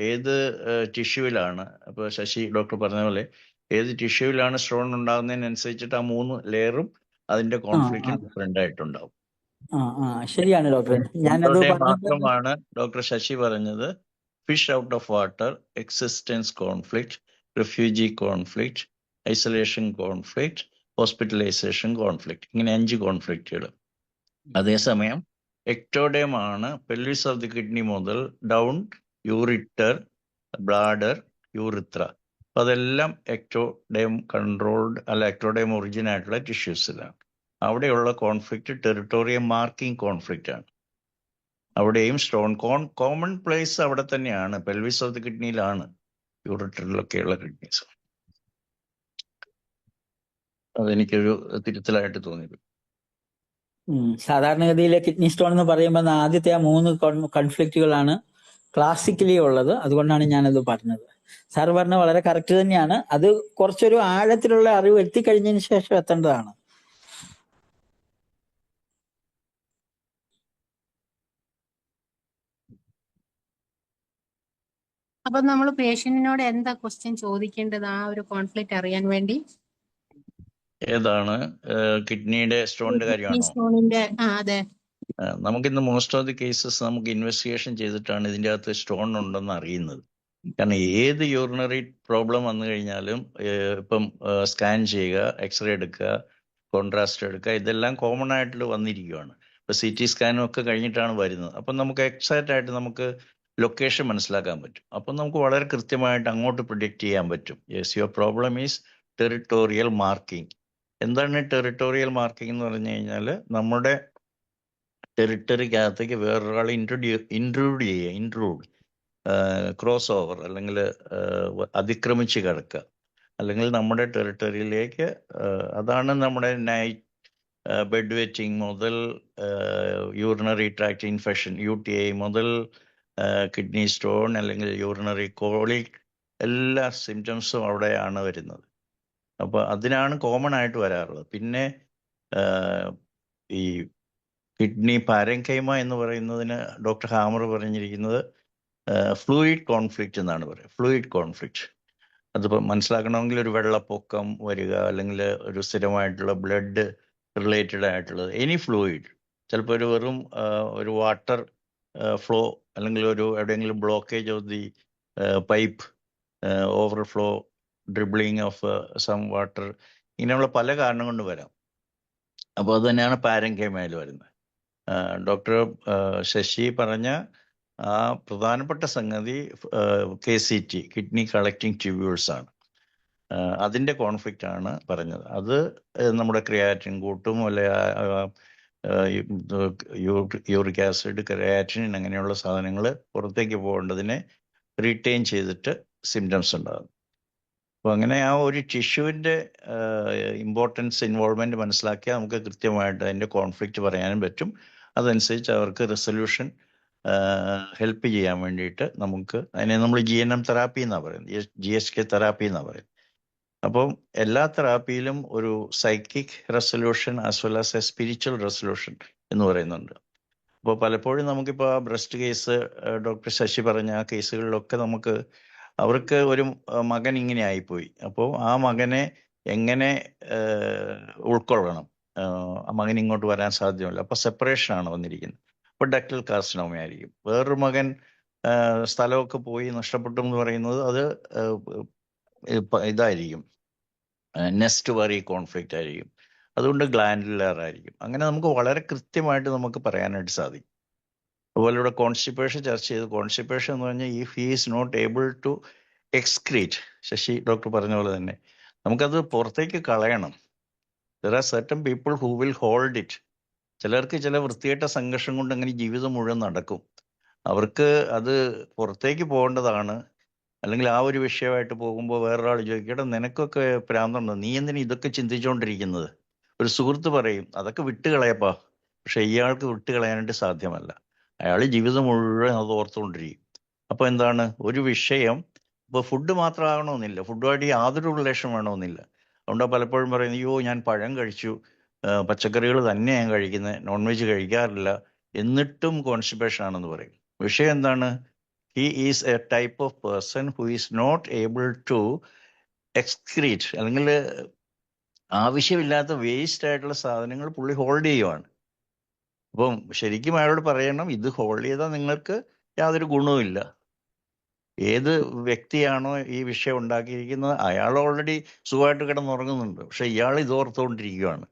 ഏത് ടിഷ്യൂവിലാണ്, ഇപ്പോൾ ഡോക്ടർ പറഞ്ഞ പോലെ ഏത് ടിഷ്യൂവിലാണ് സ്റ്റോൺ ഉണ്ടാകുന്നതിനനുസരിച്ചിട്ട് ആ 3 ലെയറും അതിന്റെ കോൺഫ്ലിക്റ്റും ഡിഫറെന്റ് ആയിട്ടുണ്ടാവും. ശരിയാണ് ഡോക്ടർ. മാത്രമാണ് ഡോക്ടർ ശശി പറഞ്ഞത് fish out of water, existence conflict, refugee conflict, isolation conflict, hospitalization conflict, ഇങ്ങനെ 5 കോൺഫ്ലിക്റ്റുകൾ. അതേസമയം എക്ടോഡേം ആണ് പെൽവിസ് ഓഫ് ദി കിഡ്നി മുതൽ ഡൗൺ യൂറിറ്റർ, ബ്ലാഡർ, യൂറിത്ര. അപ്പൊ അതെല്ലാം എക്ടോഡേം കൺട്രോൾഡ് എക്ടോഡേം ഒറിജിൻ ആയിട്ടുള്ള ടിഷ്യൂസിലാണ്. അവിടെയുള്ള കോൺഫ്ലിക്റ്റ് ടെറിട്ടോറിയൽ മാർക്കിംഗ് കോൺഫ്ലിക്റ്റ് ആണ്. അവിടെയും സ്റ്റോൺ കോമൺ പ്ലേസ് അവിടെ തന്നെയാണ്, പെൽവിസ് ഓഫ് ദി കിഡ്നിയിലാണ്, യൂറിറ്ററിലൊക്കെയുള്ള കിഡ്നീസ്. അതെനിക്കൊരു തിരുത്തലായിട്ട് തോന്നിയത്. സാധാരണഗതിയിലെ കിഡ്നി സ്റ്റോൺ എന്ന് പറയുമ്പോൾ ആദ്യത്തെ ആ 3 കോൺഫ്ലിക്റ്റുകളാണ് ക്ലാസിക്കലി ഉള്ളത്. അതുകൊണ്ടാണ് ഞാനത് പറഞ്ഞത്. സാർ പറഞ്ഞ വളരെ കറക്റ്റ് തന്നെയാണ്. അത് കുറച്ചൊരു ആഴത്തിലുള്ള അറിവ് എത്തിക്കഴിഞ്ഞതിന് ശേഷം എത്തേണ്ടതാണ്. അപ്പൊ നമ്മൾ പേഷ്യന്റിനോട് എന്താ ക്വസ്റ്റ്യൻ ചോദിക്കേണ്ടത് ആ ഒരു കോൺഫ്ലിക്റ്റ് അറിയാൻ വേണ്ടി? ഏതാണ് കിഡ്നിയുടെ സ്റ്റോണിന്റെ കിഡ്നി കാര്യമാണോ? സ്റ്റോണിന്റെ അതെ. നമുക്കിന്ന് മോസ്റ്റ് ഓഫ് ദി കേസസ് നമുക്ക് ഇൻവെസ്റ്റിഗേഷൻ ചെയ്തിട്ടാണ് ഇതിൻ്റെ അകത്ത് സ്റ്റോൺ ഉണ്ടെന്ന് അറിയുന്നത്. കാരണം ഏത് യൂറിനറി പ്രോബ്ലം വന്നു കഴിഞ്ഞാലും ഇപ്പം സ്കാൻ ചെയ്യുക, എക്സ്റേ എടുക്കുക, കോൺട്രാസ്റ്റ് എടുക്കുക, ഇതെല്ലാം കോമൺ ആയിട്ട് വന്നിരിക്കുകയാണ്. ഇപ്പൊ CT സ്കാനും ഒക്കെ കഴിഞ്ഞിട്ടാണ് വരുന്നത്. അപ്പം നമുക്ക് എക്സാക്റ്റ് ആയിട്ട് നമുക്ക് ലൊക്കേഷൻ മനസ്സിലാക്കാൻ പറ്റും. അപ്പം നമുക്ക് വളരെ കൃത്യമായിട്ട് അങ്ങോട്ട് പ്രിഡിക്റ്റ് ചെയ്യാൻ പറ്റും. Yes, your problem is territorial marking. എന്താണ് ടെറിട്ടോറിയൽ മാർക്കിംഗ് എന്ന് പറഞ്ഞു കഴിഞ്ഞാൽ നമ്മുടെ ടെറിട്ടറിക്കകത്തേക്ക് വേറൊരാൾ ഇൻട്രൂഡ് ക്രോസ് ഓവർ അല്ലെങ്കിൽ അതിക്രമിച്ച് കിടക്കുക, അല്ലെങ്കിൽ നമ്മുടെ ടെറിട്ടറിയിലേക്ക് അതാണ് നമ്മുടെ നൈറ്റ് ബെഡ് വെറ്റിംഗ് മുതൽ യൂറിനറി ട്രാക്ട് ഇൻഫെക്ഷൻ UTI മുതൽ കിഡ്നി സ്റ്റോൺ അല്ലെങ്കിൽ യൂറിനറി കോളിക് എല്ലാ സിംറ്റംസും അവിടെയാണ് വരുന്നത്. അപ്പോൾ അതിനാണ് കോമൺ ആയിട്ട് വരാറുള്ളത്. പിന്നെ ഈ കിഡ്നി പാരൻകൈമ എന്ന് പറയുന്നതിന് ഡോക്ടർ ഹാമർ പറഞ്ഞിരിക്കുന്നത് ഫ്ലൂയിഡ് കോൺഫ്ലിക്റ്റ് എന്നാണ് പറയുക. ഫ്ലൂയിഡ് കോൺഫ്ലിക്റ്റ് അതിപ്പോൾ മനസ്സിലാക്കണമെങ്കിൽ ഒരു വെള്ളപ്പൊക്കം വരിക, അല്ലെങ്കിൽ ഒരു സ്ഥിരമായിട്ടുള്ള ബ്ലഡ് റിലേറ്റഡ് ആയിട്ടുള്ളത് എനി ഫ്ലൂയിഡ്, ചിലപ്പോൾ ഒരു വെറും ഒരു വാട്ടർ ഫ്ലോ, അല്ലെങ്കിൽ ഒരു എവിടെയെങ്കിലും blockage of the pipe, overflow, dribbling of some water, ഇങ്ങനെയുള്ള പല കാരണം കൊണ്ട് വരാം. അപ്പോൾ അത് തന്നെയാണ് പാരൻകൈമയിൽ വരുന്നത്. ഡോക്ടർ ശശി പറഞ്ഞ ആ പ്രധാനപ്പെട്ട സംഗതി KCT, കിഡ്നി കളക്ടിങ് ട്യൂബ്യൂൾസ് ആണ്. അതിൻ്റെ കോൺഫ്ലിക്റ്റ് ആണ് പറഞ്ഞത്. അത് നമ്മുടെ ക്രിയാറ്റിൻ കൂട്ടും, അല്ലെ യൂറിക് ആസിഡ്, ക്രിയാറ്റിൻ അങ്ങനെയുള്ള സാധനങ്ങൾ പുറത്തേക്ക് പോകേണ്ടതിനെ റീറ്റെയിൻ ചെയ്തിട്ട് സിംറ്റംസ് ഉണ്ടാകും. അപ്പോൾ അങ്ങനെ ആ ഒരു ടിഷ്യൂവിൻ്റെ ഇമ്പോർട്ടൻസ്, ഇൻവോൾവ്മെൻറ്റ് മനസ്സിലാക്കിയാൽ നമുക്ക് കൃത്യമായിട്ട് അതിൻ്റെ കോൺഫ്ലിക്റ്റ് പറയാനും പറ്റും. അതനുസരിച്ച് അവർക്ക് റെസൊല്യൂഷൻ ഹെൽപ്പ് ചെയ്യാൻ വേണ്ടിയിട്ട് നമുക്ക് അതിനെ നമ്മൾ GNM തെറാപ്പി എന്നാണ് പറയുന്നത്, GSK തെറാപ്പി എന്നാണ് പറയുന്നത്. അപ്പം എല്ലാ തെറാപ്പിയിലും ഒരു psychic resolution as well as A spiritual resolution എന്ന് പറയുന്നുണ്ട്. അപ്പോൾ പലപ്പോഴും നമുക്കിപ്പോൾ ആ ബ്രസ്റ്റ് കേസ് ഡോക്ടർ ശശി പറഞ്ഞ ആ കേസുകളിലൊക്കെ നമുക്ക് അവർക്ക് ഒരു മകൻ ഇങ്ങനെ ആയിപ്പോയി. അപ്പോൾ ആ മകനെ എങ്ങനെ ഉൾക്കൊള്ളണം, ആ മകൻ ഇങ്ങോട്ട് വരാൻ സാധ്യമല്ല. അപ്പോൾ സെപ്പറേഷനാണ് വന്നിരിക്കുന്നത്. ഇപ്പോൾ ഡക്ടൽ കാർസിനോമ ആയിരിക്കും. വേറൊരു മകൻ സ്ഥലമൊക്കെ പോയി നഷ്ടപ്പെട്ടു എന്ന് പറയുന്നത് അത് ഇതായിരിക്കും, നെസ്റ്റ് വറി കോൺഫ്ലിക്റ്റ് ആയിരിക്കും. അതുകൊണ്ട് ഗ്ലാൻഡുലാർ ആയിരിക്കും. അങ്ങനെ നമുക്ക് വളരെ കൃത്യമായിട്ട് നമുക്ക് പറയാനായിട്ട് സാധിക്കും. അതുപോലെ ഇവിടെ കോൺസ്റ്റിപ്പേഷൻ ചർച്ച ചെയ്തു. കോൺസ്റ്റിപ്പേഷൻ എന്ന് പറഞ്ഞാൽ if he is not able to excrete, Shashi doctor പറഞ്ഞ പോലെ തന്നെ നമുക്കത് പുറത്തേക്ക് കളയണം. There are certain people who will hold it. ചിലർക്ക് ചില വൃത്തികെട്ട സംഘർഷം കൊണ്ട് അങ്ങനെ ജീവിതം മുഴുവൻ നടക്കും. അവർക്ക് അത് പുറത്തേക്ക് പോകേണ്ടതാണ്. അല്ലെങ്കിൽ ആ ഒരു വിഷയമായിട്ട് പോകുമ്പോൾ വേറൊരാൾ ചോദിക്കട്ടെ, നിനക്കൊക്കെ ഭ്രാന്തുണ്ടോ, നീ എന്തിനാ ഇതൊക്കെ ചിന്തിച്ചുകൊണ്ടിരിക്കുന്നത്? ഒരു സുഹൃത്ത് പറയും അതൊക്കെ വിട്ടുകളയപ്പാ. പക്ഷെ ഇയാൾക്ക് വിട്ടുകളയാനായിട്ട് സാധ്യമല്ല. അയാൾ ജീവിതം മുഴുവൻ അത് ഓർത്തുകൊണ്ടിരിക്കും. അപ്പോൾ എന്താണ് ഒരു വിഷയം, ഇപ്പോൾ ഫുഡ് മാത്രമാകണമെന്നില്ല, ഫുഡുമായിട്ട് യാതൊരു റിലേഷൻ വേണമെന്നില്ല. അതുകൊണ്ട് പലപ്പോഴും പറയുന്നത് അയ്യോ ഞാൻ പഴം കഴിച്ചു, പച്ചക്കറികൾ തന്നെ ഞാൻ കഴിക്കുന്നത്, നോൺ വെജ് കഴിക്കാറില്ല, എന്നിട്ടും കോൺസ്റ്റിപ്പേഷൻ ആണെന്ന് പറയും. വിഷയം എന്താണ്? He is a type of person who is not able to excrete, അല്ലെങ്കിൽ ആവശ്യമില്ലാത്ത വേസ്റ്റ് ആയിട്ടുള്ള സാധനങ്ങൾ പുള്ളി ഹോൾഡ് ചെയ്യുവാണ്. അപ്പം ശരിക്കും അയാളോട് പറയണം, ഇത് ഹോൾഡ് ചെയ്താൽ നിങ്ങൾക്ക് യാതൊരു ഗുണവുമില്ല. ഏത് വ്യക്തിയാണോ ഈ വിഷയം ഉണ്ടാക്കിയിരിക്കുന്നത് അയാൾ ഓൾറെഡി സുഖമായിട്ട് കിടന്നുറങ്ങുന്നുണ്ട്, പക്ഷെ ഇയാൾ ഇത് ഓർത്തുകൊണ്ടിരിക്കുകയാണ്.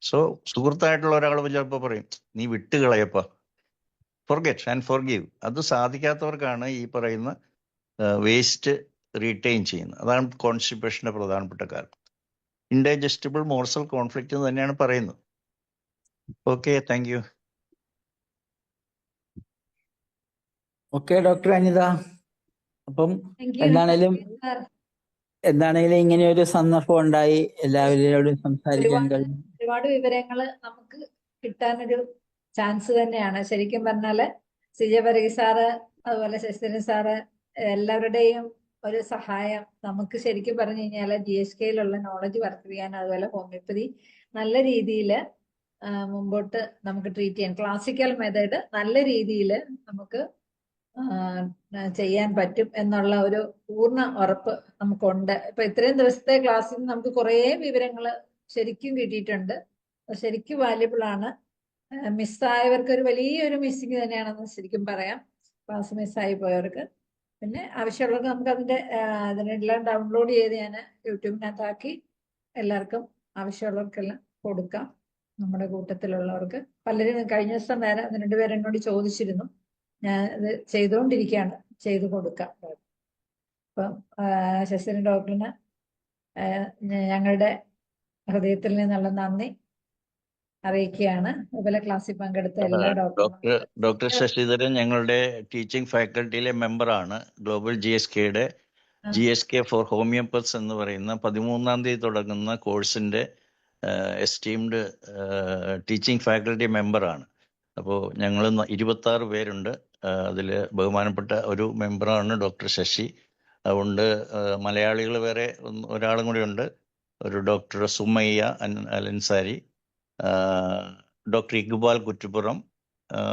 സോ സുഹൃത്തായിട്ടുള്ള ഒരാൾ ചിലപ്പോൾ പറയും നീ വിട്ടുകളയപ്പ, ഫോർഗെറ്റ് ആൻഡ് ഫോർഗീവ്. അത് സാധിക്കാത്തവർക്കാണ് ഈ പറയുന്ന വേസ്റ്റ് റീറ്റെയിൻ ചെയ്യുന്നത്. അതാണ് കോൺസ്റ്റിപ്പേഷന്റെ പ്രധാനപ്പെട്ട കാരണം. ഇൻഡൈജസ്റ്റബിൾ മോർസൽ കോൺഫ്ലിക്റ്റ് എന്ന് തന്നെയാണ് പറയുന്നത്. Okay, thank you. Okay doctor Anitha. അപ്പം Thank you. എന്താണേലും Sir, ഇങ്ങനെ ഒരു സന്ദർഭം ഉണ്ടായി, എല്ലാവരോടും സംസാരിക്കാൻ കഴിഞ്ഞു. ഒരുപാട് വിവരങ്ങൾ നമുക്ക് കിട്ടാനൊരു ചാൻസ് തന്നെയാണ്. ശരിക്കും പറഞ്ഞാല് CJ പരീഖ് സാറ്, അതുപോലെ ശശിധരൻ സാറ്, എല്ലാവരുടെയും ഒരു സഹായം നമുക്ക് ശരിക്കും പറഞ്ഞു കഴിഞ്ഞാൽ GSKയിലുള്ള നോളജ് വർദ്ധിപ്പിക്കാൻ, അതുപോലെ ഹോമിയോപ്പതി നല്ല രീതിയിൽ മുമ്പോട്ട് നമുക്ക് ട്രീറ്റ് ചെയ്യാൻ, ക്ലാസിക്കൽ മെത്തേഡ് നല്ല രീതിയിൽ നമുക്ക് ചെയ്യാൻ പറ്റും എന്നുള്ള ഒരു പൂർണ്ണ ഉറപ്പ് നമുക്കുണ്ട്. ഇപ്പൊ ഇത്രയും ദിവസത്തെ ക്ലാസ്സിൽ നമുക്ക് കുറേ വിവരങ്ങൾ ശരിക്കും കിട്ടിയിട്ടുണ്ട്. ശരിക്കും വാല്യബിൾ ആണ്. മിസ്സായവർക്ക് ഒരു വലിയൊരു മിസ്സിങ് തന്നെയാണെന്ന് ശരിക്കും പറയാം, ക്ലാസ് മിസ്സായി പോയവർക്ക്. പിന്നെ ആവശ്യമുള്ളവർക്ക് നമുക്ക് അതിനെല്ലാം ഡൗൺലോഡ് ചെയ്ത് ഞാൻ യൂട്യൂബിനകത്താക്കി എല്ലാവർക്കും ആവശ്യമുള്ളവർക്കെല്ലാം കൊടുക്കാം. നമ്മുടെ കൂട്ടത്തിലുള്ളവർക്ക് പലരും കഴിഞ്ഞ ദിവസം വേറെ 2 പേര് എന്നോട് ചോദിച്ചിരുന്നു. ഞാൻ ഇത് ചെയ്തുകൊണ്ടിരിക്കുകയാണ്, ചെയ്തു കൊടുക്കാം. അപ്പം ശശിധരൻ ഡോക്ടറിന് ഞങ്ങളുടെ ഹൃദയത്തിൽ നിന്നുള്ള നന്ദി അറിയിക്കുകയാണ്. അതുപോലെ ക്ലാസ്സിൽ പങ്കെടുത്ത എല്ലാ ഡോക്ടർ ശശിധരൻ ഞങ്ങളുടെ ടീച്ചിങ് ഫാക്കൽറ്റിയിലെ മെമ്പറാണ്. ഗ്ലോബൽ GSKയുടെ GSK ഫോർ ഹോമിയോപ്പത്സ് എന്ന് പറയുന്ന 13-ാം തീയതി തുടങ്ങുന്ന കോഴ്സിന്റെ എസ്റ്റീംഡ് ടീച്ചിങ് ഫാക്കൽറ്റി മെമ്പറാണ്. അപ്പോൾ ഞങ്ങൾ 26 പേരുണ്ട്. അതിൽ ബഹുമാനപ്പെട്ട ഒരു മെമ്പറാണ് ഡോക്ടർ ശശി. അതുകൊണ്ട് മലയാളികൾ വേറെ ഒരാളും കൂടി ഉണ്ട്, ഒരു ഡോക്ടർ സുമയ്യ അലൻസാരി, ഡോക്ടർ ഇക്ബാൽ കുറ്റിപ്പുറം,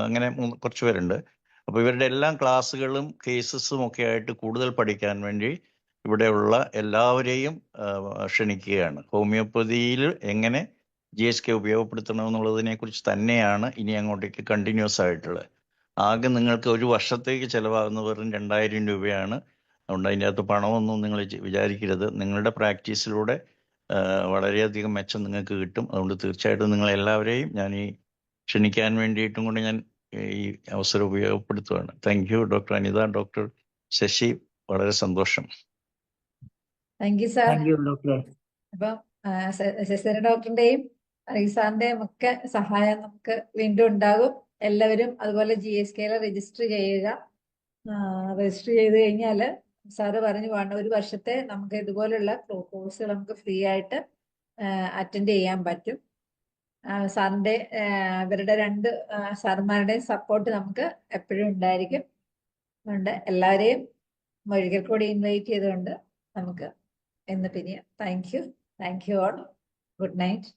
അങ്ങനെ കുറച്ച് പേരുണ്ട്. അപ്പോൾ ഇവരുടെ എല്ലാം ക്ലാസ്സുകളും കേസസും ഒക്കെ ആയിട്ട് കൂടുതൽ പഠിക്കാൻ വേണ്ടി ഇവിടെയുള്ള എല്ലാവരെയും ക്ഷണിക്കുകയാണ്. ഹോമിയോപ്പതിയിൽ എങ്ങനെ GSK ഉപയോഗപ്പെടുത്തണം എന്നുള്ളതിനെ കുറിച്ച് തന്നെയാണ് ഇനി അങ്ങോട്ടേക്ക് കണ്ടിന്യൂസ് ആയിട്ടുള്ളത്. ആകെ നിങ്ങൾക്ക് ഒരു വർഷത്തേക്ക് ചിലവാകുന്ന വെറും 2000 രൂപയാണ്. അതുകൊണ്ട് അതിൻ്റെ അകത്ത് പണമൊന്നും നിങ്ങൾ വിചാരിക്കരുത്. നിങ്ങളുടെ പ്രാക്ടീസിലൂടെ വളരെയധികം മെച്ചം നിങ്ങൾക്ക് കിട്ടും. അതുകൊണ്ട് തീർച്ചയായിട്ടും നിങ്ങളെല്ലാവരെയും ഞാൻ ഈ ക്ഷണിക്കാൻ വേണ്ടിയിട്ടും കൊണ്ട് ഞാൻ ഈ അവസരം ഉപയോഗപ്പെടുത്തുകയാണ്. Thank you doctor Anitha, doctor Sasi, വളരെ സന്തോഷം. Thank you sir. Thank you ഡോക്ടറെ. അപ്പം ശശിധരൻ ഡോക്ടറിന്റെയും സാറിന്റെയും ഒക്കെ സഹായം നമുക്ക് വീണ്ടും ഉണ്ടാകും. എല്ലാവരും അതുപോലെ GSKയിൽ രജിസ്റ്റർ ചെയ്യുക. രജിസ്റ്റർ ചെയ്ത് കഴിഞ്ഞാൽ സാറ് പറഞ്ഞു വേണം 1 വർഷത്തെ നമുക്ക് ഇതുപോലുള്ള കോഴ്സുകൾ നമുക്ക് ഫ്രീ ആയിട്ട് അറ്റൻഡ് ചെയ്യാൻ പറ്റും. സാറിന്റെ ഇവരുടെ 2 സാറുമാരുടെയും സപ്പോർട്ട് നമുക്ക് എപ്പോഴും ഉണ്ടായിരിക്കും. അതുകൊണ്ട് എല്ലാവരെയും ഒരിക്കൽ കൂടി ഇൻവൈറ്റ് ചെയ്തുകൊണ്ട് നമുക്ക് ഇന്ന് പിരിയാം. Thank you all. Good night.